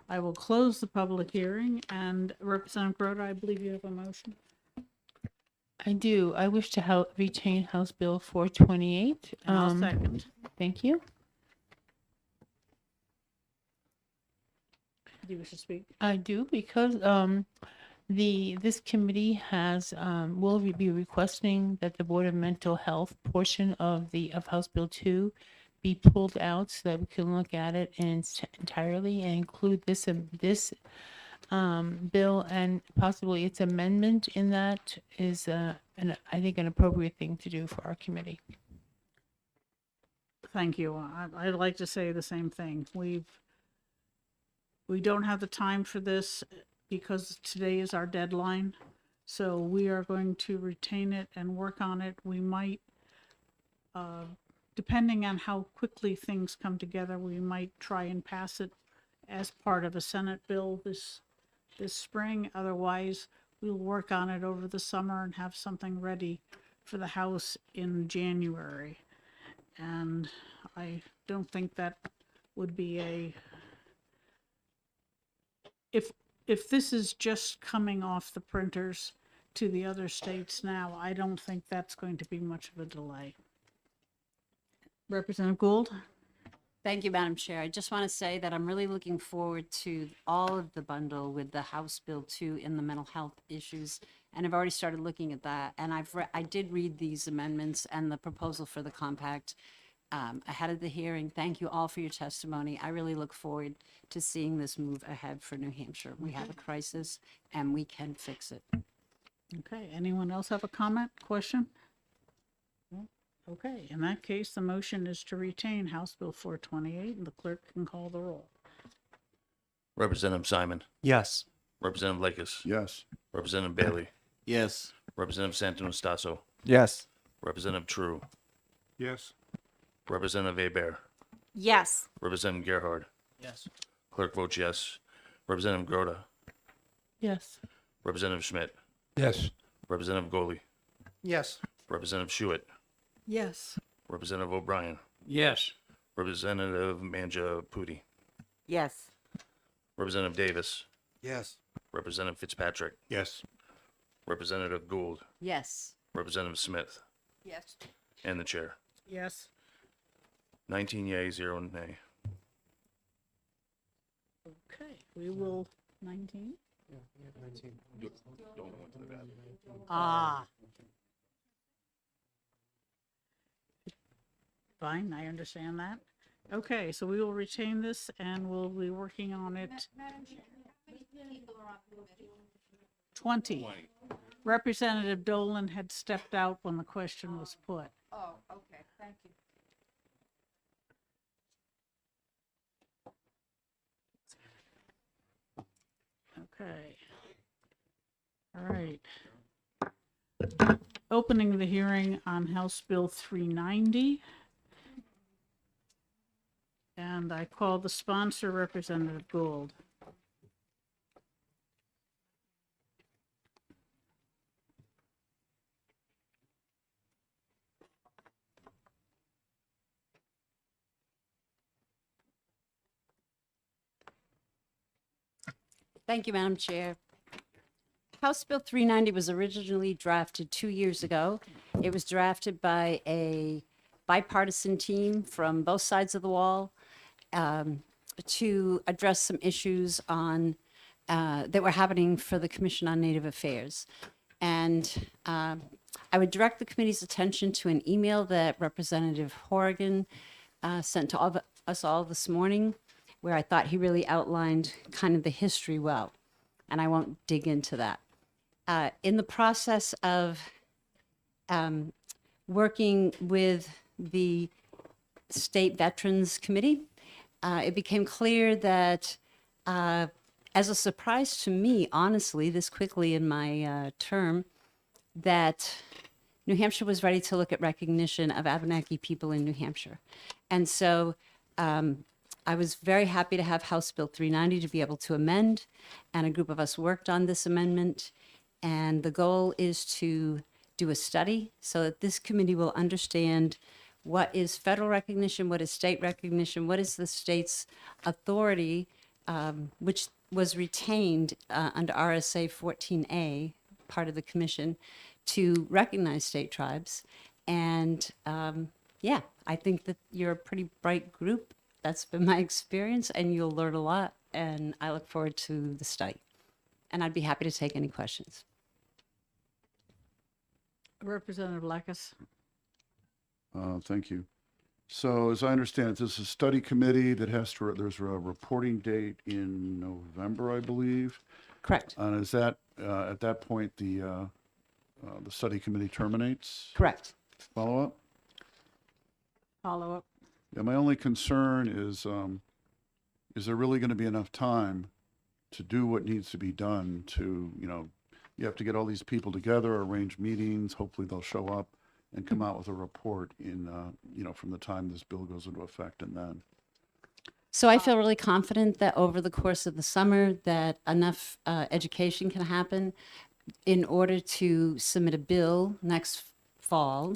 I will close the public hearing, and Representative Grote, I believe you have a motion. I do. I wish to retain House Bill 428. And I'll second. Thank you. Do you wish to speak? I do, because this committee will be requesting that the Board of Mental Health portion of House Bill 2 be pulled out so that we can look at it entirely and include this bill, and possibly its amendment in that is I think an appropriate thing to do for our committee. Thank you. I'd like to say the same thing. We don't have the time for this because today is our deadline. So we are going to retain it and work on it. We might, depending on how quickly things come together, we might try and pass it as part of a Senate bill this spring. Otherwise, we'll work on it over the summer and have something ready for the House in January. And I don't think that would be if this is just coming off the printers to the other states now, I don't think that's going to be much of a delay. Representative Gould? Thank you, Madam Chair. I just want to say that I'm really looking forward to all of the bundle with the House Bill 2 in the mental health issues. And I've already started looking at that. And I did read these amendments and the proposal for the compact ahead of the hearing. Thank you all for your testimony. I really look forward to seeing this move ahead for New Hampshire. We have a crisis and we can fix it. Okay, anyone else have a comment, question? No? Okay, in that case, the motion is to retain House Bill 428, and the clerk can call the roll. Representative Simon. Yes. Representative Lakis. Yes. Representative Bailey. Yes. Representative Santonastasso. Yes. Representative True. Yes. Representative Abear. Yes. Representative Gerhard. Yes. Clerk votes yes. Representative Grote. Yes. Representative Schmidt. Yes. Representative Goley. Yes. Representative Schuett. Yes. Representative O'Brien. Yes. Representative Mangiapudi. Yes. Representative Davis. Yes. Representative Fitzpatrick. Yes. Representative Gould. Yes. Representative Smith. Yes. And the chair. Yes. 19 yea, 0 nay. Okay, we will, 19? Don't go into the bathroom. Ah. Fine, I understand that. Okay, so we will retain this and we'll be working on it. 20. Representative Dolan had stepped out when the question was put. Oh, okay, thank you. Okay. All right. Opening the hearing on House Bill 390. And I call the sponsor, Representative Gould. Thank you, Madam Chair. House Bill 390 was originally drafted 2 years ago. It was drafted by a bipartisan team from both sides of the wall to address some issues that were happening for the Commission on Native Affairs. And I would direct the committee's attention to an email that Representative Horrigan sent to us all this morning, where I thought he really outlined kind of the history well. And I won't dig into that. In the process of working with the State Veterans Committee, it became clear that, as a surprise to me, honestly, this quickly in my term, that New Hampshire was ready to look at recognition of Abenaki people in New Hampshire. And so I was very happy to have House Bill 390 to be able to amend, and a group of us worked on this amendment. And the goal is to do a study so that this committee will understand what is federal recognition, what is state recognition, what is the state's authority, which was retained under RSA 14A, part of the commission, to recognize state tribes. And yeah, I think that you're a pretty bright group. That's been my experience, and you'll learn a lot. And I look forward to the study. And I'd be happy to take any questions. Representative Lakis. Thank you. So as I understand it, this is a study committee that has to, there's a reporting date in November, I believe. Correct. And is that, at that point, the study committee terminates? Correct. Follow up? Follow up. Yeah, my only concern is there really going to be enough time to do what needs to be done to, you have to get all these people together, arrange meetings, hopefully they'll show up and come out with a report in, from the time this bill goes into effect and then. So I feel really confident that over the course of the summer that enough education can happen in order to submit a bill next fall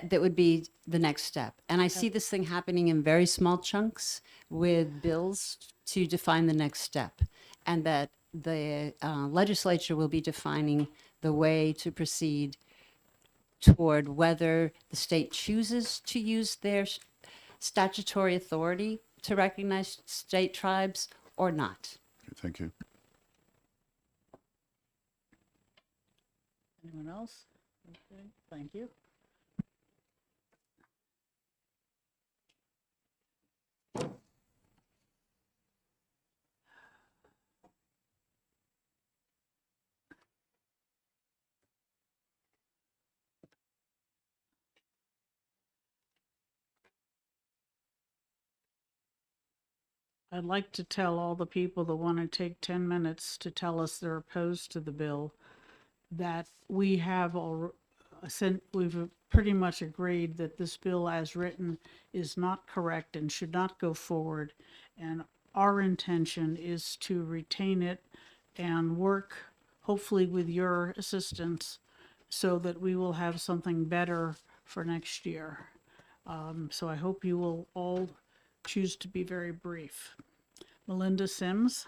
that would be the next step. And I see this thing happening in very small chunks with bills to define the next step, and that the legislature will be defining the way to proceed toward whether the state chooses to use their statutory authority to recognize state tribes or not. Okay, thank you. Anyone else? Okay, thank you. I'd like to tell all the people that want to take 10 minutes to tell us they're opposed to the bill that we have we've pretty much agreed that this bill as written is not correct and should not go forward. And our intention is to retain it and work, hopefully with your assistance, so that we will have something better for next year. So I hope you will all choose to be very brief. Melinda Sims.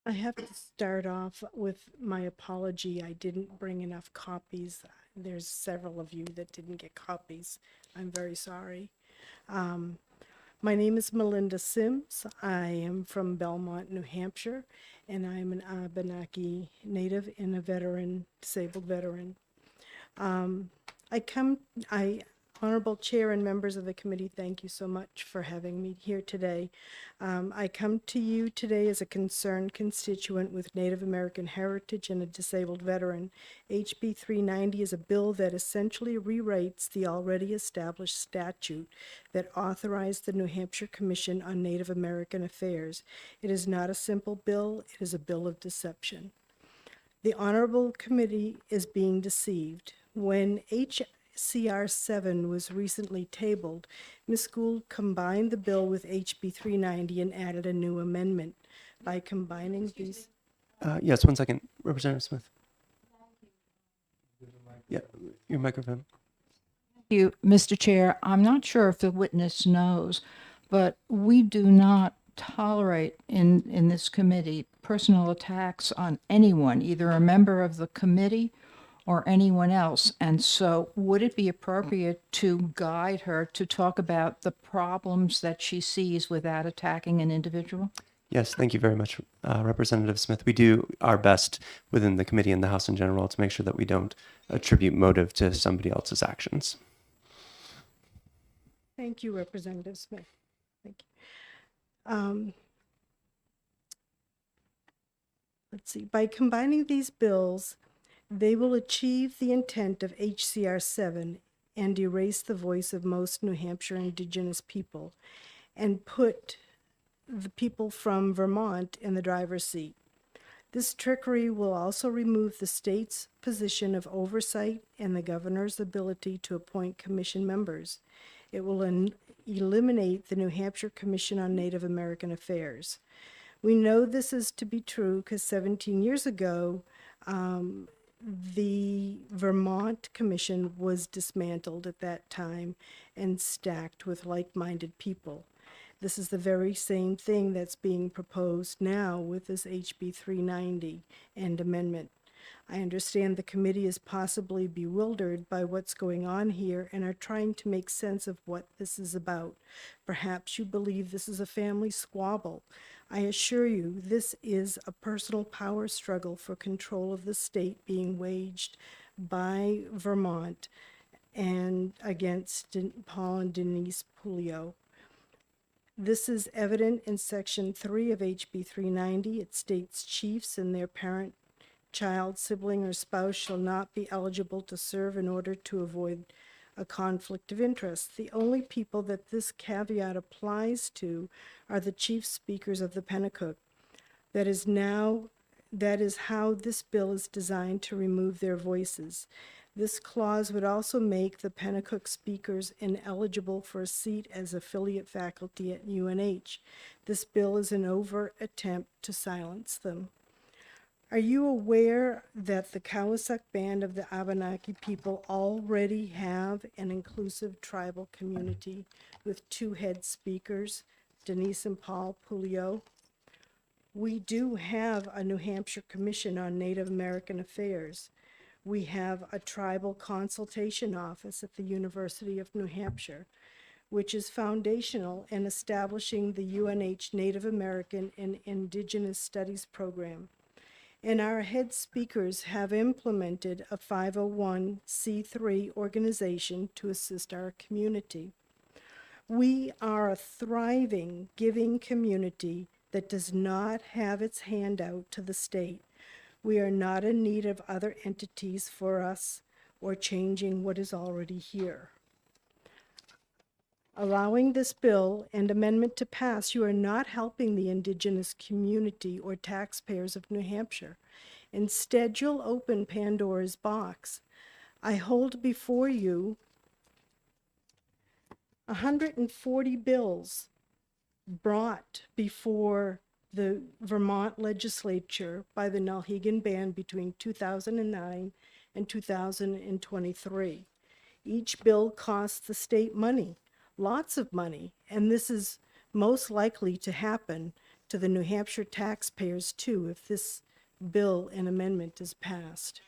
I have to start off with my apology. I didn't bring enough copies. There's several of you that didn't get copies. I'm very sorry. My name is Melinda Sims. I am from Belmont, New Hampshire, and I'm an Abenaki native and a veteran, disabled veteran. Honorable Chair and members of the committee, thank you so much for having me here today. I come to you today as a concerned constituent with Native American heritage and a disabled veteran. HB 390 is a bill that essentially rewrites the already established statute that authorized the New Hampshire Commission on Native American Affairs. It is not a simple bill, it is a bill of deception. The Honorable Committee is being deceived. When HCR 7 was recently tabled, Ms. Gould combined the bill with HB 390 and added a new amendment. By combining these, Yes, one second. Representative Smith. Yeah, your microphone. You, Mr. Chair, I'm not sure if the witness knows, but we do not tolerate in this committee personal attacks on anyone, either a member of the committee or anyone else. And so would it be appropriate to guide her to talk about the problems that she sees without attacking an individual? Yes, thank you very much, Representative Smith. We do our best within the committee and the House in general to make sure that we don't attribute motive to somebody else's actions. thank you, Representative Smith. Thank you. Let's see, by combining these bills, they will achieve the intent of HCR 7 and erase the voice of most New Hampshire Indigenous people and put the people from Vermont in the driver's seat. This trickery will also remove the state's position of oversight and the governor's ability to appoint commission members. It will eliminate the New Hampshire Commission on Native American Affairs. We know this is to be true because 17 years ago, the Vermont Commission was dismantled at that time and stacked with like-minded people. This is the very same thing that's being proposed now with this HB 390 and amendment. I understand the committee is possibly bewildered by what's going on here and are trying to make sense of what this is about. Perhaps you believe this is a family squabble. I assure you, this is a personal power struggle for control of the state being waged by Vermont and against Paul and Denise Pulio. This is evident in Section 3 of HB 390. It states chiefs and their parent, child, sibling, or spouse shall not be eligible to serve in order to avoid a conflict of interest. The only people that this caveat applies to are the chief speakers of the Pennacook. That is how this bill is designed to remove their voices. This clause would also make the Pennacook speakers ineligible for a seat as affiliate faculty at UNH. This bill is an overt attempt to silence them. Are you aware that the Cowassuck Band of the Abenaki people already have an inclusive tribal community with 2 head speakers, Denise and Paul Pulio? We do have a New Hampshire Commission on Native American Affairs. We have a tribal consultation office at the University of New Hampshire, which is foundational in establishing the UNH Native American and Indigenous Studies program. And our head speakers have implemented a 501c3 organization to assist our community. We are a thriving, giving community that does not have its hand out to the state. We are not in need of other entities for us or changing what is already here. Allowing this bill and amendment to pass, you are not helping the Indigenous community or taxpayers of New Hampshire. Instead, you'll open Pandora's box. I hold before you 140 bills brought before the Vermont legislature by the Nulhegan Band between 2009 and 2023. Each bill costs the state money, lots of money, and this is most likely to happen to the New Hampshire taxpayers too if this bill and amendment is passed.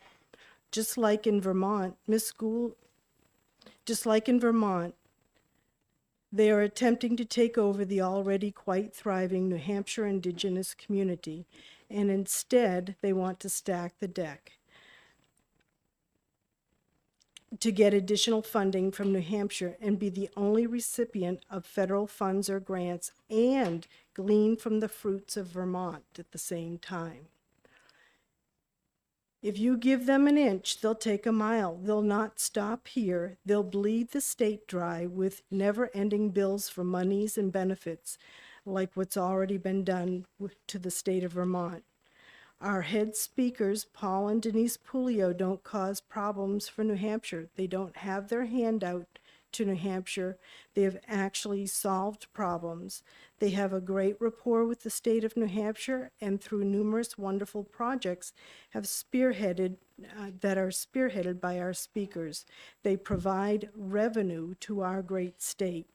Just like in Vermont, they are attempting to take over the already quite thriving New Hampshire Indigenous community, and instead they want to stack the deck to get additional funding from New Hampshire and be the only recipient of federal funds or grants and glean from the fruits of Vermont at the same time. If you give them an inch, they'll take a mile. They'll not stop here. They'll bleed the state dry with never-ending bills for monies and benefits, like what's already been done to the state of Vermont. Our head speakers, Paul and Denise Pulio, don't cause problems for New Hampshire. They don't have their hand out to New Hampshire. They have actually solved problems. They have a great rapport with the state of New Hampshire, and through numerous wonderful projects have that are spearheaded by our speakers. They provide revenue to our great state.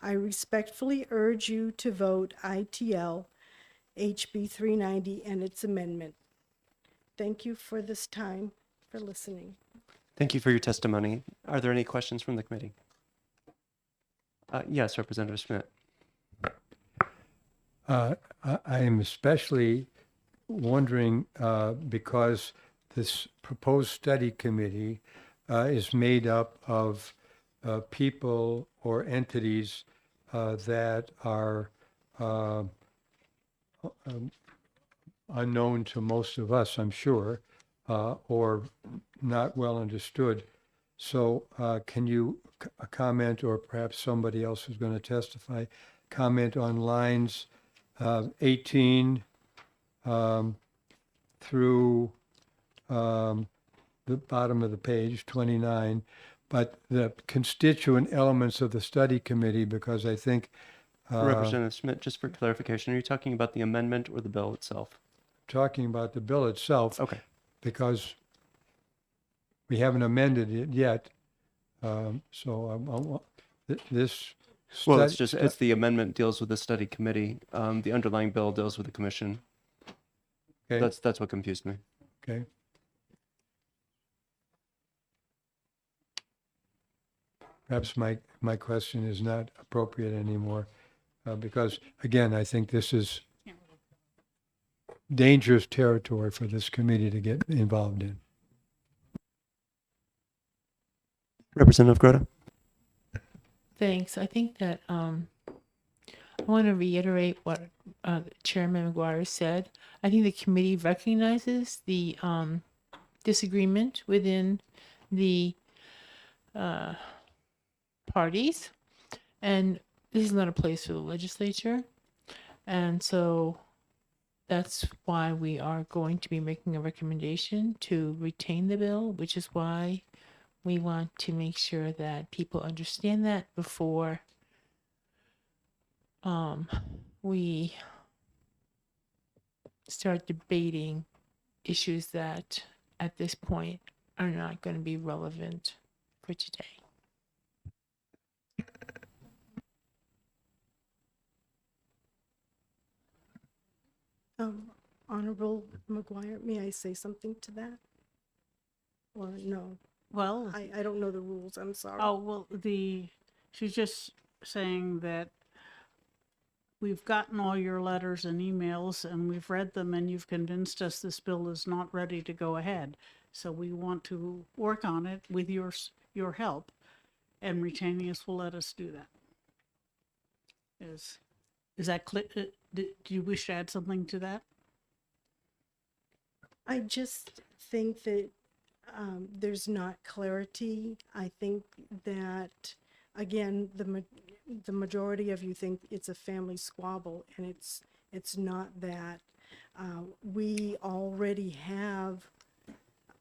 I respectfully urge you to vote ITL HB 390 and its amendment. Thank you for this time, for listening. Thank you for your testimony. Are there any questions from the committee? Yes, Representative Schmidt. I am especially wondering because this proposed study committee is made up of people or entities that are unknown to most of us, I'm sure, or not well understood. So can you comment, or perhaps somebody else who's going to testify, comment on lines 18 through the bottom of the page, 29, but the constituent elements of the study committee, because I think Representative Schmidt, just for clarification, are you talking about the amendment or the bill itself? talking about the bill itself. Okay. Because we haven't amended it yet. So this. Well, it's the amendment deals with the study committee. The underlying bill deals with the commission. Okay. That's what confused me. Okay. Perhaps my question is not appropriate anymore, because again, I think this is dangerous territory for this committee to get involved in. Representative Grota. Thanks. I think that I want to reiterate what Chairman McGuire said. I think the committee recognizes the disagreement within the parties, and this is not a place for the legislature, and so that's why we are going to be making a recommendation to retain the bill, which is why we want to make sure that people understand that before we start debating issues that at this point are not going to be relevant for today. Honorable McGuire, may I say something to that? Or no? Well, I don't know the rules, I'm sorry. oh, well, she's just saying that we've gotten all your letters and emails and we've read them and you've convinced us this bill is not ready to go ahead. So we want to work on it with your help, and retaining us will let us do that. Is that clear? Do you wish to add something to that? I just think that there's not clarity. I think that, again, the majority of you think it's a family squabble, and it's not that. We already have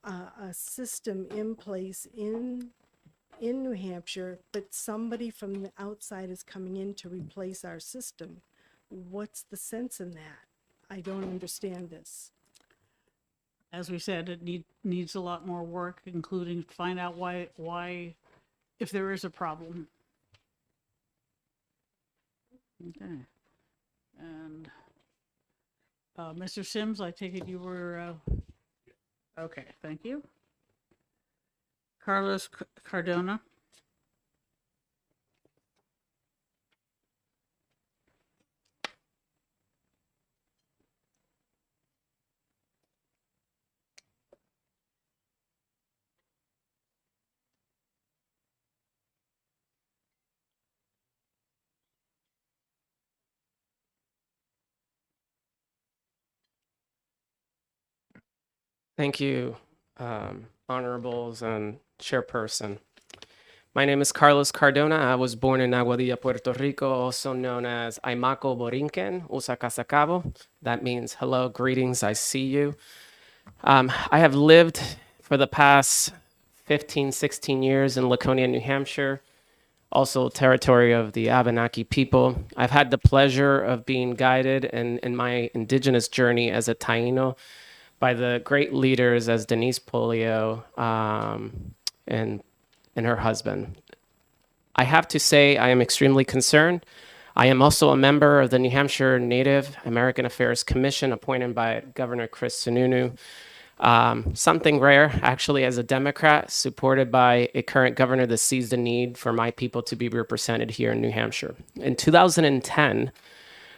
a system in place in New Hampshire, but somebody from the outside is coming in to replace our system. What's the sense in that? I don't understand this. As we said, it needs a lot more work, including to find out why, if there is a problem. Okay. And Mr. Sims, I take it you were, okay, thank you. Carlos Cardona. Thank you, honorables and chairperson. My name is Carlos Cardona. I was born in Aguadilla, Puerto Rico, also known as Aimako Borinquen, Usacasacabo. That means hello, greetings, I see you. I have lived for the past 15, 16 years in Laconia, New Hampshire, also territory of the Abenaki people. I've had the pleasure of being guided in my indigenous journey as a Taino by the great leaders as Denise Polio and her husband. I have to say I am extremely concerned. I am also a member of the New Hampshire Native American Affairs Commission appointed by Governor Chris Sununu. Something rare, actually, as a Democrat, supported by a current governor that sees the need for my people to be represented here in New Hampshire. In 2010,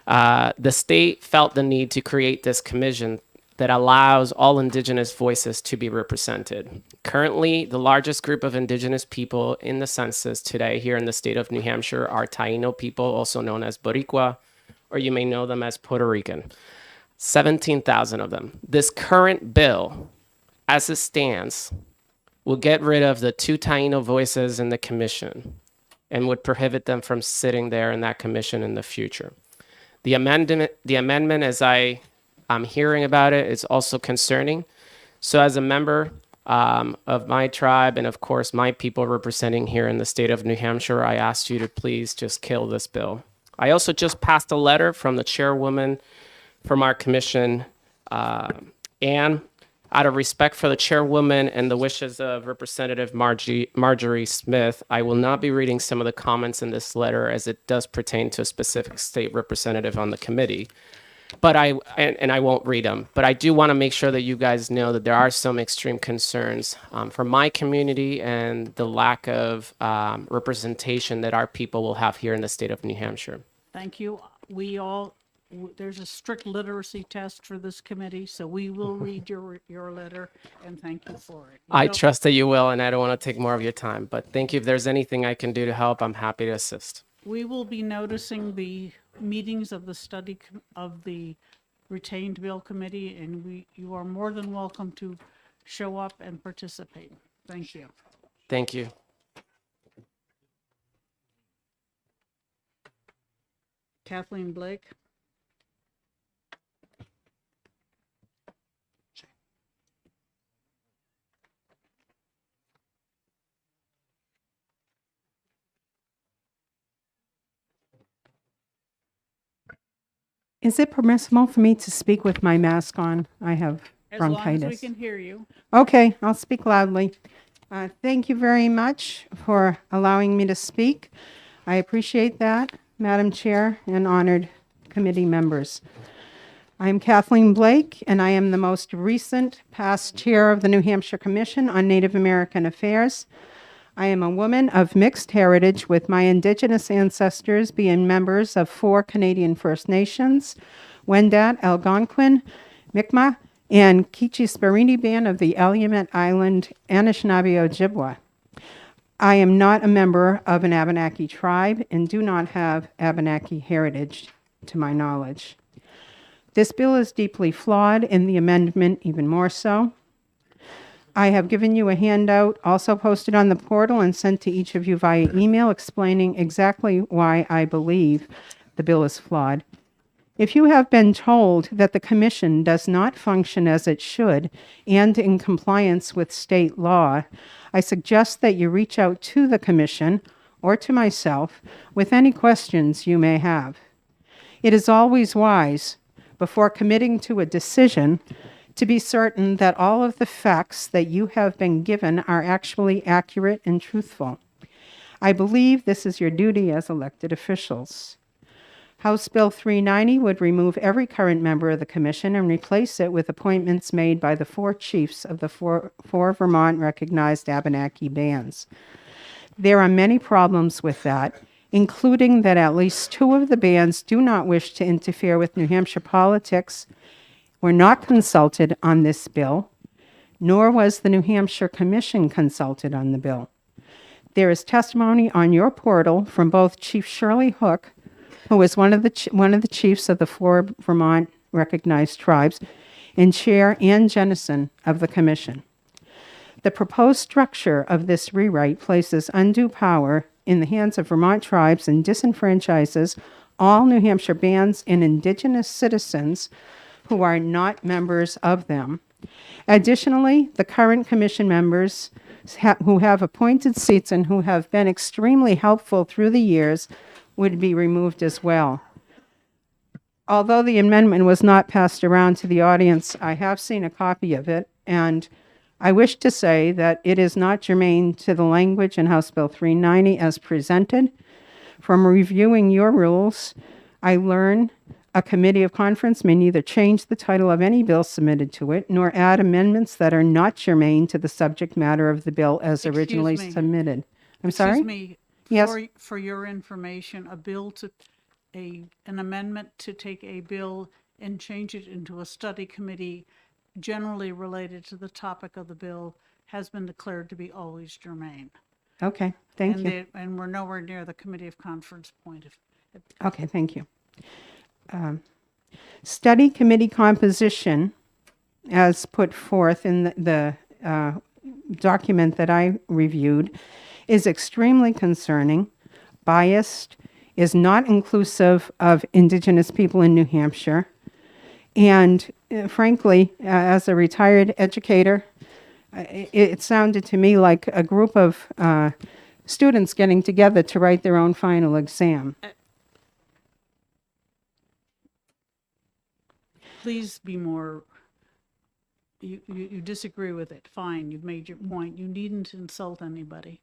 the state felt the need to create this commission that allows all Indigenous voices to be represented. Currently, the largest group of Indigenous people in the census today here in the state of New Hampshire are Taino people, also known as Boricua, or you may know them as Puerto Rican. 17,000 of them. This current bill, as it stands, will get rid of the 2 Taino voices in the commission and would prohibit them from sitting there in that commission in the future. The amendment, as I'm hearing about it, is also concerning. So as a member of my tribe and of course my people representing here in the state of New Hampshire, I ask you to please just kill this bill. I also just passed a letter from the chairwoman from our commission, and out of respect for the chairwoman and the wishes of Representative Marjorie Smith, I will not be reading some of the comments in this letter as it does pertain to a specific state representative on the committee. But I won't read them. But I do want to make sure that you guys know that there are some extreme concerns for my community and the lack of representation that our people will have here in the state of New Hampshire. Thank you. There's a strict literacy test for this committee, so we will read your letter, and thank you for it. I trust that you will, and I don't want to take more of your time. But thank you. If there's anything I can do to help, I'm happy to assist. We will be noticing the meetings of the retained bill committee, and you are more than welcome to show up and participate. Thank you. Thank you. Kathleen Blake. Is it permissible for me to speak with my mask on? I have bronchitis. As long as we can hear you. Okay, I'll speak loudly. Thank you very much for allowing me to speak. I appreciate that, Madam Chair and honored committee members. I'm Kathleen Blake, and I am the most recent past chair of the New Hampshire Commission on Native American Affairs. I am a woman of mixed heritage, with my Indigenous ancestors being members of 4 Canadian First Nations, Wendat, Algonquin, Mi'kmaq, and Kichis-Barrini Band of the Allumette Island Anishinaabe Ojibwa. I am not a member of an Abenaki tribe and do not have Abenaki heritage, to my knowledge. This bill is deeply flawed, and the amendment even more so. I have given you a handout, also posted on the portal and sent to each of you via email, explaining exactly why I believe the bill is flawed. If you have been told that the commission does not function as it should and in compliance with state law, I suggest that you reach out to the commission or to myself with any questions you may have. It is always wise, before committing to a decision, to be certain that all of the facts that you have been given are actually accurate and truthful. I believe this is your duty as elected officials. House Bill 390 would remove every current member of the commission and replace it with appointments made by the 4 chiefs of the four Vermont recognized Abenaki bands. There are many problems with that, including that at least 2 of the bands do not wish to interfere with New Hampshire politics, were not consulted on this bill, nor was the New Hampshire Commission consulted on the bill. There is testimony on your portal from both Chief Shirley Hook, who is one of the chiefs of the 4 Vermont recognized tribes, and Chair Ann Jennison of the Commission. The proposed structure of this rewrite places undue power in the hands of Vermont tribes and disenfranchises all New Hampshire bands and Indigenous citizens who are not members of them. Additionally, the current commission members who have appointed seats and who have been extremely helpful through the years would be removed as well. Although the amendment was not passed around to the audience, I have seen a copy of it, and I wish to say that it is not germane to the language in House Bill 390 as presented. From reviewing your rules, I learn a committee of conference may neither change the title of any bill submitted to it, nor add amendments that are not germane to the subject matter of the bill as originally Excuse me. submitted. I'm sorry? Excuse me. Yes. For your information, an amendment to take a bill and change it into a study committee generally related to the topic of the bill has been declared to be always germane. Okay, thank you. And we're nowhere near the committee of conference point. Okay, thank you. Study committee composition, as put forth in the document that I reviewed, is extremely concerning, biased, is not inclusive of Indigenous people in New Hampshire, and frankly, as a retired educator, it sounded to me like a group of students getting together to write their own final exam. Please be more, you disagree with it, fine, you've made your point. You needn't insult anybody.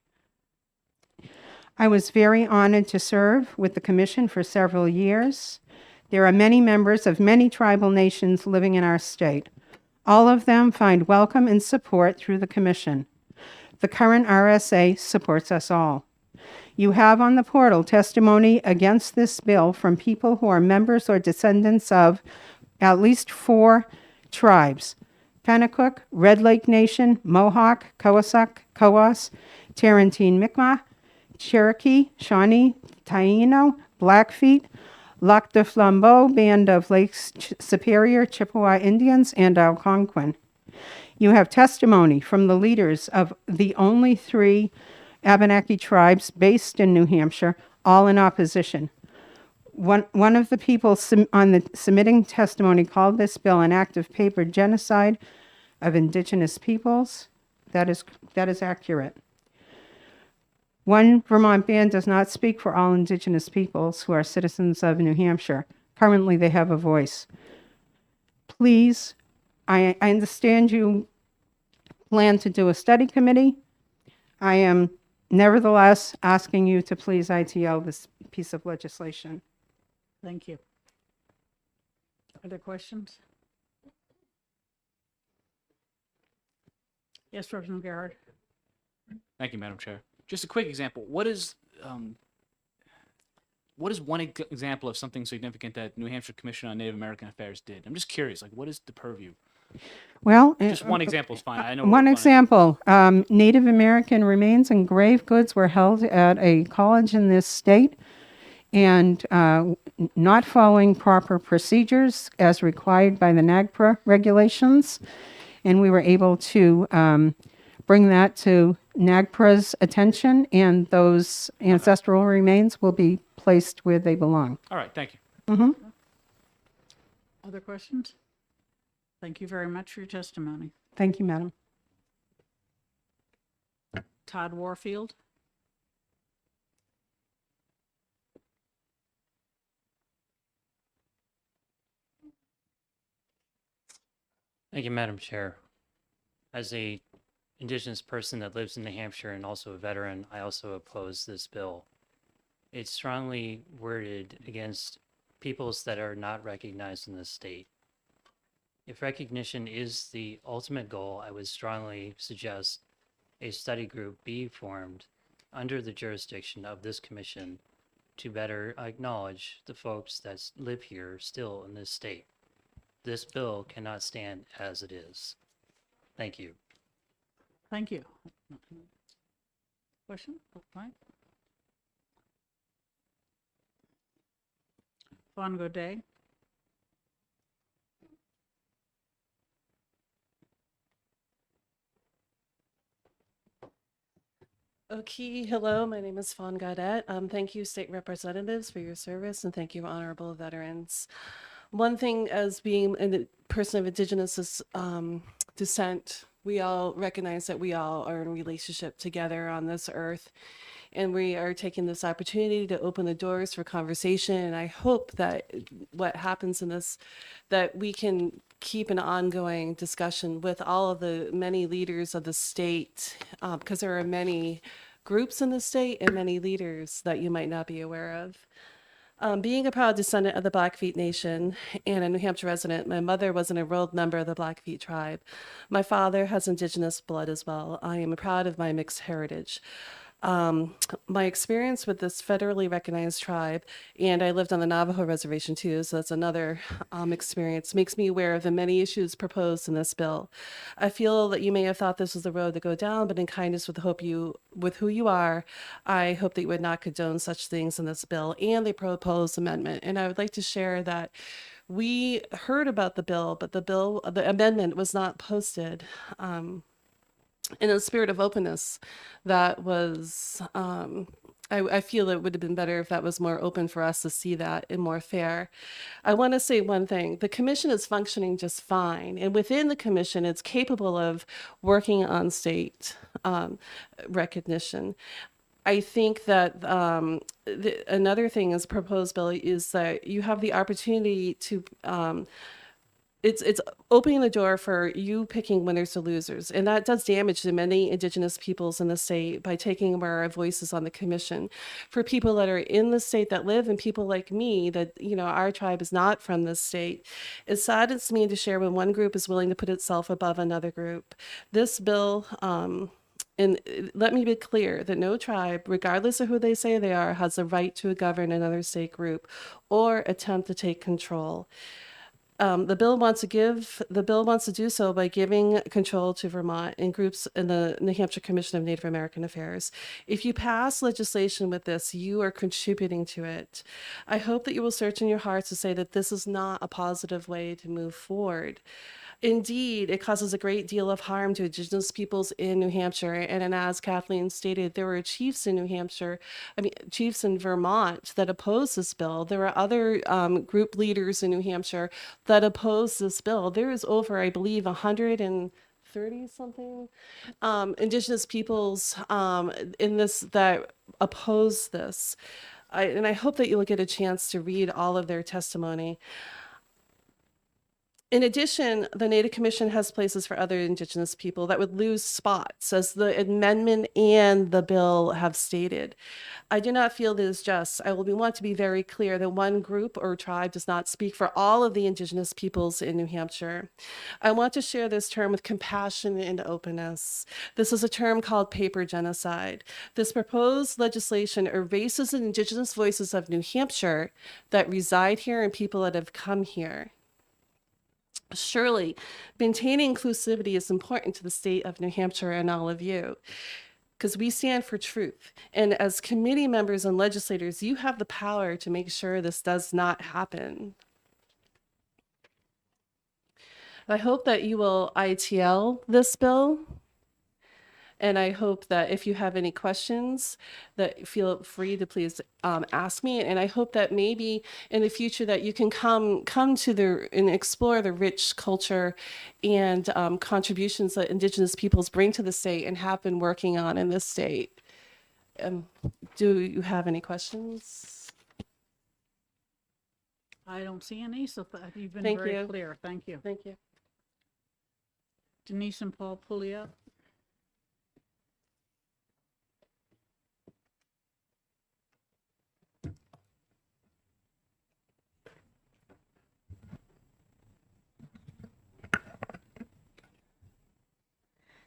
I was very honored to serve with the commission for several years. There are many members of many tribal nations living in our state. All of them find welcome and support through the commission. The current RSA supports us all. You have on the portal testimony against this bill from people who are members or descendants of at least 4 tribes: Pennacook, Red Lake Nation, Mohawk, Cowassuk, Cowas, Tarantine Mi'kmaq, Cherokee, Shawnee, Taino, Blackfeet, Lac de Flambeau, Band of Lake Superior, Chippewa Indians, and Algonquin. You have testimony from the leaders of the only 3 Abenaki tribes based in New Hampshire, all in opposition. One of the people on the submitting testimony called this bill an act of paper genocide of Indigenous peoples. That is accurate. One Vermont band does not speak for all Indigenous peoples who are citizens of New Hampshire. Currently, they have a voice. Please, I understand you plan to do a study committee. I am nevertheless asking you to please ITL this piece of legislation. Thank you. Other questions? Yes, Representative Gerhard. Thank you, Madam Chair. Just a quick example. What is one example of something significant that New Hampshire Commission on Native American Affairs did? I'm just curious. Like, what is the purview? Well, Just one example is fine. I know. One example, Native American remains and grave goods were held at a college in this state, and not following proper procedures as required by the NAGPRA regulations. And we were able to bring that to NAGPRA's attention, and those ancestral remains will be placed where they belong. All right. Thank you. Mm-hmm. Other questions? Thank you very much for your testimony. Thank you, Madam. Todd Warfield. Thank you, Madam Chair. As a Indigenous person that lives in New Hampshire and also a veteran, I also oppose this bill. It's strongly worded against peoples that are not recognized in the state. If recognition is the ultimate goal, I would strongly suggest a study group be formed under the jurisdiction of this commission to better acknowledge the folks that live here still in this state. This bill cannot stand as it is. Thank you. Thank you. Question? Right. Vaughn Godet. Okay, hello, my name is Fawn Gaudet. Thank you, state representatives, for your service, and thank you, honorable veterans. One thing, as being a person of Indigenous descent, we all recognize that we all are in a relationship together on this earth, and we are taking this opportunity to open the doors for conversation. And I hope that what happens in this, that we can keep an ongoing discussion with all of the many leaders of the state, because there are many groups in the state and many leaders that you might not be aware of. Being a proud descendant of the Blackfeet Nation and a New Hampshire resident, my mother was an enrolled member of the Blackfeet tribe. My father has Indigenous blood as well. I am proud of my mixed heritage. My experience with this federally recognized tribe, and I lived on the Navajo reservation too, so that's another experience, makes me aware of the many issues proposed in this bill. I feel that you may have thought this was the road to go down, but in kindness with who you are, I hope that you would not condone such things in this bill and the proposed amendment. And I would like to share that we heard about the bill, but the amendment was not posted. In a spirit of openness, that was, I feel it would have been better if that was more open for us to see that and more fair. I want to say one thing. The commission is functioning just fine. And within the commission, it's capable of working on state recognition. I think that another thing is proposed, Billy, is that you have the opportunity to it's opening the door for you picking winners or losers, and that does damage to many Indigenous peoples in the state by taking away our voices on the commission. For people that are in the state that live, and people like me that, you know, our tribe is not from this state, it saddens me to share when one group is willing to put itself above another group. This bill, and let me be clear that no tribe, regardless of who they say they are, has the right to govern another state group or attempt to take control. The bill wants to do so by giving control to Vermont and groups in the New Hampshire Commission of Native American Affairs. If you pass legislation with this, you are contributing to it. I hope that you will search in your hearts to say that this is not a positive way to move forward. Indeed, it causes a great deal of harm to Indigenous peoples in New Hampshire. And as Kathleen stated, there were chiefs in chiefs in Vermont that opposed this bill. There were other group leaders in New Hampshire that opposed this bill. There is over, I believe, 130 something Indigenous peoples in this that oppose this. And I hope that you'll get a chance to read all of their testimony. In addition, the Native Commission has places for other Indigenous people that would lose spots, as the amendment and the bill have stated. I do not feel this is just. I want to be very clear that one group or tribe does not speak for all of the Indigenous peoples in New Hampshire. I want to share this term with compassion and openness. This is a term called paper genocide. This proposed legislation erases the Indigenous voices of New Hampshire that reside here and people that have come here. Surely, maintaining inclusivity is important to the state of New Hampshire and all of you, because we stand for truth. And as committee members and legislators, you have the power to make sure this does not happen. I hope that you will ITL this bill. And I hope that if you have any questions, that feel free to please ask me. And I hope that maybe in the future that you can come to and explore the rich culture and contributions that Indigenous peoples bring to the state and have been working on in this state. Do you have any questions? I don't see any, so you've been Thank very you. clear. Thank you. Thank you. Denise and Paul Pouliot.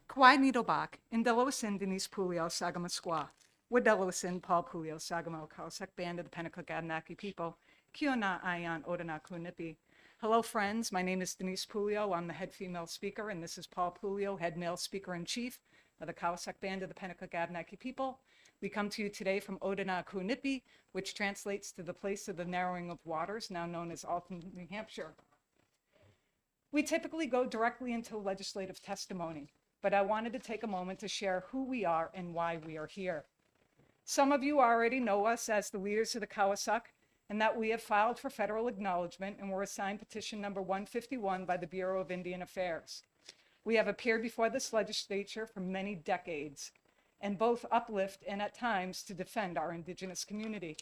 Kwai Needlebach, in Delawasin, Denise Pulio, Sagama Squaw. With Delawasin, Paul Pulio, Sagamo, Kausak Band of the Pennacook Abenaki people. Kiona Ayan Odana Kunipi. Hello, friends. My name is Denise Pulio. I'm the head female speaker, and this is Paul Pulio, head male speaker in chief of the Kausak Band of the Pennacook Abenaki people. We come to you today from Odana Kunipi, which translates to the place of the narrowing of waters, now known as Alton, New Hampshire. We typically go directly into legislative testimony. but I wanted to take a moment to share who we are and why we are here. Some of you already know us as the leaders of the Kawasuk, and that we have filed for federal acknowledgement and were assigned petition number 151 by the Bureau of Indian Affairs. We have appeared before this legislature for many decades and both uplift and at times to defend our Indigenous community.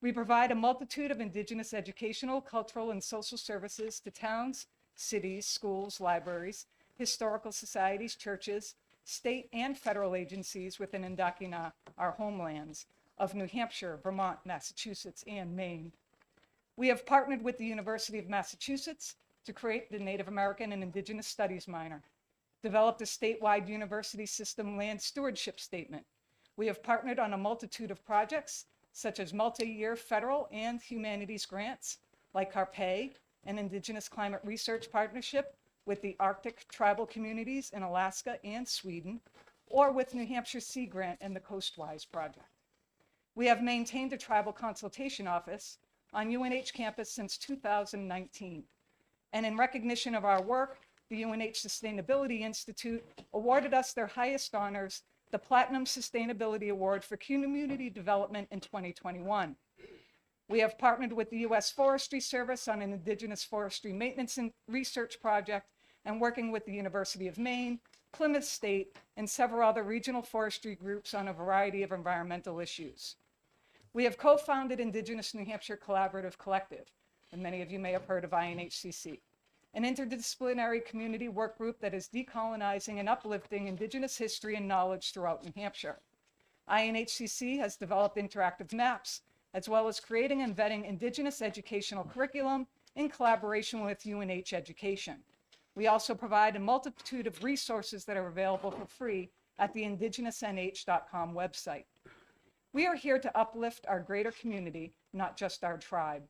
We provide a multitude of Indigenous educational, cultural, and social services to towns, cities, schools, libraries, historical societies, churches, state and federal agencies within Indakina, our homelands, of New Hampshire, Vermont, Massachusetts, and Maine. We have partnered with the University of Massachusetts to create the Native American and Indigenous Studies minor, developed a statewide university system land stewardship statement. We have partnered on a multitude of projects, such as multi-year federal and humanities grants, like CARPE, an Indigenous Climate Research Partnership with the Arctic tribal communities in Alaska and Sweden, or with New Hampshire Sea Grant and the Coastwise Project. We have maintained a tribal consultation office on UNH campus since 2019. And in recognition of our work, the UNH Sustainability Institute awarded us their highest honors, the Platinum Sustainability Award for Community Development in 2021. We have partnered with the U.S. Forestry Service on an Indigenous forestry maintenance and research project, and working with the University of Maine, Plymouth State, and several other regional forestry groups on a variety of environmental issues. We have co-founded Indigenous New Hampshire Collaborative Collective, and many of you may have heard of INHCC, an interdisciplinary community work group that is decolonizing and uplifting Indigenous history and knowledge throughout New Hampshire. INHCC has developed interactive maps, as well as creating and vetting Indigenous educational curriculum in collaboration with UNH Education. We also provide a multitude of resources that are available for free at the indigenousnh.com website. We are here to uplift our greater community, not just our tribe.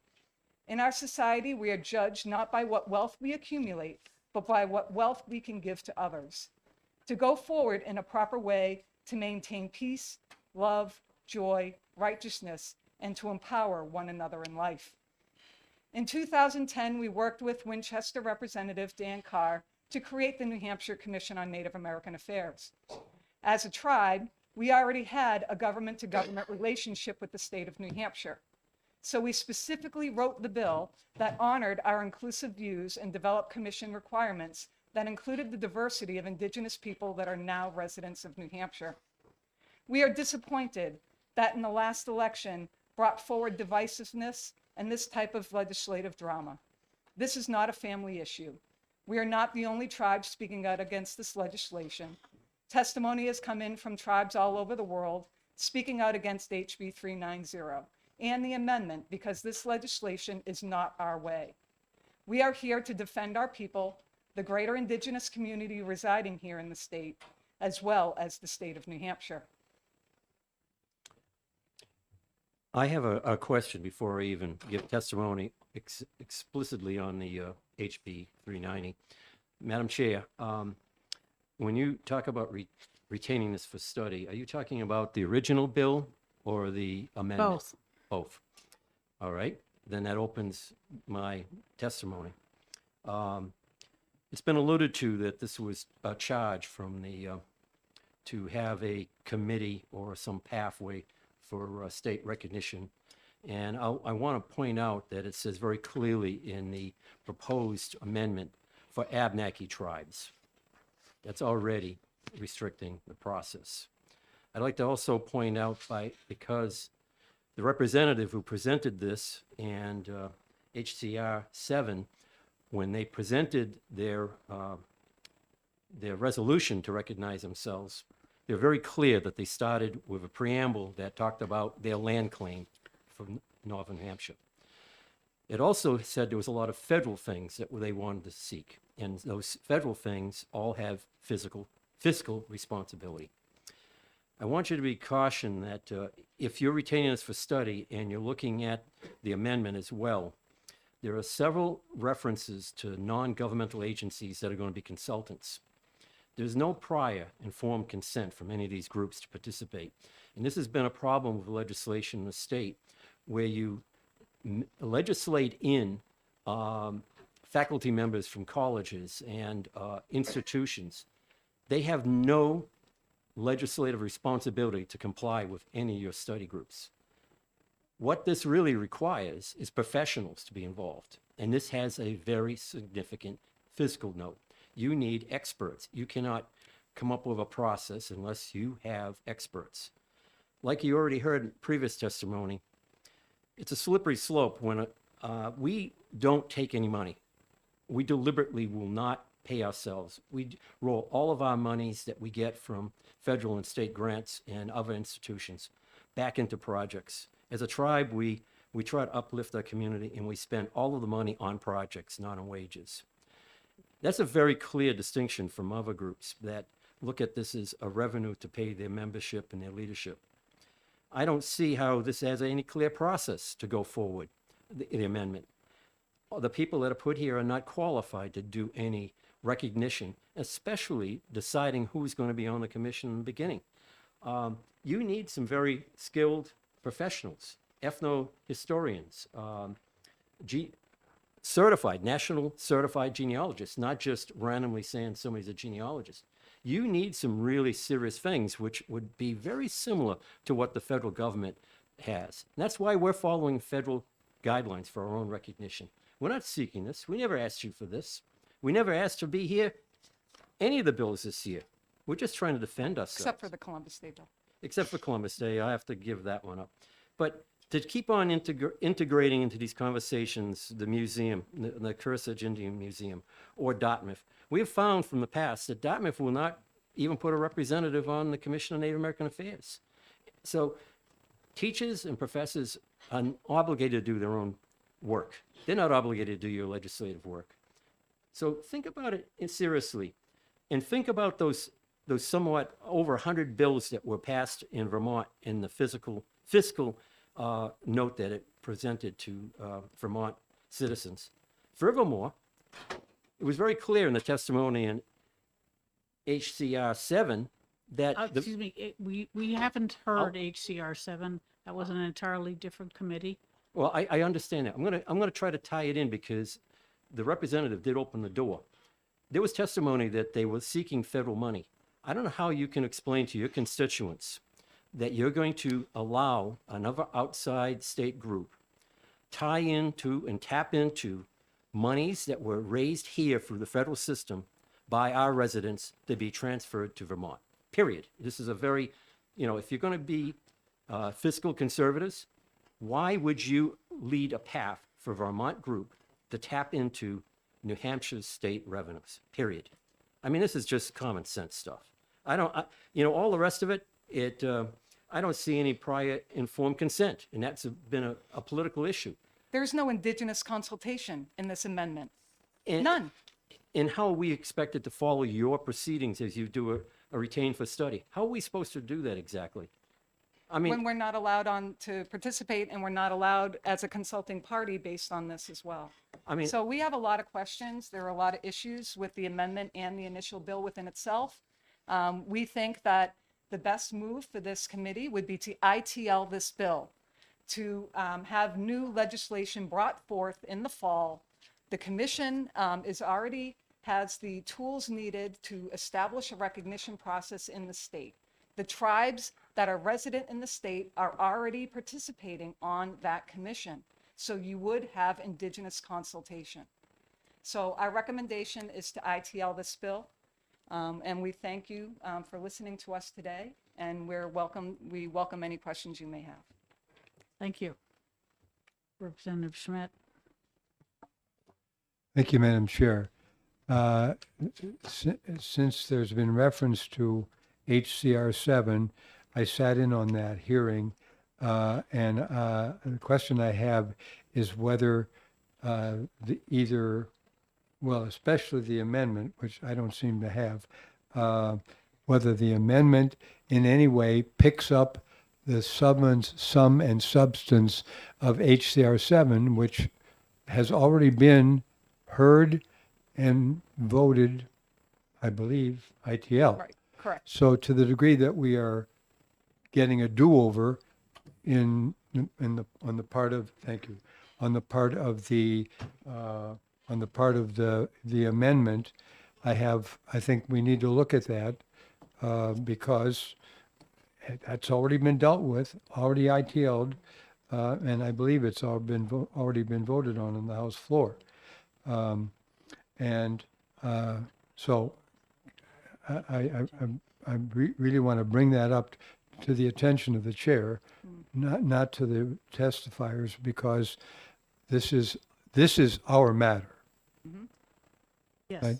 In our society, we are judged not by what wealth we accumulate, but by what wealth we can give to others. To go forward in a proper way to maintain peace, love, joy, righteousness, and to empower one another in life. In 2010, we worked with Winchester Representative Dan Carr to create the New Hampshire Commission on Native American Affairs. As a tribe, we already had a government-to-government relationship with the state of New Hampshire. So we specifically wrote the bill that honored our inclusive views and developed commission requirements that included the diversity of Indigenous people that are now residents of New Hampshire. We are disappointed that in the last election brought forward divisiveness and this type of legislative drama. This is not a family issue. We are not the only tribe speaking out against this legislation. Testimony has come in from tribes all over the world speaking out against HB 390 and the amendment because this legislation is not our way. We are here to defend our people, the greater Indigenous community residing here in the state, as well as the state of New Hampshire. I have a question before I even give testimony explicitly on the HB 390. Madam Chair, when you talk about retaining this for study, are you talking about the original bill or the amendment? Both. Both. All right, then that opens my testimony. It's been alluded to that this was a charge from the, to have a committee or some pathway for state recognition. And I want to point out that it says very clearly in the proposed amendment for Abnaki tribes. That's already restricting the process. I'd like to also point out because the representative who presented this and HCR 7, when they presented their resolution to recognize themselves, they're very clear that they started with a preamble that talked about their land claim from Northern Hampshire. It also said there was a lot of federal things that they wanted to seek, and those federal things all have fiscal responsibility. I want you to be cautioned that if you're retaining this for study and you're looking at the amendment as well, there are several references to non-governmental agencies that are going to be consultants. There's no prior informed consent from any of these groups to participate. And this has been a problem with legislation in the state where you legislate in faculty members from colleges and institutions They have no legislative responsibility to comply with any of your study groups. What this really requires is professionals to be involved. And this has a very significant fiscal note. You need experts. You cannot come up with a process unless you have experts. Like you already heard in previous testimony, it's a slippery slope when we don't take any money. We deliberately will not pay ourselves. We roll all of our monies that we get from federal and state grants and other institutions back into projects. As a tribe, we try to uplift our community, and we spend all of the money on projects, not on wages. That's a very clear distinction from other groups that look at this as a revenue to pay their membership and their leadership. I don't see how this has any clear process to go forward, the amendment. The people that are put here are not qualified to do any recognition, especially deciding who's going to be on the commission in the beginning. You need some very skilled professionals, ethno-historians, certified, national certified genealogists, not just randomly saying somebody's a genealogist. You need some really serious things, which would be very similar to what the federal government has. And that's why we're following federal guidelines for our own recognition. We're not seeking this. We never asked you for this. We never asked to be here any of the bills this year. We're just trying to defend ourselves. Except for the Columbus Day bill. Except for Columbus Day, I have to give that one up. But to keep on integrating into these conversations, the museum, the Kearsarge Indian Museum, or Dartmouth, we have found from the past that Dartmouth will not even put a representative on the Commission on Native American Affairs. So teachers and professors are obligated to do their own work. They're not obligated to do your legislative work. So think about it seriously, and think about those somewhat over 100 bills that were passed in Vermont in the fiscal note that it presented to Vermont citizens. Furthermore, it was very clear in the testimony in HCR 7 that Excuse me, we haven't heard HCR 7. That was an entirely different committee. Well, I understand that. I'm gonna try to tie it in because the representative did open the door. There was testimony that they were seeking federal money. I don't know how you can explain to your constituents that you're going to allow another outside state group tie into and tap into monies that were raised here through the federal system by our residents to be transferred to Vermont, period. This is a very, if you're going to be fiscal conservatives, why would you lead a path for Vermont group to tap into New Hampshire's state revenues, period? I mean, this is just common sense stuff. All the rest of it, I don't see any prior informed consent, and that's been a political issue. There's no indigenous consultation in this amendment. And, None. And how are we expected to follow your proceedings as you do a retain for study? How are we supposed to do that exactly? I mean, When we're not allowed to participate and we're not allowed as a consulting party based on this as well. So we have a lot of questions. There are a lot of issues with the amendment and the initial bill within itself. We think that the best move for this committee would be to ITL this bill, to have new legislation brought forth in the fall. The commission already has the tools needed to establish a recognition process in the state. The tribes that are resident in the state are already participating on that commission. So you would have indigenous consultation. So our recommendation is to ITL this bill. And we thank you for listening to us today. And we welcome any questions you may have. Thank you. Representative Schmidt. Thank you, Madam Chair. Since there's been reference to HCR 7, I sat in on that hearing, and the question I have is whether especially the amendment, which I don't seem to have, whether the amendment in any way picks up the sum and substance of HCR 7, which has already been heard and voted, I believe, ITL. Right, correct. So to the degree that we are getting a do-over on the part of the amendment, I think we need to look at that because that's already been dealt with, already ITL'd, and I believe it's already been voted on the House floor. So I really want to bring that up to the attention of the chair, not to the testifiers, because this is our matter. Yes. Right?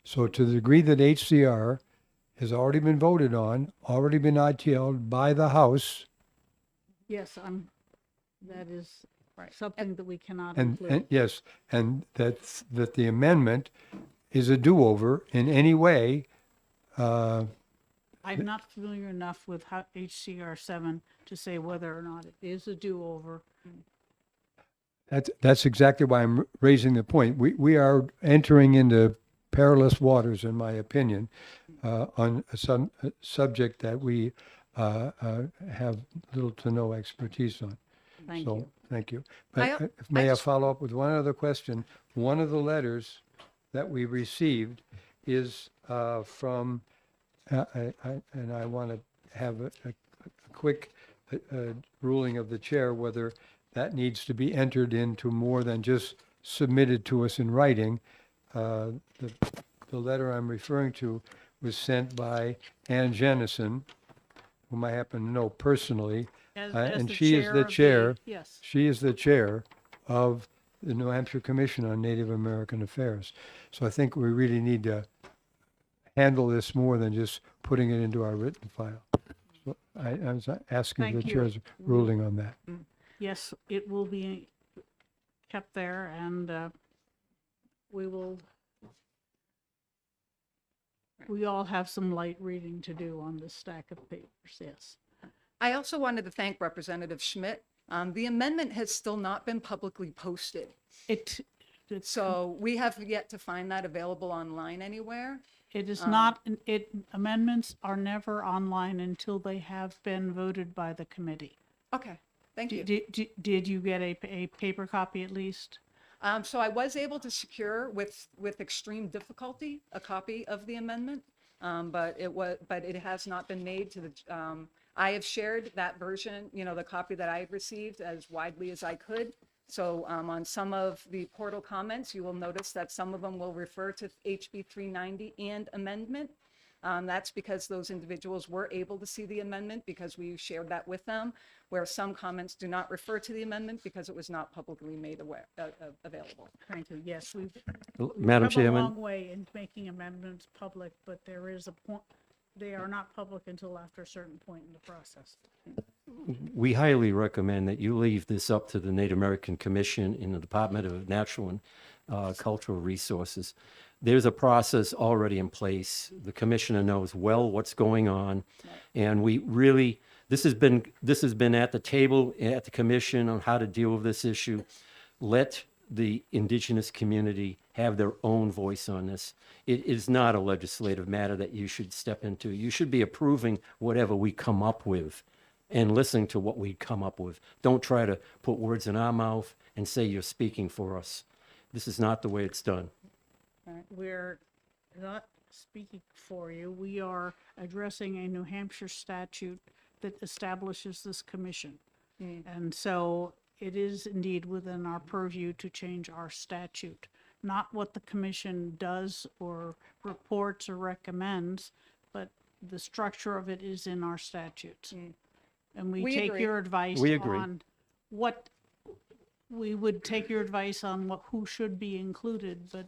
So to the degree that HCR has already been voted on, already been ITL'd by the House, Yes, that is something that we cannot and include. yes, and that the amendment is a do-over in any way. I'm not familiar enough with how HCR 7 to say whether or not it is a do-over. That's exactly why I'm raising the point. We are entering into perilous waters, in my opinion, on a subject that we have little to no expertise on. Thank So, you. thank you. I- But may I follow up with one other question? One of the letters that we received is from, and I want to have a quick ruling of the chair whether that needs to be entered into more than just submitted to us in writing. The letter I'm referring to was sent by Ann Jennison, whom I happen to know personally, As and the she is chair the of the- chair. yes. She is the chair of the New Hampshire Commission on Native American Affairs. So I think we really need to handle this more than just putting it into our written file. So I was asking Thank the you. chair's ruling on that. Yes, it will be kept there, and we all have some light reading to do on this stack of papers, yes. I also wanted to thank Representative Schmidt. The amendment has still not been publicly posted. It's So we have yet to find that available online anywhere. It is not, amendments are never online until they have been voted by the committee. Okay, thank you. Did you get a paper copy at least? So I was able to secure with extreme difficulty a copy of the amendment, but it has not been made to the. I have shared that version, the copy that I had received as widely as I could. So on some of the portal comments, you will notice that some of them will refer to HB 390 and amendment. That's because those individuals were able to see the amendment because we shared that with them, where some comments do not refer to the amendment because it was not publicly made available. Thank you. Yes, we've Madam come a Chairman? long way in making amendments public, but there is a point, they are not public until after a certain point in the process. We highly recommend that you leave this up to the Native American Commission in the Department of Natural and Cultural Resources. There's a process already in place. The commissioner knows well what's going on. And we really, this has been at the table at the commission on how to deal with this issue. Let the indigenous community have their own voice on this. It is not a legislative matter that you should step into. You should be approving whatever we come up with and listening to what we come up with. Don't try to put words in our mouth and say you're speaking for us. This is not the way it's done. We're not speaking for you. We are addressing a New Hampshire statute that establishes this commission. And so it is indeed within our purview to change our statute, not what the commission does or reports or recommends, but the structure of it is in our statutes. And we take agree. your advice We agree. on what, we would take your advice on who should be included, but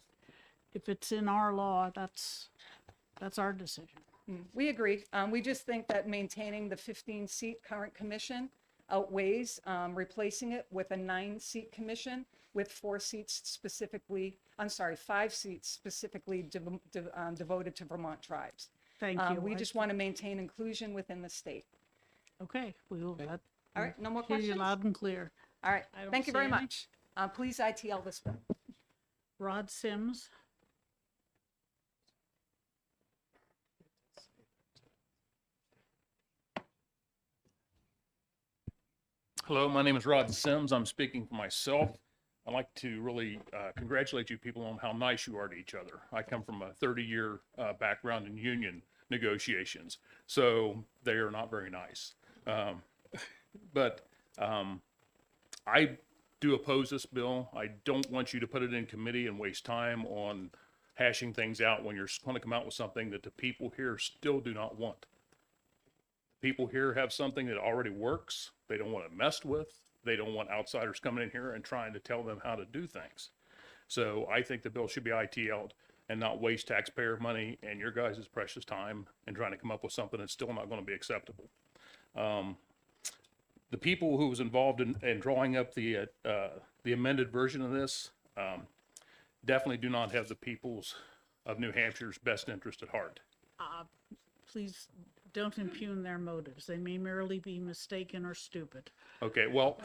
if it's in our law, that's our decision. We agree. We just think that maintaining the 15-seat current commission outweighs replacing it with a 9-seat commission with 5 seats specifically devoted to Vermont tribes. Thank you. We just want to maintain inclusion within the state. Okay, we will. All right, no more Hear you questions? loud and clear. All right, I don't thank you see very any. much. Please ITL this bill. Rod Sims. Hello, my name is Rod Sims. I'm speaking for myself. I'd like to really congratulate you people on how nice you are to each other. I come from a 30-year background in union negotiations, so they are not very nice. But I do oppose this bill. I don't want you to put it in committee and waste time on hashing things out when you're going to come out with something that the people here still do not want. People here have something that already works. They don't want it messed with. They don't want outsiders coming in here and trying to tell them how to do things. So I think the bill should be ITL'd and not waste taxpayer money and your guys' precious time in trying to come up with something that's still not going to be acceptable. The people who was involved in drawing up the amended version of this definitely do not have the peoples of New Hampshire's best interest at heart. Please don't impugn their motives. They may merely be mistaken or stupid. Okay, well,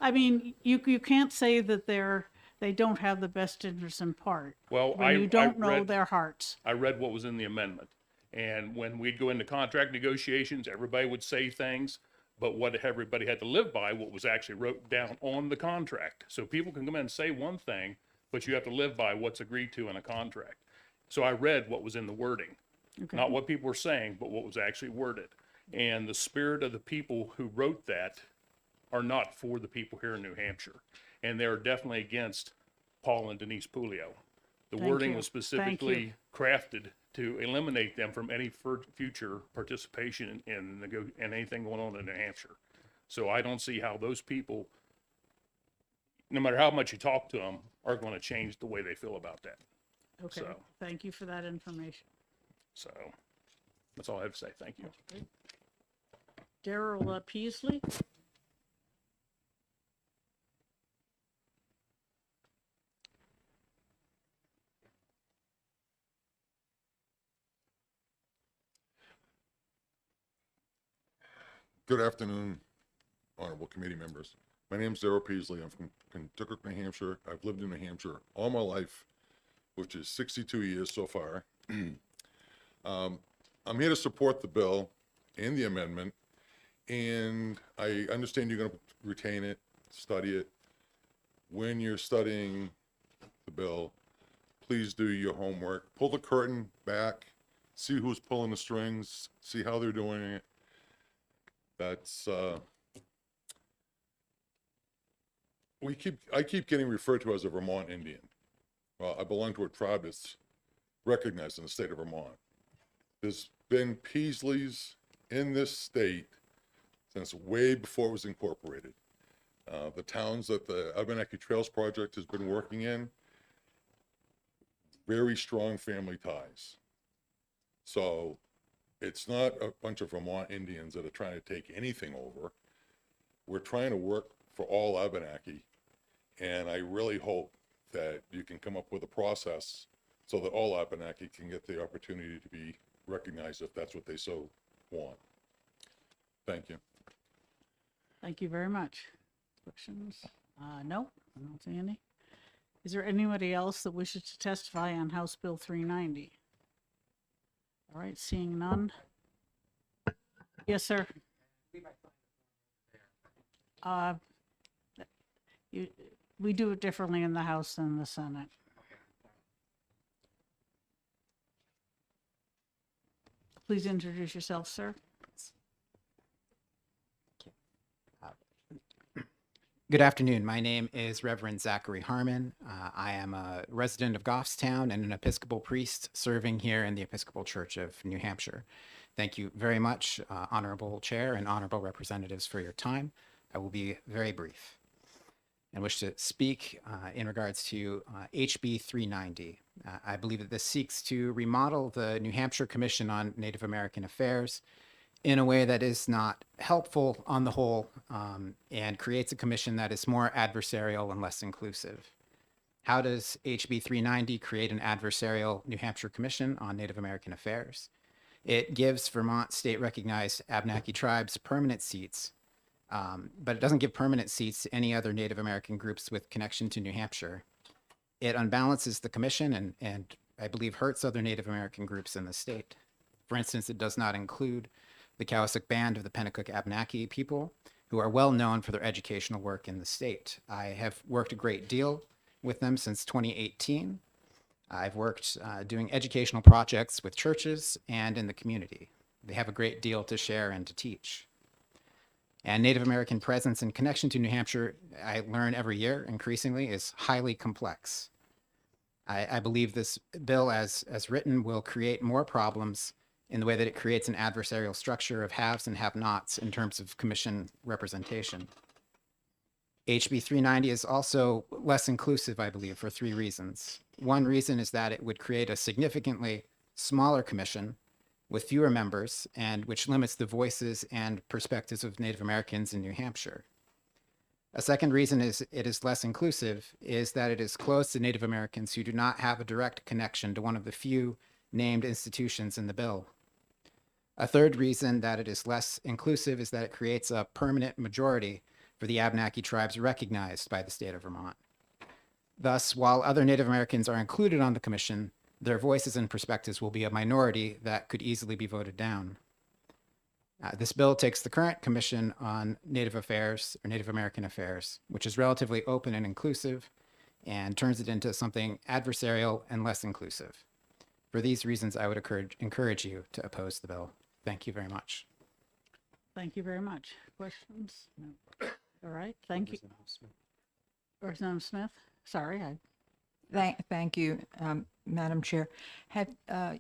I mean, you can't say that they don't have the best interest in part. well, when you don't know read, their hearts. I read what was in the amendment, and when we'd go into contract negotiations, everybody would say things, but what everybody had to live by, what was actually wrote down on the contract. So people can come in and say one thing, but you have to live by what's agreed to in a contract. So I read what was in the wording. Okay. Not what people were saying, but what was actually worded. And the spirit of the people who wrote that are not for the people here in New Hampshire. And they're definitely against Paul and Denise Pulio. The Thank wording you. was Thank specifically crafted to eliminate them from any future participation in anything going on in New Hampshire. So I don't see how those people, no matter how much you talk to them, are going to change the way they feel about that. Okay, So. thank you for that information. So that's all I have to say. Thank you. Darrell Peasley? Good afternoon, honorable committee members. My name is Darrell Peasley. I'm from Kentucky, New Hampshire. I've lived in New Hampshire all my life, which is 62 years so far. I'm here to support the bill and the amendment, and I understand you're going to retain it, study it. When you're studying the bill, please do your homework. Pull the curtain back, see who's pulling the strings, see how they're doing it. That's I keep getting referred to as a Vermont Indian. Well, I belong to a tribe that's recognized in the state of Vermont. There's been Peasleys in this state since way before it was incorporated. The towns that the Abenaki Trails Project has been working in, very strong family ties. So it's not a bunch of Vermont Indians that are trying to take anything over. We're trying to work for all Abenaki, and I really hope that you can come up with a process so that all Abenaki can get the opportunity to be recognized if that's what they so want. Thank you. Thank you very much. Questions? No, I don't see any. Is there anybody else that wishes to testify on House Bill 390? All right, seeing none. Yes, sir. We do it differently in the House than the Senate. Please introduce yourself, sir. Good afternoon. My name is Reverend Zachary Harmon. I am a resident of Goffstown and an Episcopal priest serving here in the Episcopal Church of New Hampshire. Thank you very much, Honorable Chair and Honorable Representatives, for your time. I will be very brief and wish to speak in regards to HB 390. I believe that this seeks to remodel the New Hampshire Commission on Native American Affairs in a way that is not helpful on the whole, and creates a commission that is more adversarial and less inclusive. How does HB 390 create an adversarial New Hampshire Commission on Native American Affairs? It gives Vermont state-recognized Abenaki tribes permanent seats, but it doesn't give permanent seats to any other Native American groups with connection to New Hampshire. It unbalances the commission and I believe hurts other Native American groups in the state. For instance, it does not include the Cowessick Band of the Pennacook Abenaki people, who are well known for their educational work in the state. I have worked a great deal with them since 2018. I've worked doing educational projects with churches and in the community. They have a great deal to share and to teach. And Native American presence and connection to New Hampshire, I learn every year increasingly, is highly complex. I believe this bill as written will create more problems in the way that it creates an adversarial structure of haves and have-nots in terms of commission representation. HB 390 is also less inclusive, I believe, for 3 reasons. One reason is that it would create a significantly smaller commission with fewer members and which limits the voices and perspectives of Native Americans in New Hampshire. A second reason is it is less inclusive is that it is closed to Native Americans who do not have a direct connection to one of the few named institutions in the bill. A third reason that it is less inclusive is that it creates a permanent majority for the Abenaki tribes recognized by the state of Vermont. Thus, while other Native Americans are included on the commission, their voices and perspectives will be a minority that could easily be voted down. This bill takes the current Commission on Native Affairs, or Native American Affairs, which is relatively open and inclusive, and turns it into something adversarial and less inclusive. For these reasons, I would encourage you to oppose the bill. Thank you very much. Thank you very much. Questions? No. All right, thank you. Representative Smith, sorry, Thank you, Madam Chair. Have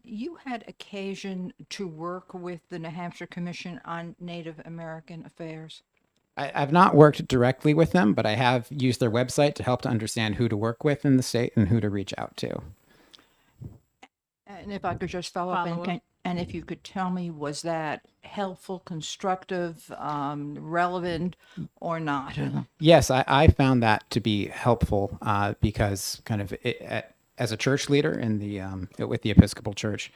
you had occasion to work with the New Hampshire Commission on Native American Affairs? I've not worked directly with them, but I have used their website to help to understand who to work with in the state and who to reach out to. And if I could just follow up, and if you could tell me, was that helpful, constructive, relevant, or not? Yes, I found that to be helpful because kind of as a church leader in the with the Episcopal Church,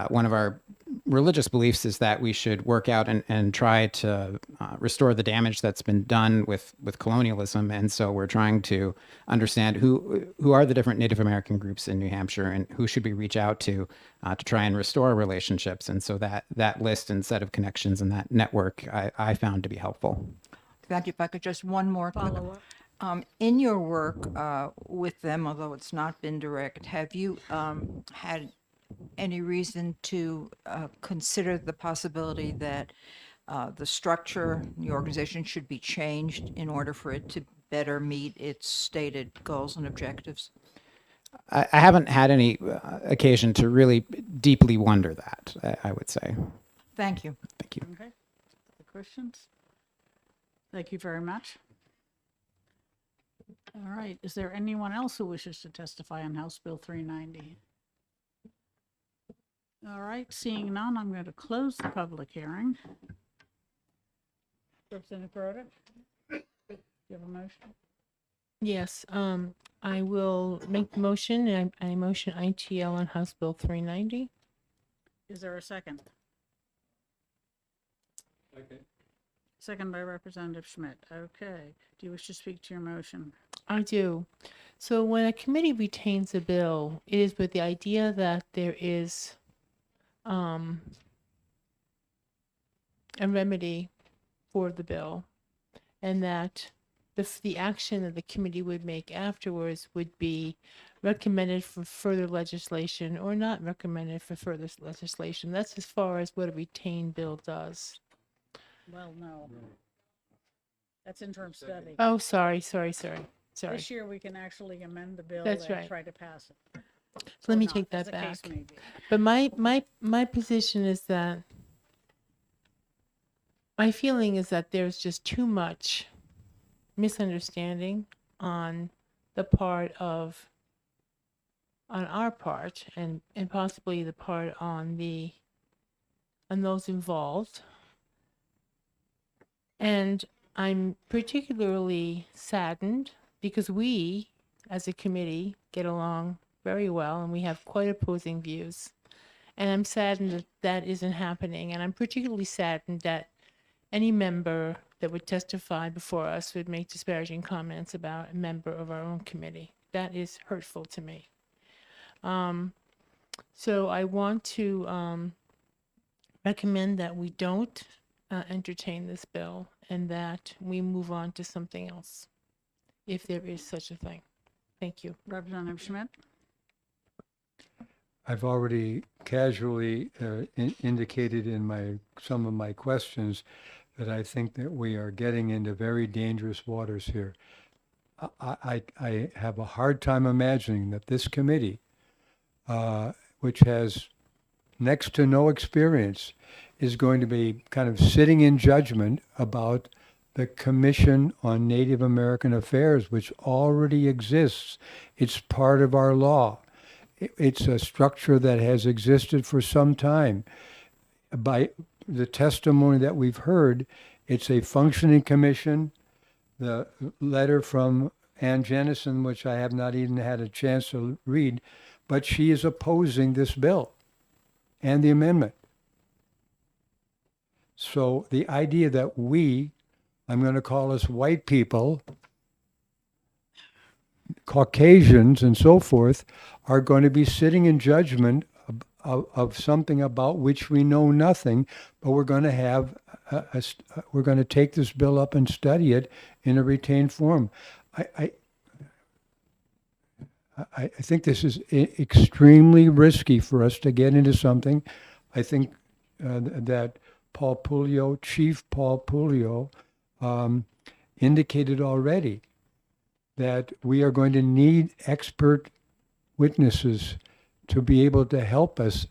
one of our religious beliefs is that we should work out and try to restore the damage that's been done with colonialism. And so we're trying to understand who are the different Native American groups in New Hampshire and who should we reach out to try and restore relationships. And so that list and set of connections and that network I found to be helpful. Thank you. If I could just one more quick. follow up. In your work with them, although it's not been direct, have you had any reason to consider the possibility that the structure, the organization should be changed in order for it to better meet its stated goals and objectives? I haven't had any occasion to really deeply wonder that, I would say. Thank you. Thank you. Okay. Other questions? Thank you very much. All right, is there anyone else who wishes to testify on House Bill 390? All right, seeing none, I'm going to close the public hearing. Representative Perotta, do you have a motion? Yes, I will make the motion, and I motion ITL on House Bill 390. Is there a second? Okay. Second by Representative Schmidt. Okay. Do you wish to speak to your motion? I do. So when a committee retains a bill, it is with the idea that there is a remedy for the bill, and that the action that the committee would make afterwards would be recommended for further legislation or not recommended for further legislation. That's as far as what a retained bill does. Well, no. That's interim study. Oh, sorry. This year, we can actually amend the bill That's and right. try to pass it. So let Or me not, take as that the case back. may be. But my position is that my feeling is that there's just too much misunderstanding on our part and possibly the part on those involved. And I'm particularly saddened because we, as a committee, get along very well and we have quite opposing views. And I'm saddened that that isn't happening. And I'm particularly saddened that any member that would testify before us would make disparaging comments about a member of our own committee. That is hurtful to me. So I want to recommend that we don't entertain this bill and that we move on to something else, if there is such a thing. Thank you. Representative Schmidt? I've already casually indicated in some of my questions that I think that we are getting into very dangerous waters here. I have a hard time imagining that this committee, which has next to no experience, is going to be kind of sitting in judgment about the Commission on Native American Affairs, which already exists. It's part of our law. It's a structure that has existed for some time. By the testimony that we've heard, it's a functioning commission. The letter from Ann Jennison, which I have not even had a chance to read, but she is opposing this bill and the amendment. So the idea that I'm going to call us white people, Caucasians and so forth, are going to be sitting in judgment of something about which we know nothing, but we're going to have we're going to take this bill up and study it in a retained form. I think this is extremely risky for us to get into something. I think that Chief Paul Puleo, indicated already that we are going to need expert witnesses to be able to help us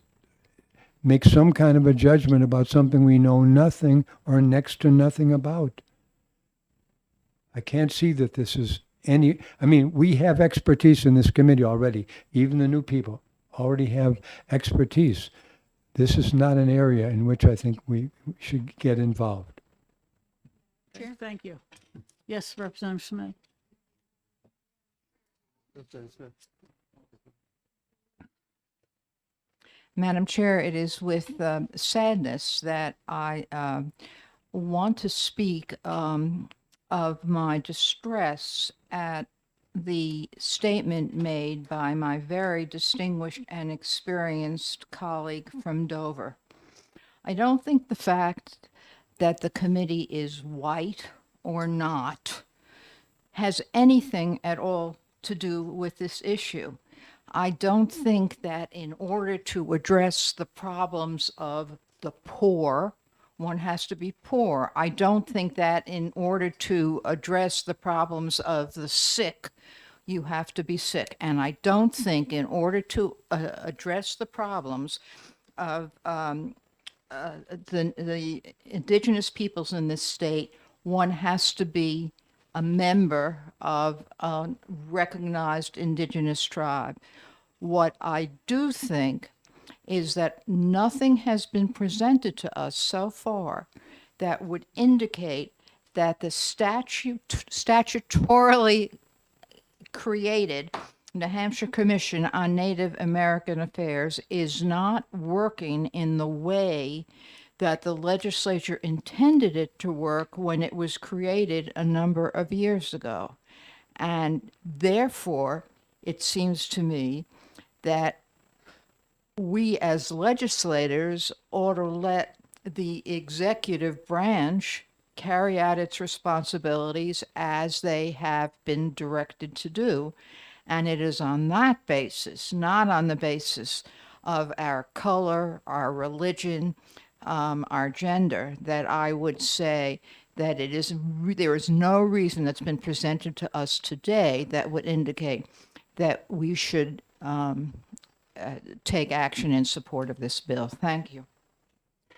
make some kind of a judgment about something we know nothing or next to nothing about. I can't see that this is we have expertise in this committee already. Even the new people already have expertise. This is not an area in which I think we should get involved. Chair? Thank you. Yes, Representative Smith. Madam Chair, it is with sadness that I want to speak of my distress at the statement made by my very distinguished and experienced colleague from Dover. I don't think the fact that the committee is white or not has anything at all to do with this issue. I don't think that in order to address the problems of the poor, one has to be poor. I don't think that in order to address the problems of the sick, you have to be sick. And I don't think in order to address the problems of the indigenous peoples in this state, one has to be a member of a recognized indigenous tribe. What I do think is that nothing has been presented to us so far that would indicate that the statutorily created New Hampshire Commission on Native American Affairs is not working in the way that the legislature intended it to work when it was created a number of years ago. And therefore, it seems to me that we as legislators ought to let the executive branch carry out its responsibilities as they have been directed to do. And it is on that basis, not on the basis of our color, our religion, our gender, that I would say that there is no reason that's been presented to us today that would indicate that we should take action in support of this bill. Thank you.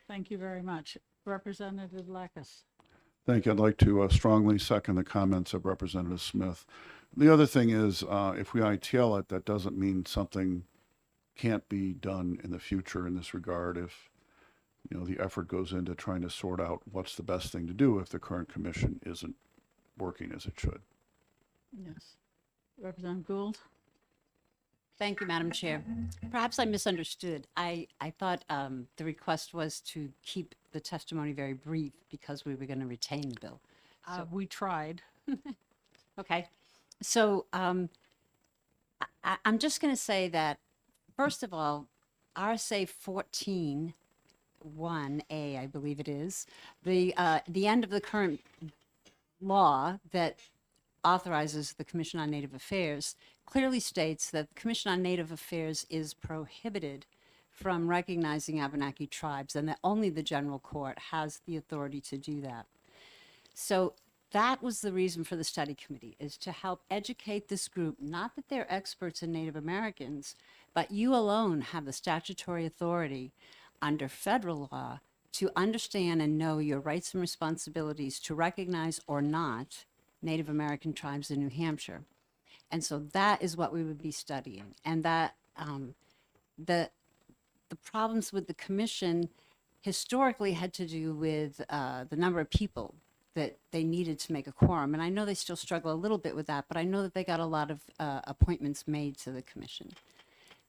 Thank you very much. Representative Lacus. Thank you. I'd like to strongly second the comments of Representative Smith. The other thing is, if we ITL it, that doesn't mean something can't be done in the future in this regard if, the effort goes into trying to sort out what's the best thing to do if the current commission isn't working as it should. Yes. Representative Gould. Thank you, Madam Chair. Perhaps I misunderstood. I thought the request was to keep the testimony very brief because we were going to retain the bill. We tried. Okay. So I'm just going to say that, first of all, RSA 14 1A, I believe it is, the end of the current law that authorizes the Commission on Native Affairs clearly states that the Commission on Native Affairs is prohibited from recognizing Abenaki tribes and that only the general court has the authority to do that. So that was the reason for the study committee, is to help educate this group, not that they're experts in Native Americans, but you alone have the statutory authority under federal law to understand and know your rights and responsibilities to recognize or not Native American tribes in New Hampshire. And so that is what we would be studying. And that the problems with the commission historically had to do with the number of people that they needed to make a quorum. And I know they still struggle a little bit with that, but I know that they got a lot of appointments made to the commission.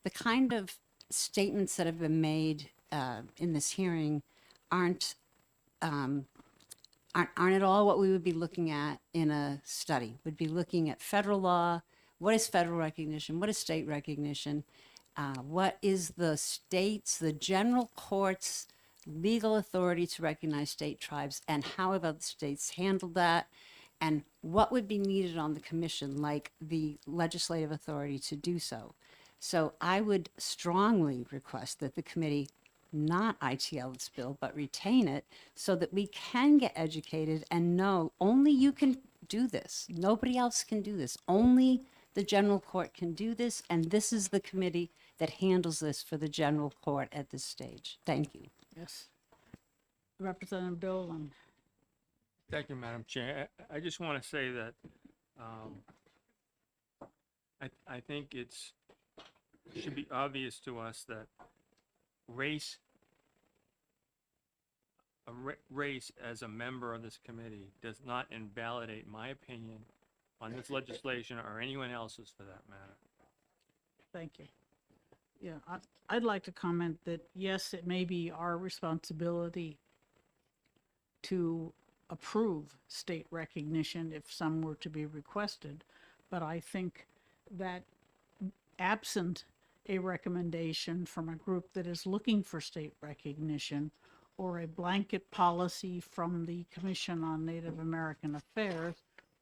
The kind of statements that have been made in this hearing aren't at all what we would be looking at in a study. We'd be looking at federal law. What is federal recognition? What is state recognition? What is the state's, the general court's legal authority to recognize state tribes, and how have other states handled that? And what would be needed on the commission, like the legislative authority to do so? So I would strongly request that the committee not ITL this bill, but retain it so that we can get educated and know only you can do this. Nobody else can do this. Only the general court can do this, and this is the committee that handles this for the general court at this stage. Thank you. Yes. Representative Dolan. Thank you, Madam Chair. I just want to say that I think it should be obvious to us that race as a member of this committee does not invalidate my opinion on this legislation or anyone else's for that matter. Thank you. Yeah, I'd like to comment that, yes, it may be our responsibility to approve state recognition if some were to be requested, but I think that absent a recommendation from a group that is looking for state recognition or a blanket policy from the Commission on Native American Affairs,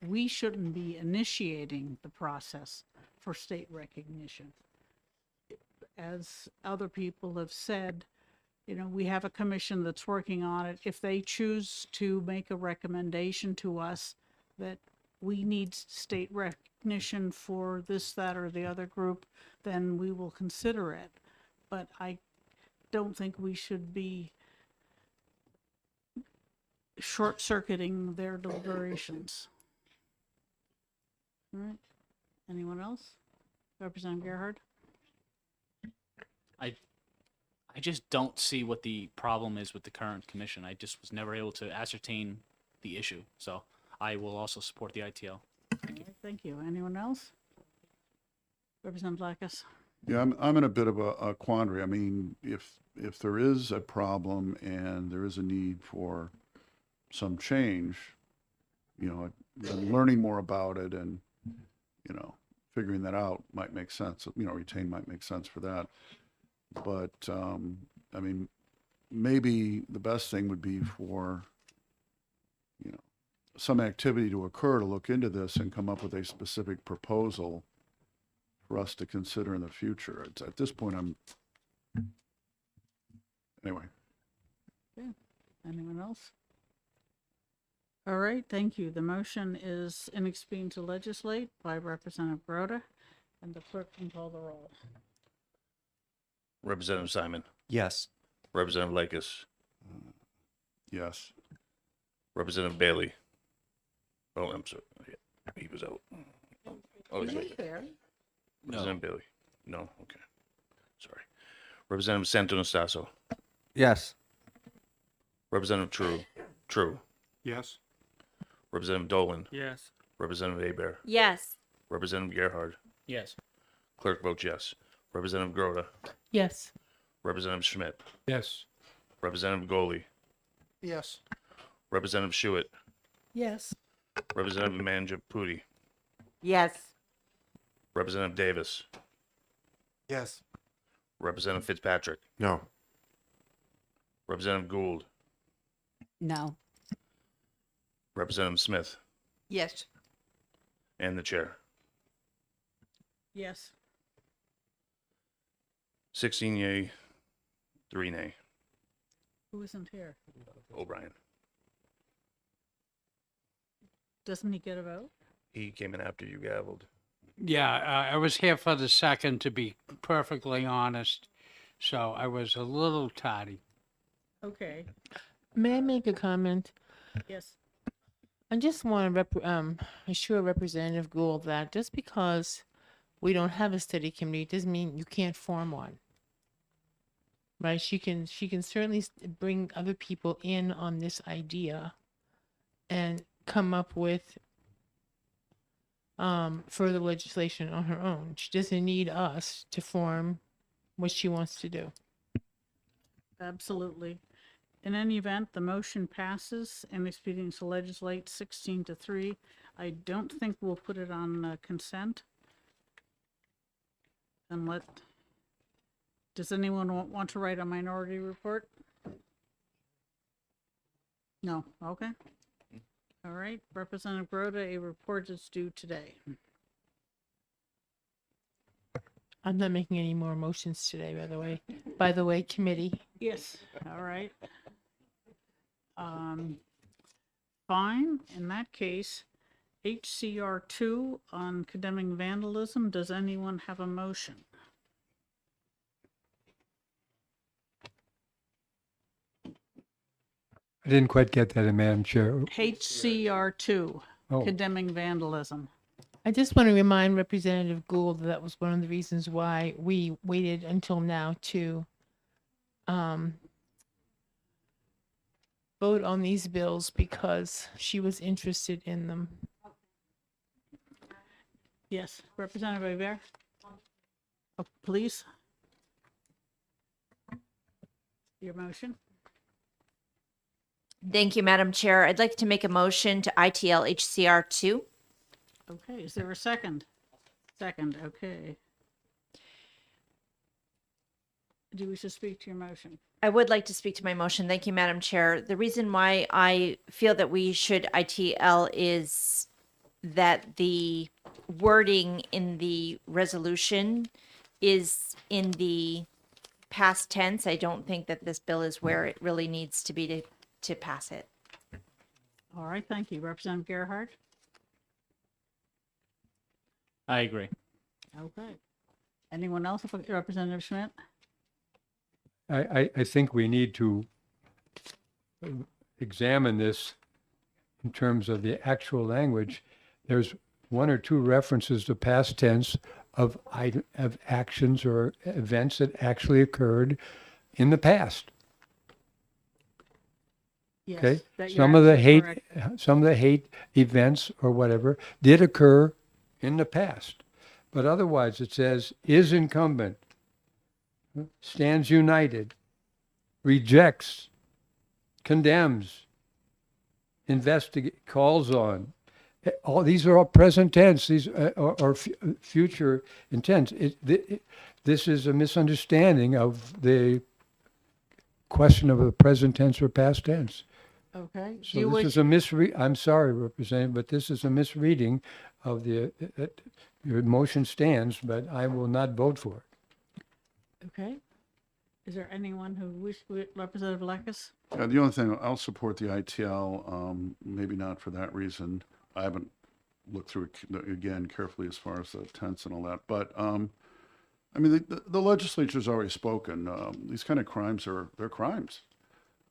we shouldn't be initiating the process for state recognition. As other people have said, you know, we have a commission that's working on it. If they choose to make a recommendation to us that we need state recognition for this, that, or the other group, then we will consider it. But I don't think we should be short-circuiting their deliberations. All right. Anyone else? Representative Gerhard? I just don't see what the problem is with the current commission. I just was never able to ascertain the issue. So I will also support the ITL. Thank you. Anyone else? Representative Blackus? Yeah, I'm in a bit of a quandary. I mean, if there is a problem and there is a need for some change, you know, and learning more about it and, you know, figuring that out might make sense. You know, retain might make sense for that. But, I mean, maybe the best thing would be for, you know, some activity to occur to look into this and come up with a specific proposal for us to consider in the future. At this point, anyway. Okay. Anyone else? All right, thank you. The motion is in expedient to legislate by Representative Groda, and the clerk can call the roll. Representative Simon. Yes. Representative Lakis. Yes. Representative Bailey. Oh, I'm sorry. Yeah, he was out. Oh, he's right there. Representative Bailey. No, okay. Sorry. Representative Santonastasso. Yes. Representative True. True. Yes. Representative Dolan. Yes. Representative Hebert. Yes. Representative Gerhard. Yes. Clerk votes yes. Representative Groda. Yes. Representative Schmidt. Yes. Representative Goley. Yes. Representative Schuett. Yes. Representative Manjapudi. Yes. Representative Davis. Yes. Representative Fitzpatrick. No. Representative Gould, No. Representative Smith, Yes. and the chair. Yes. 16 yea, 3 nay. Who isn't here? O'Brien. Doesn't he get a vote? He came in after you gavelled. Yeah, I was here for the second, to be perfectly honest, so I was a little tardy. Okay, May I make a comment? yes. I just want to assure Representative Gould that just because we don't have a study committee doesn't mean you can't form one. Right? She can certainly bring other people in on this idea and come up with further legislation on her own. She doesn't need us to form what she wants to do. Absolutely. In any event, the motion passes and expedient to legislate 16-3. I don't think we'll put it on consent. And does anyone want to write a minority report? No, okay. All right, Representative Groda, a report is due today. I'm not making any more motions today, by the way. By the way, committee. Yes, all right. Fine, in that case, HCR 2 on condemning vandalism, does anyone have a motion? I didn't quite get that, Madam Chair. HCR 2, Oh. condemning vandalism. I just want to remind Representative Gould that was one of the reasons why we waited until now to vote on these bills, because she was interested in them. Yes, Representative Bear? Oh, please. Your motion? Thank you, Madam Chair. I'd like to make a motion to ITL HCR 2. Okay, is there a second? Second, okay. Do you wish to speak to your motion? I would like to speak to my motion. Thank you, Madam Chair. The reason why I feel that we should ITL is that the wording in the resolution is in the past tense. I don't think that this bill is where it really needs to be to pass it. All right, thank you. Representative Gerhardt? I agree. Okay. Anyone else? Representative Schmidt? I think we need to examine this in terms of the actual language. There's one or two references to past tense of actions or events that actually occurred in the past. Yes, Okay, that you're some of the absolutely hate, correct. some of the hate events or whatever did occur in the past, but otherwise it says is incumbent, stands united, rejects, condemns, investigate, calls on. All these are all present tense. These are future intent. This is a misunderstanding of the question of a present tense or past tense. Okay. Do So you this wish, is a I'm sorry, Representative, but this is a misreading of the, your motion stands, but I will not vote for it. okay. Is there anyone who Representative Lekis? Yeah, the only thing, I'll support the ITL, maybe not for that reason. I haven't looked through it again carefully as far as the tense and all that, but, I mean, the legislature's already spoken. These kind of crimes they're crimes.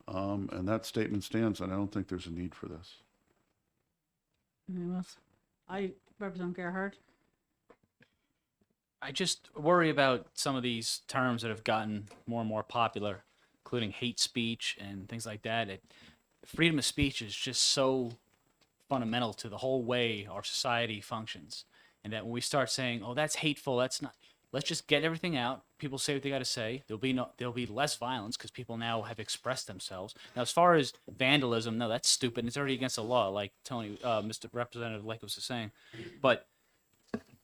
And that statement stands, and I don't think there's a need for this. Anyone else? Representative Gerhardt? I just worry about some of these terms that have gotten more and more popular, including hate speech and things like that. Freedom of speech is just so fundamental to the whole way our society functions. And that when we start saying, oh, that's hateful, that's not, let's just get everything out. People say what they got to say. There'll be less violence because people now have expressed themselves. Now, as far as vandalism, no, that's stupid. It's already against the law, like Mr. Representative Lekis was saying.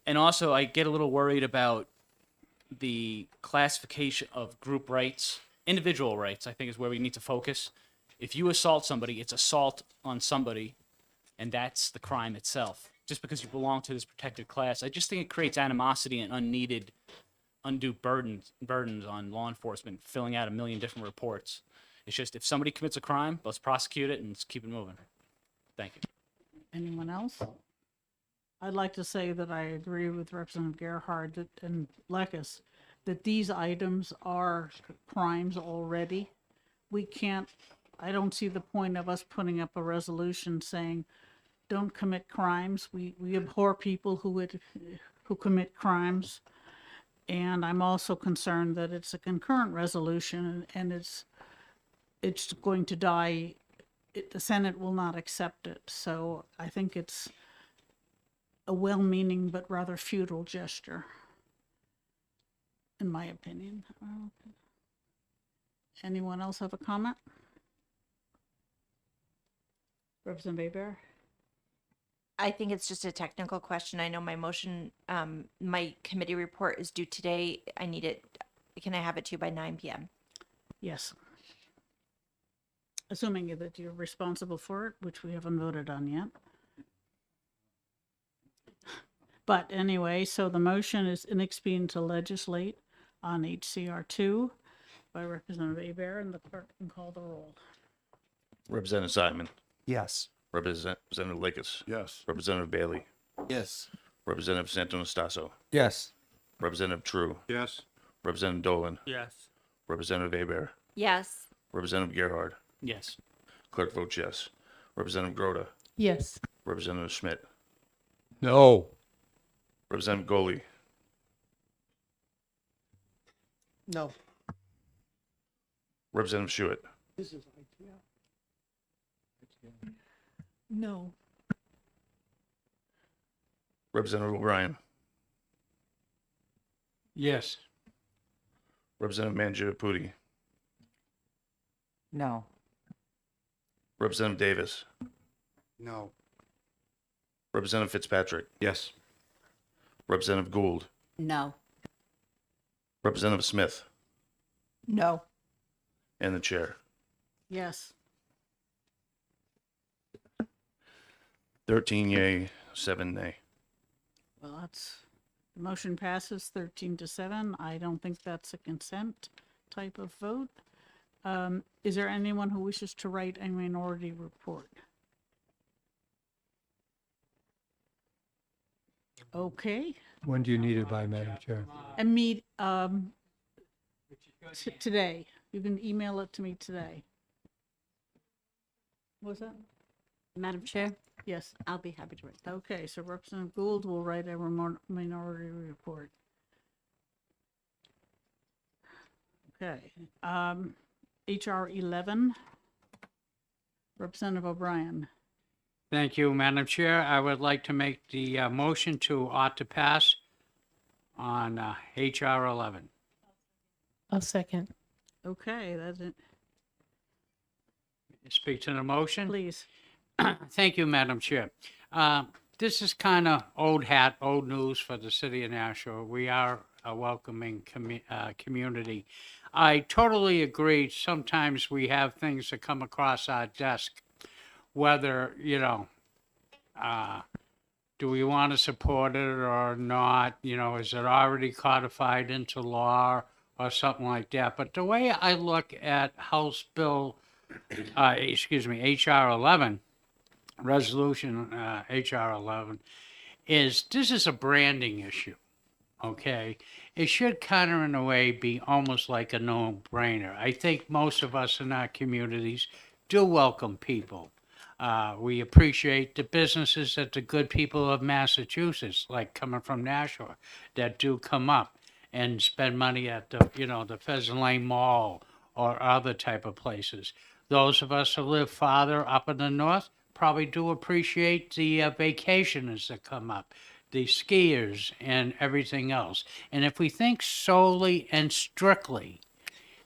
And also, I get a little worried about the classification of group rights individual rights, I think, is where we need to focus. If you assault somebody, it's assault on somebody, and that's the crime itself. Just because you belong to this protected class, I just think it creates animosity and unneeded, undue burdens on law enforcement, filling out a million different reports. It's just, if somebody commits a crime, let's prosecute it and let's keep it moving. Thank you. Anyone else? I'd like to say that I agree with Representative Gerhard and Lekis that these items are crimes already. I don't see the point of us putting up a resolution saying, don't commit crimes. We abhor people who commit crimes. And I'm also concerned that it's a concurrent resolution and it's going to die. The Senate will not accept it. So I think it's a well-meaning but rather futile gesture, in my opinion. Anyone else have a comment? Representative Bear? I think it's just a technical question. I know my motion, my committee report is due today. I need it. Can I have it to you by 9 p.m.? Yes. Assuming that you're responsible for it, which we haven't voted on yet. But anyway, so the motion is inexpedient to legislate on HCR 2 by Representative Hebert, and the clerk can call the roll. Representative Simon. Yes. Representative Lakis. Yes. Representative Bailey. Yes. Representative Santonastasso. Yes. Representative True. Yes. Representative Dolan. Yes. Representative Hebert. Yes. Representative Gerhard. Yes. Clerk votes yes. Representative Groda. Yes. Representative Schmidt. No. Representative Goley. No. Representative Schuett. This is No. Representative O'Brien. Yes. Representative Mangiapudi. No. Representative Davis. No. Representative Fitzpatrick. Yes. Representative Gould. No. Representative Smith. No. And the chair. Yes. 13 yea, 7 nay. Well, the motion passes 13-7. I don't think that's a consent type of vote. Is there anyone who wishes to write a minority report? Okay. When do you need it by, Madam Chair? And meet today. You can email it to me today. What's that? Madam Chair, Yes. I'll be happy to write that. Okay, so Representative Gould will write a minority report. Okay. HR 11. Representative O'Brien. Thank you, Madam Chair. I would like to make the motion to ought to pass on HR 11. I'll second. Okay, that's it. Speak to the motion. Please. Thank you, Madam Chair. This is kind of old hat, old news for the city of Nashua. We are a welcoming community. I totally agree. Sometimes we have things that come across our desk, whether, do we want to support it or not? Is it already codified into law or something like that? But the way I look at House Bill, HR 11, Resolution HR 11, is this is a branding issue, okay? It should kind of, in a way, be almost like a no-brainer. I think most of us in our communities do welcome people. We appreciate the businesses that the good people of Massachusetts, like coming from Nashua, that do come up and spend money at the, the Pheasant Lane Mall or other type of places. Those of us who live farther up in the north probably do appreciate the vacationers that come up, the skiers and everything else. And if we think solely and strictly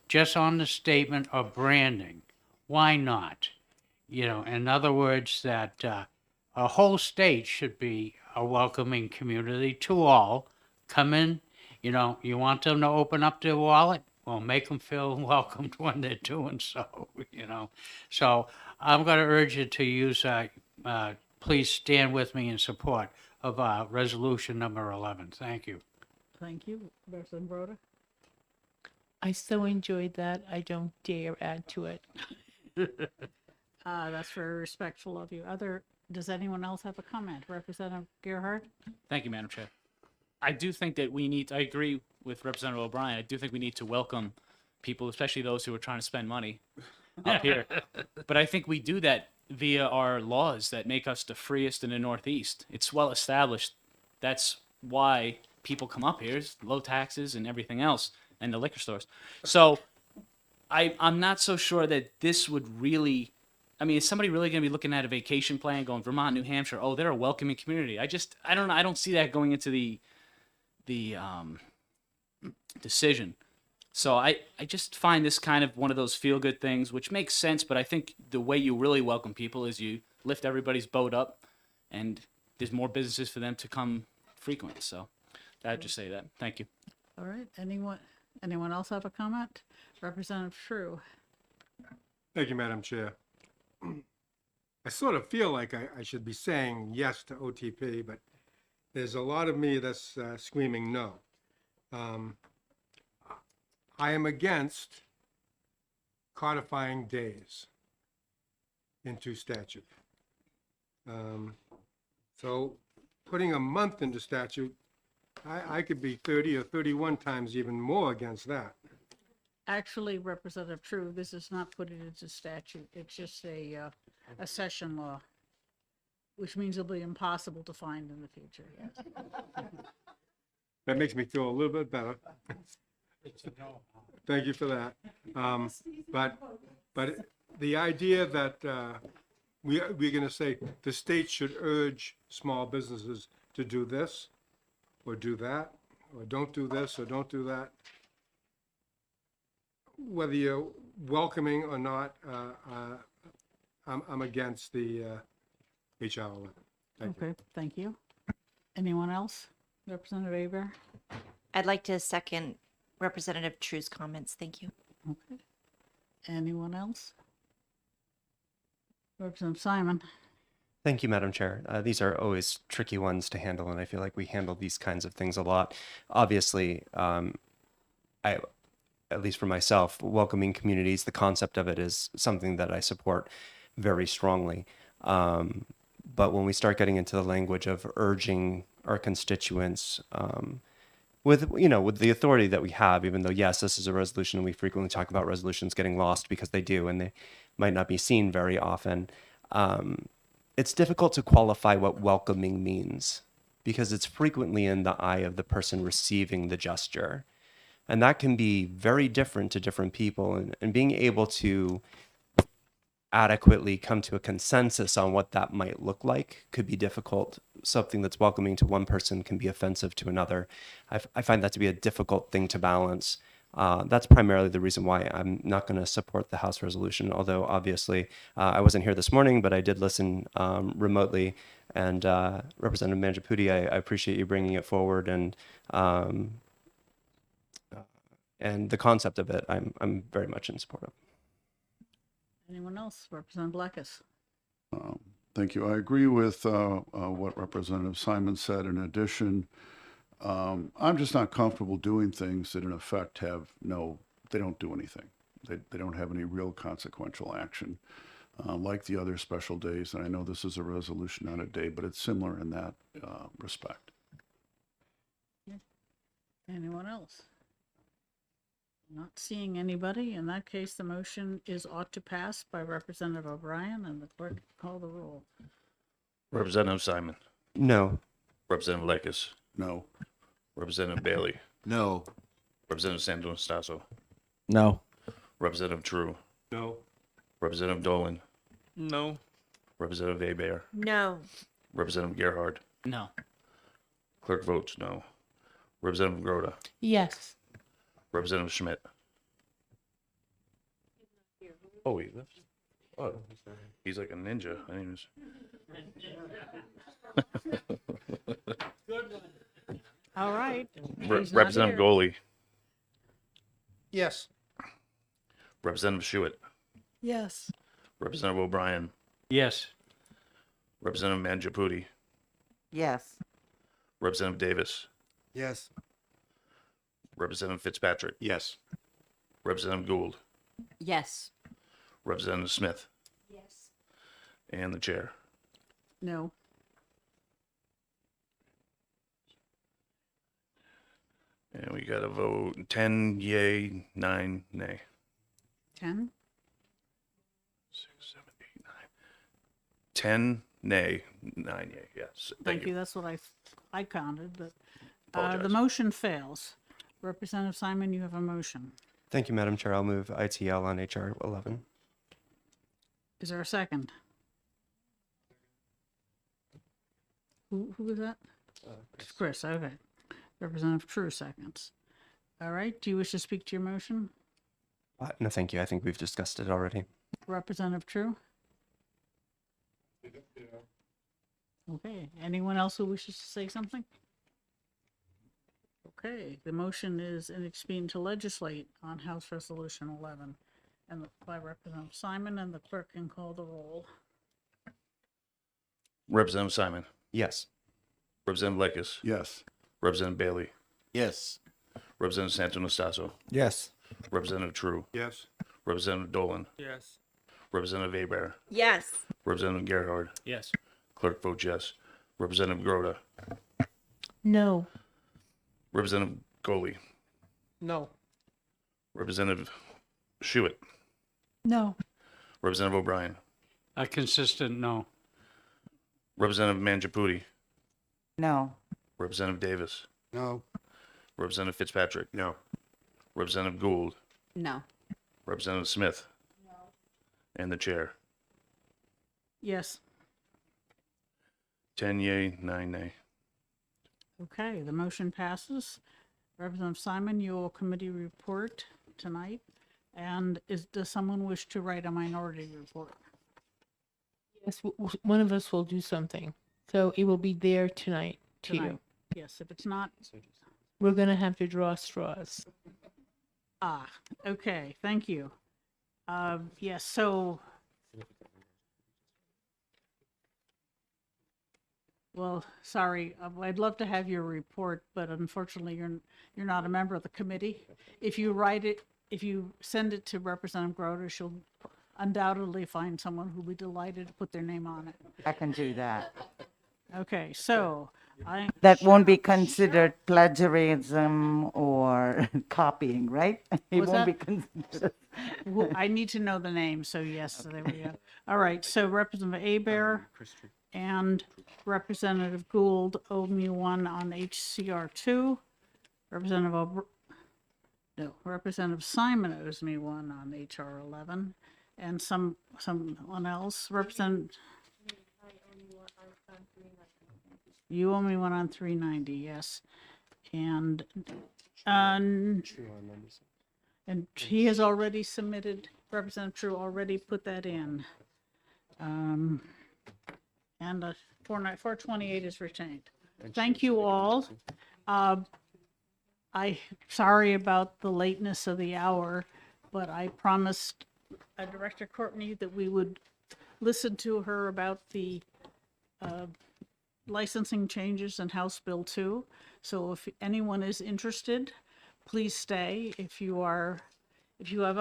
just on the statement of branding, why not? In other words, that a whole state should be a welcoming community to all. Come in, you want them to open up their wallet? Well, make them feel welcomed when they're doing so, you know. So I'm going to urge you to use, please stand with me in support of resolution number 11. Thank you. Thank you. Representative Broder? I so enjoyed that. I don't dare add to it. That's very respectful of you. Does anyone else have a comment? Representative Gerhardt? Thank you, Madam Chair. I do think that I agree with Representative O'Brien. I do think we need to welcome people, especially those who are trying to spend money up here. But I think we do that via our laws that make us the freest in the Northeast. It's well established. That's why people come up here, is low taxes and everything else, and the liquor stores. So I'm not so sure that this would really, I mean, is somebody really going to be looking at a vacation plan going Vermont, New Hampshire? Oh, they're a welcoming community. I don't know. I don't see that going into the decision. So I just find this kind of one of those feel good things, which makes sense. But I think the way you really welcome people is you lift everybody's boat up, and there's more businesses for them to come frequent. So I'd just say that. Thank you. All right. Anyone else have a comment? Representative True? Thank you, Madam Chair. I sort of feel like I should be saying yes to OTP, but there's a lot of me that's screaming no. I am against codifying days into statute. So putting a month into statute, I could be 30 or 31 times even more against that. Actually, Representative True, this is not put it into statute. It's just a session law, which means it'll be impossible to find in the future. That makes me feel a little bit better. Thank you for that. But the idea that we're going to say the state should urge small businesses to do this or do that, or don't do this or don't do that, whether you're welcoming or not, I'm against the HR 11. Thank you. Okay, thank you. Anyone else? Representative Aber? I'd like to second Representative True's comments. Thank you. Okay. Anyone else? Representative Simon? Thank you, Madam Chair. These are always tricky ones to handle, and I feel like we handle these kinds of things a lot. Obviously, at least for myself, welcoming communities, the concept of it is something that I support very strongly. But when we start getting into the language of urging our constituents, with the authority that we have, even though, yes, this is a resolution, and we frequently talk about resolutions getting lost because they do, and they might not be seen very often. It's difficult to qualify what welcoming means because it's frequently in the eye of the person receiving the gesture. And that can be very different to different people, and being able to adequately come to a consensus on what that might look like could be difficult. Something that's welcoming to one person can be offensive to another. I find that to be a difficult thing to balance. That's primarily the reason why I'm not going to support the House resolution, although obviously I wasn't here this morning, but I did listen remotely. And Representative Mangiapudi, I appreciate you bringing it forward, and the concept of it, I'm very much in support of. Anyone else? Representative Blackus? Thank you. I agree with what Representative Simon said. In addition, I'm just not comfortable doing things that in effect they don't do anything. They don't have any real consequential action, like the other special days. And I know this is a resolution on a day, but it's similar in that respect. Anyone else? Not seeing anybody. In that case, the motion is ought to pass by Representative O'Brien, and the clerk call the roll. Representative Simon. No. Representative Lakis. No. Representative Bailey. No. Representative Santo-Stasso. No. Representative True. No. Representative Dolan. No. Representative Abear. No. Representative Gerhard. No. Clerk votes no. Representative Groda. Yes. Representative Schmidt. Oh, he left. Oh, he's like a ninja. I mean, All right. He's not Representative here. Goalie. Yes. Representative Schuett, Yes. Representative O'Brien, Yes. Representative Mangiaputi, Yes. Representative Davis, Yes. Representative Fitzpatrick, Yes. Representative Gould, Yes. Representative Smith, Yes. and the chair. No. And we got a vote 10 yay, 9 nay. 10? 10 nay, 9 yay. Yes. Thank you. That's what I counted, but the Apologize. motion fails. Representative Simon, you have a motion. Thank you, Madam Chair. I'll move ITL on HR 11. Is there a second? Who was that? Chris, okay. Representative True seconds. All right, do you wish to speak to your motion? No, thank you. I think we've discussed it already. Representative True? Okay, anyone else who wishes to say something? Okay, the motion is in expedient to legislate on House Resolution 11 and by Representative Simon, and the clerk can call the roll. Representative Simon, Yes. Representative Lekis, Yes. Representative Bailey, Yes. Representative Santo Nastaso, Yes. Representative True, Yes. Representative Dolan, Yes. Representative Abear, Yes. Representative Gerhard, Yes. Clerk votes yes. Representative Groda, No. Representative Goley, No. Representative Schuett, No. Representative O'Brien, A consistent no. Representative Mangiaputi, No. Representative Davis, No. Representative Fitzpatrick, No. Representative Gould, No. Representative Smith, and the chair. Yes, 10 yay, 9 nay. okay, the motion passes. Representative Simon, you will committee report tonight. And does someone wish to write a minority report? Yes, one of us will do something. So it will be there tonight to Tonight. you. Yes, if it's not, We're going to have to draw straws. okay, thank you. Yes, so. Well, sorry, I'd love to have your report, but unfortunately, you're not a member of the committee. If you send it to Representative Groder, she'll undoubtedly find someone who'll be delighted to put their name on it. I can do that. Okay, so That won't be considered plagiarism or copying, right? It Was won't be that- considered. I need to know the name, so yes, there we go. All right, so Representative Abear and Representative Gould owe me one on HCR 2. Representative Simon owes me one on HR 11, and someone else, you owe me one on 390, yes. And he has already submitted, Representative True already put that in. And 428 is retained. Thank you all. Sorry about the lateness of the hour, but I promised Director Courtney that we would listen to her about the licensing changes in House Bill 2. So if anyone is interested, please stay. If you have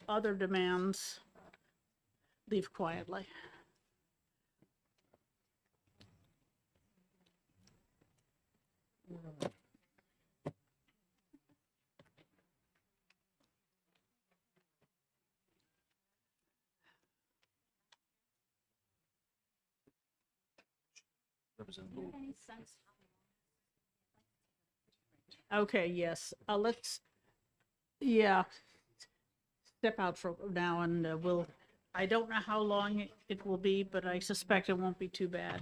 other demands, leave quietly. Okay, yes, step out for now and I don't know how long it will be, but I suspect it won't be too bad.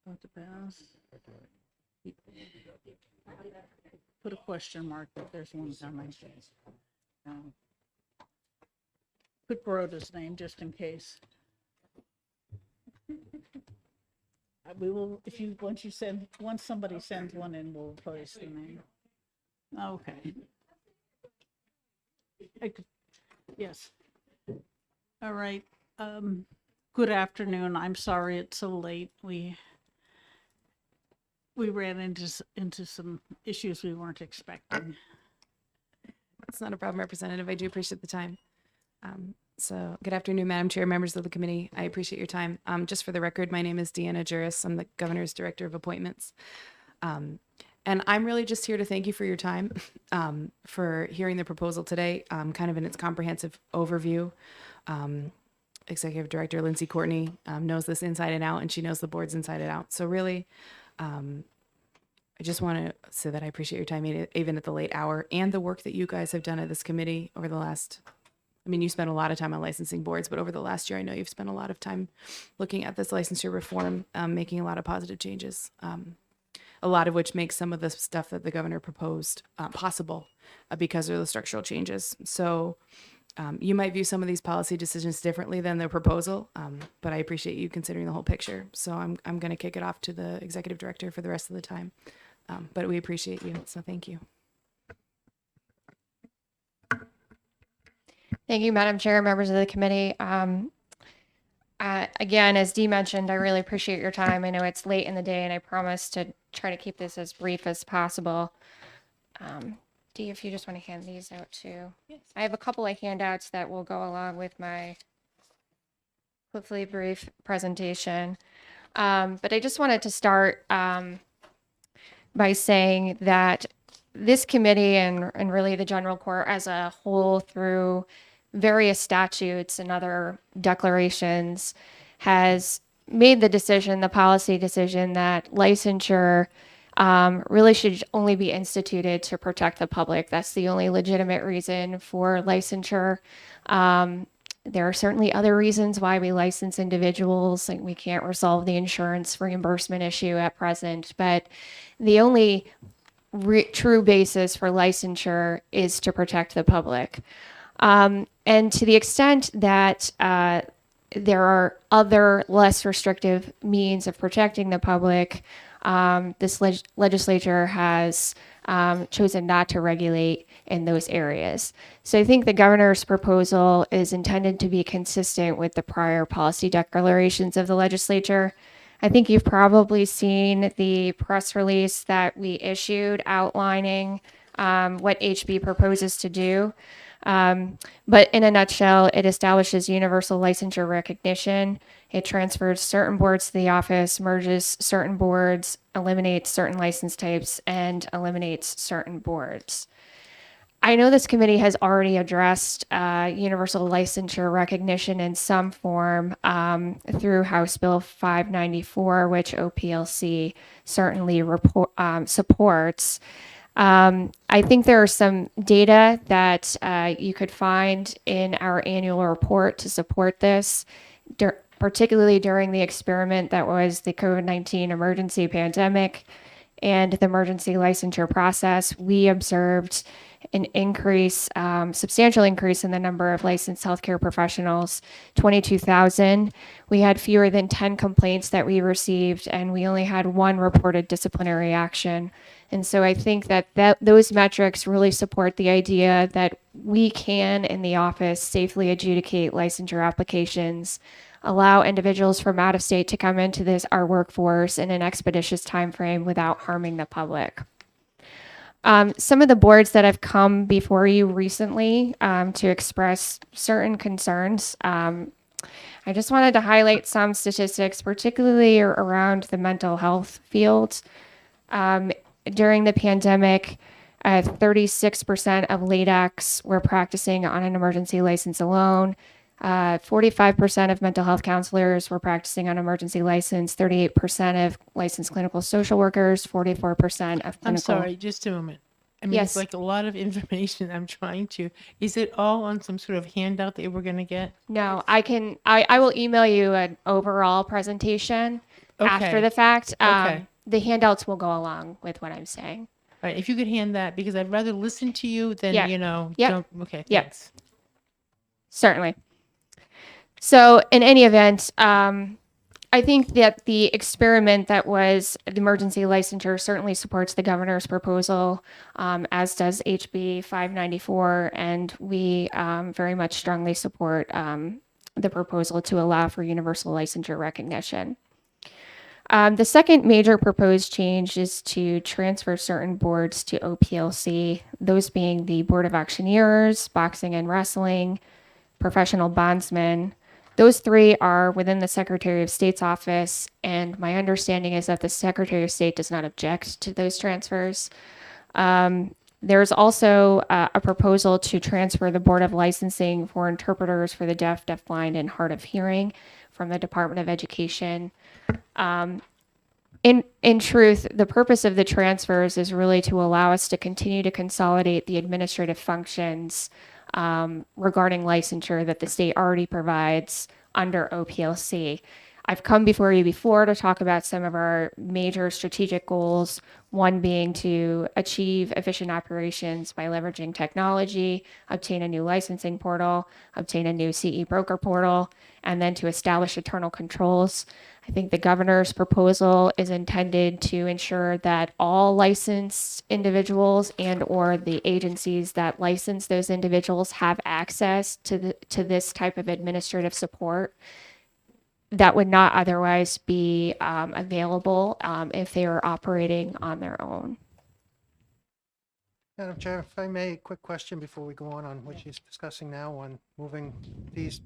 About to pass. Put a question mark, but there's one coming. Put Baroda's name just in case. We will, if you, once somebody sends one in, we'll post the name. Okay. Yes. All right. Good afternoon. I'm sorry it's so late. We ran into some issues we weren't expecting. It's not a problem, Representative. I do appreciate the time. So good afternoon, Madam Chair, members of the committee. I appreciate your time. Just for the record, my name is Deanna Juris. I'm the Governor's Director of Appointments. And I'm really just here to thank you for your time, for hearing the proposal today, kind of in its comprehensive overview. Executive Director Lindsay Courtney knows this inside and out, and she knows the board's inside and out. So really, I just want to say that I appreciate your time, even at the late hour, and the work that you guys have done at this committee over the last, I mean, you spent a lot of time on licensing boards, but over the last year, I know you've spent a lot of time looking at this licensure reform, making a lot of positive changes, a lot of which makes some of the stuff that the governor proposed possible because of the structural changes. So you might view some of these policy decisions differently than the proposal, but I appreciate you considering the whole picture. So I'm going to kick it off to the executive director for the rest of the time. But we appreciate you, so thank you. Thank you, Madam Chair, members of the committee. Again, as Dee mentioned, I really appreciate your time. I know it's late in the day, and I promise to try to keep this as brief as possible. Dee, if you just want to hand these out too. Yes. I have a couple of handouts that will go along with my hopefully brief presentation. But I just wanted to start by saying that this committee and really the general court as a whole, through various statutes and other declarations, has made the decision, the policy decision, that licensure really should only be instituted to protect the public. That's the only legitimate reason for licensure. There are certainly other reasons why we license individuals, like we can't resolve the insurance reimbursement issue at present, but the only true basis for licensure is to protect the public. And to the extent that there are other less restrictive means of protecting the public, this legislature has chosen not to regulate in those areas. So I think the governor's proposal is intended to be consistent with the prior policy declarations of the legislature. I think you've probably seen the press release that we issued outlining what HB proposes to do. But in a nutshell, it establishes universal licensure recognition. It transfers certain boards to the office, merges certain boards, eliminates certain license types, and eliminates certain boards. I know this committee has already addressed universal licensure recognition in some form through House Bill 594, which OPLC certainly supports. I think there are some data that you could find in our annual report to support this, particularly during the experiment that was the COVID-19 emergency pandemic and the emergency licensure process. We observed an increase, substantial increase in the number of licensed healthcare professionals, 22,000. We had fewer than 10 complaints that we received, and we only had one reported disciplinary action. And so I think that those metrics really support the idea that we can, in the office, safely adjudicate licensure applications, allow individuals from out of state to come into our workforce in an expeditious timeframe without harming the public. Some of the boards that have come before you recently to express certain concerns, I just wanted to highlight some statistics, particularly around the mental health field. During the pandemic, 36% of LADACs were practicing on an emergency license alone. 45% of mental health counselors were practicing on emergency license, 38% of licensed clinical social workers, 44% of clinical... I'm sorry, just a moment. I mean, Yes. it's like a lot of information I'm trying to... Is it all on some sort of handout that we're going to get? No, I will email you an overall presentation after Okay. the fact. Okay. The handouts will go along with what I'm saying. All right, if you could hand that, because I'd rather listen to you than, Yeah. Yep. Yep. Okay, Yep. I think that the experiment that was the emergency licensure certainly supports the governor's proposal, as does HB 594, and we very much strongly support the proposal to allow for universal licensure recognition. The second major proposed change is to transfer certain boards to OPLC, those being the Board of Auctioneers, Boxing and Wrestling, Professional Bondsmen. Those three are within the Secretary of State's office, and my understanding is that the Secretary of State does not object to those transfers. There's also a proposal to transfer the Board of Licensing for interpreters for the deaf, deafblind, and hard of hearing from the Department of Education. In truth, the purpose of the transfers is really to allow us to continue to consolidate the administrative functions regarding licensure that the state already provides under OPLC. I've come before you before to talk about some of our major strategic goals, one being to achieve efficient operations by leveraging technology, obtain a new licensing portal, obtain a new CE broker portal, and then to establish internal controls. I think the governor's proposal is intended to ensure that all licensed individuals and or the agencies that license those individuals have access to this type of administrative support that would not otherwise be available if they were operating on their own. Madam Chair, if I may, a quick question before we go on what she's discussing now on moving these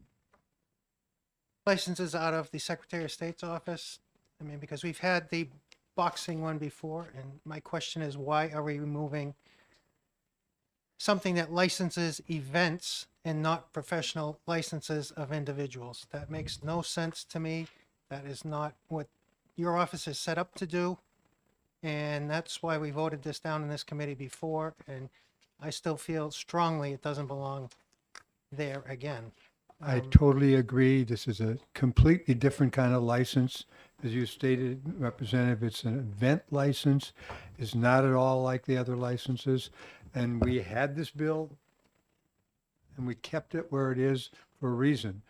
licenses out of the Secretary of State's office. I mean, because we've had the boxing one before, and my question is, why are we removing something that licenses events and not professional licenses of individuals? That makes no sense to me. That is not what your office is set up to do. And that's why we voted this down in this committee before. And I still feel strongly it doesn't belong there again. I totally agree. This is a completely different kind of license. As you stated, Representative, it's an event license. It's not at all like the other licenses. And we had this bill and we kept it where it is for a reason.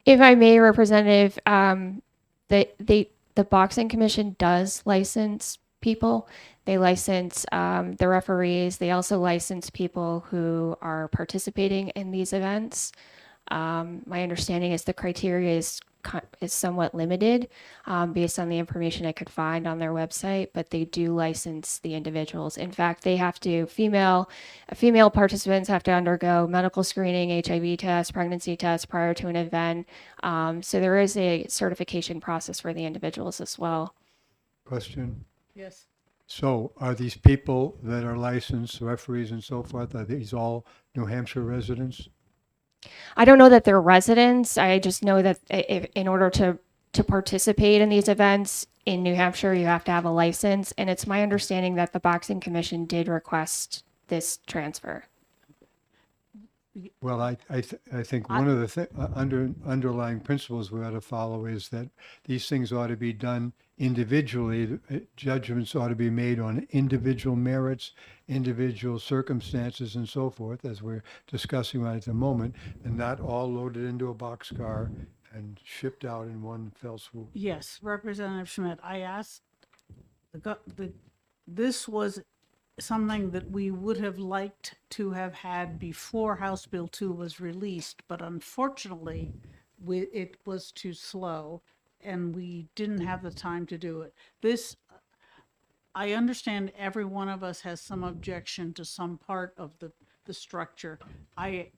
If I may, Representative, the Boxing Commission does license people. They license the referees. They also license people who are participating in these events. My understanding is the criteria is somewhat limited based on the information I could find on their website, but they do license the individuals. In fact, they have to, female participants have to undergo medical screening, HIV test, pregnancy test prior to an event. So there is a certification process for the individuals as well. Question? Yes. So are these people that are licensed, referees and so forth, are these all New Hampshire residents? I don't know that they're residents. I just know that in order to participate in these events in New Hampshire, you have to have a license. And it's my understanding that the Boxing Commission did request this transfer. Well, I think one of the underlying principles we ought to follow is that these things ought to be done individually. Judgments ought to be made on individual merits, individual circumstances, and so forth, as we're discussing right at the moment, and not all loaded into a boxcar and shipped out in one fell swoop. Yes, Representative Schmidt, I asked, this was something that we would have liked to have had before House Bill 2 was released, but unfortunately, it was too slow and we didn't have the time to do it. This, I understand every one of us has some objection to some part of the structure. I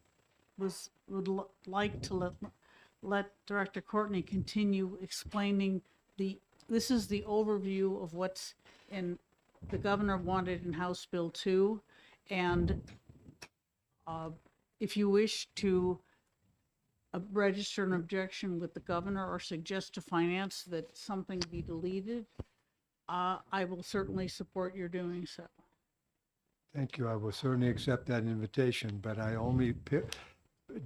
would like to let Director Courtney continue explaining this is the overview of what's in the governor wanted in House Bill 2, and if you wish to register an objection with the governor or suggest to finance that something be deleted, I will certainly support your doing so. Thank you. I will certainly accept that invitation, but I only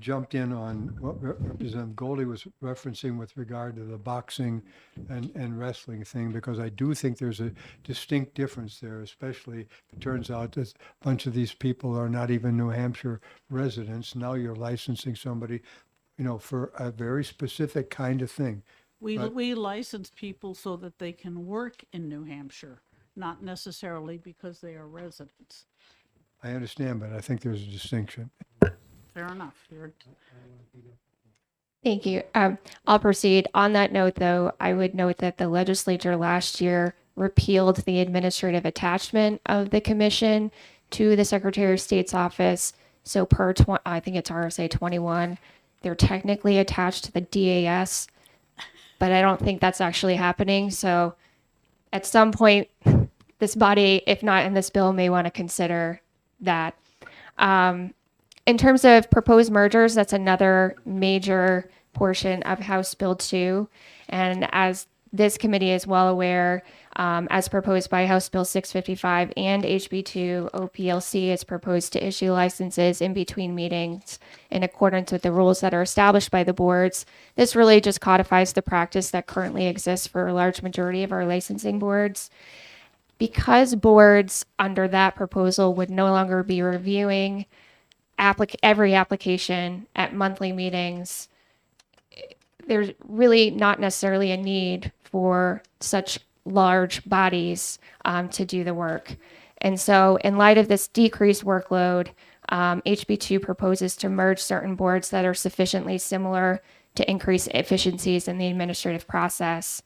jumped in on what Representative Goldie was referencing with regard to the boxing and wrestling thing, because I do think there's a distinct difference there, especially if it turns out that a bunch of these people are not even New Hampshire residents. Now you're licensing somebody, for a very specific kind of thing. But- we license people so that they can work in New Hampshire, not necessarily because they are residents. I understand, but I think there's a distinction. Fair enough. You're, Thank you. I'll proceed. On that note, though, I would note that the legislature last year repealed the administrative attachment of the commission to the Secretary of State's office. So I think it's RSA 21, they're technically attached to the DAS, but I don't think that's actually happening. So at some point, this body, if not in this bill, may want to consider that. In terms of proposed mergers, that's another major portion of House Bill 2. And as this committee is well aware, as proposed by House Bill 655 and HB2, OPLC is proposed to issue licenses in between meetings in accordance with the rules that are established by the boards. This really just codifies the practice that currently exists for a large majority of our licensing boards. Because boards under that proposal would no longer be reviewing every application at monthly meetings, there's really not necessarily a need for such large bodies to do the work. And so in light of this decreased workload, HB2 proposes to merge certain boards that are sufficiently similar to increase efficiencies in the administrative process.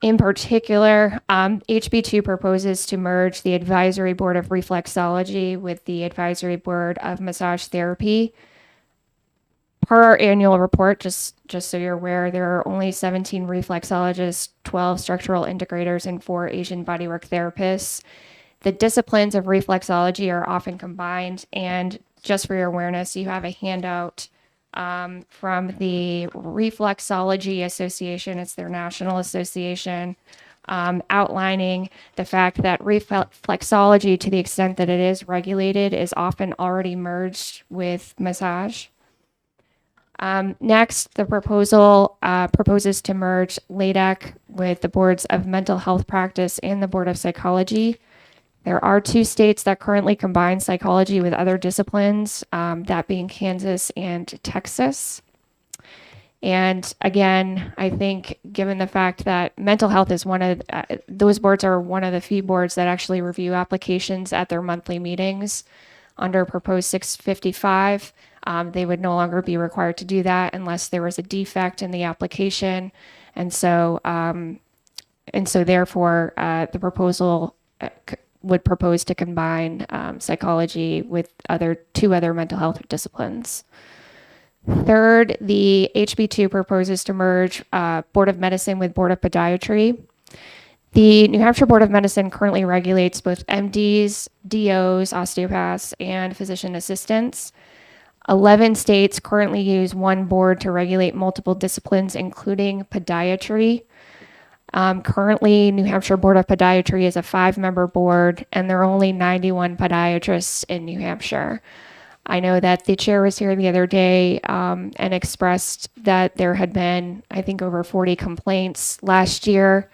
In particular, HB2 proposes to merge the Advisory Board of Reflexology with the Advisory Board of Massage Therapy. Per our annual report, just so you're aware, there are only 17 reflexologists, 12 structural integrators, and 4 Asian bodywork therapists. The disciplines of reflexology are often combined, and just for your awareness, you have a handout from the Reflexology Association. It's their national association, outlining the fact that reflexology, to the extent that it is regulated, is often already merged with massage. Next, the proposal proposes to merge LADAC with the boards of mental health practice and the Board of Psychology. There are 2 states that currently combine psychology with other disciplines, that being Kansas and Texas. And again, I think given the fact that mental health is one of, those boards are one of the few boards that actually review applications at their monthly meetings under proposed 655, they would no longer be required to do that unless there was a defect in the application. And so therefore, the proposal would propose to combine psychology with 2 other mental health disciplines. Third, the HB2 proposes to merge Board of Medicine with Board of Podiatry. The New Hampshire Board of Medicine currently regulates both MDs, DOs, osteopaths, and physician assistants. 11 states currently use one board to regulate multiple disciplines, including podiatry. Currently, New Hampshire Board of Podiatry is a 5-member board, and there are only 91 podiatrists in New Hampshire. I know that the chair was here the other day and expressed that there had been, I think, over 40 complaints last year.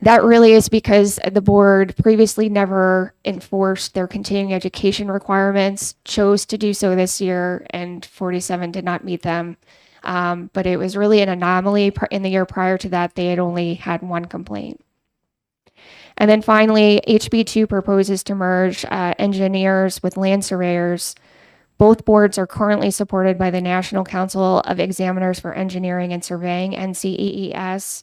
That really is because the board previously never enforced their continuing education requirements, chose to do so this year, and 47 did not meet them. But it was really an anomaly. In the year prior to that, they had only had 1 complaint. And then finally, HB2 proposes to merge engineers with land surveyors. Both boards are currently supported by the National Council of Examiners for Engineering and Surveying, NCEES.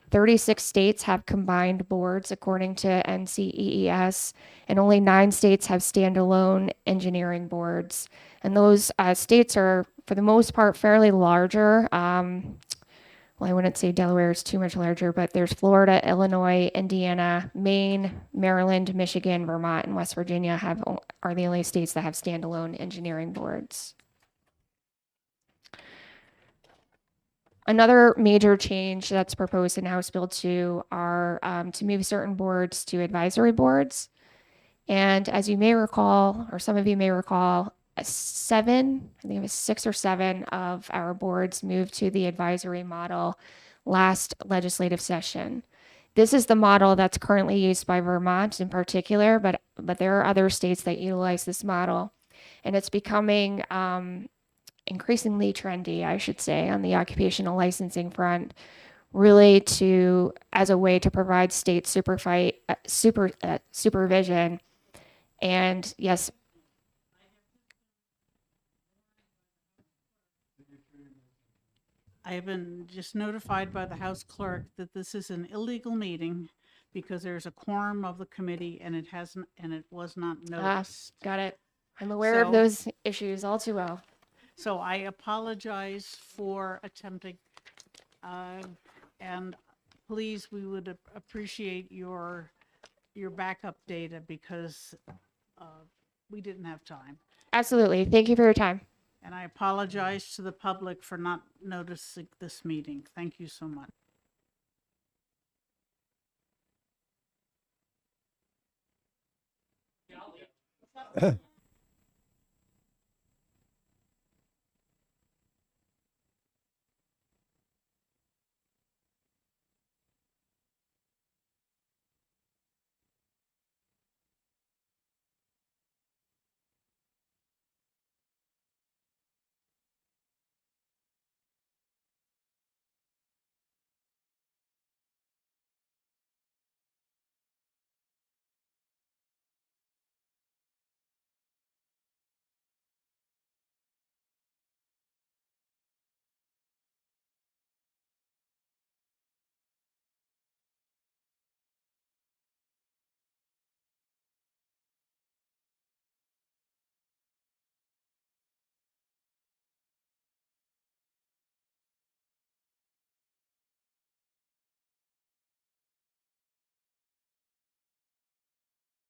36 states have combined boards according to NCEES, and only 9 states have standalone engineering boards. And those states are, for the most part, fairly larger. Well, I wouldn't say Delaware is too much larger, but there's Florida, Illinois, Indiana, Maine, Maryland, Michigan, Vermont, and West Virginia are the only states that have standalone engineering boards. Another major change that's proposed in House Bill 2 are to move certain boards to advisory boards. And as you may recall, or some of you may recall, I think it was 6 or 7 of our boards moved to the advisory model last legislative session. This is the model that's currently used by Vermont in particular, but there are other states that utilize this model. And it's becoming increasingly trendy, I should say, on the occupational licensing front, really to as a way to provide state supervision. And yes, I have been just notified by the House Clerk that this is an illegal meeting because there's a quorum of the committee and it hasn't, and it was not noticed. got it. I'm aware of So- those issues all too well. So I apologize for attempting, and please, we would appreciate your backup data because we didn't have time. Absolutely. Thank you for your time. And I apologize to the public for not noticing this meeting. Thank you so much.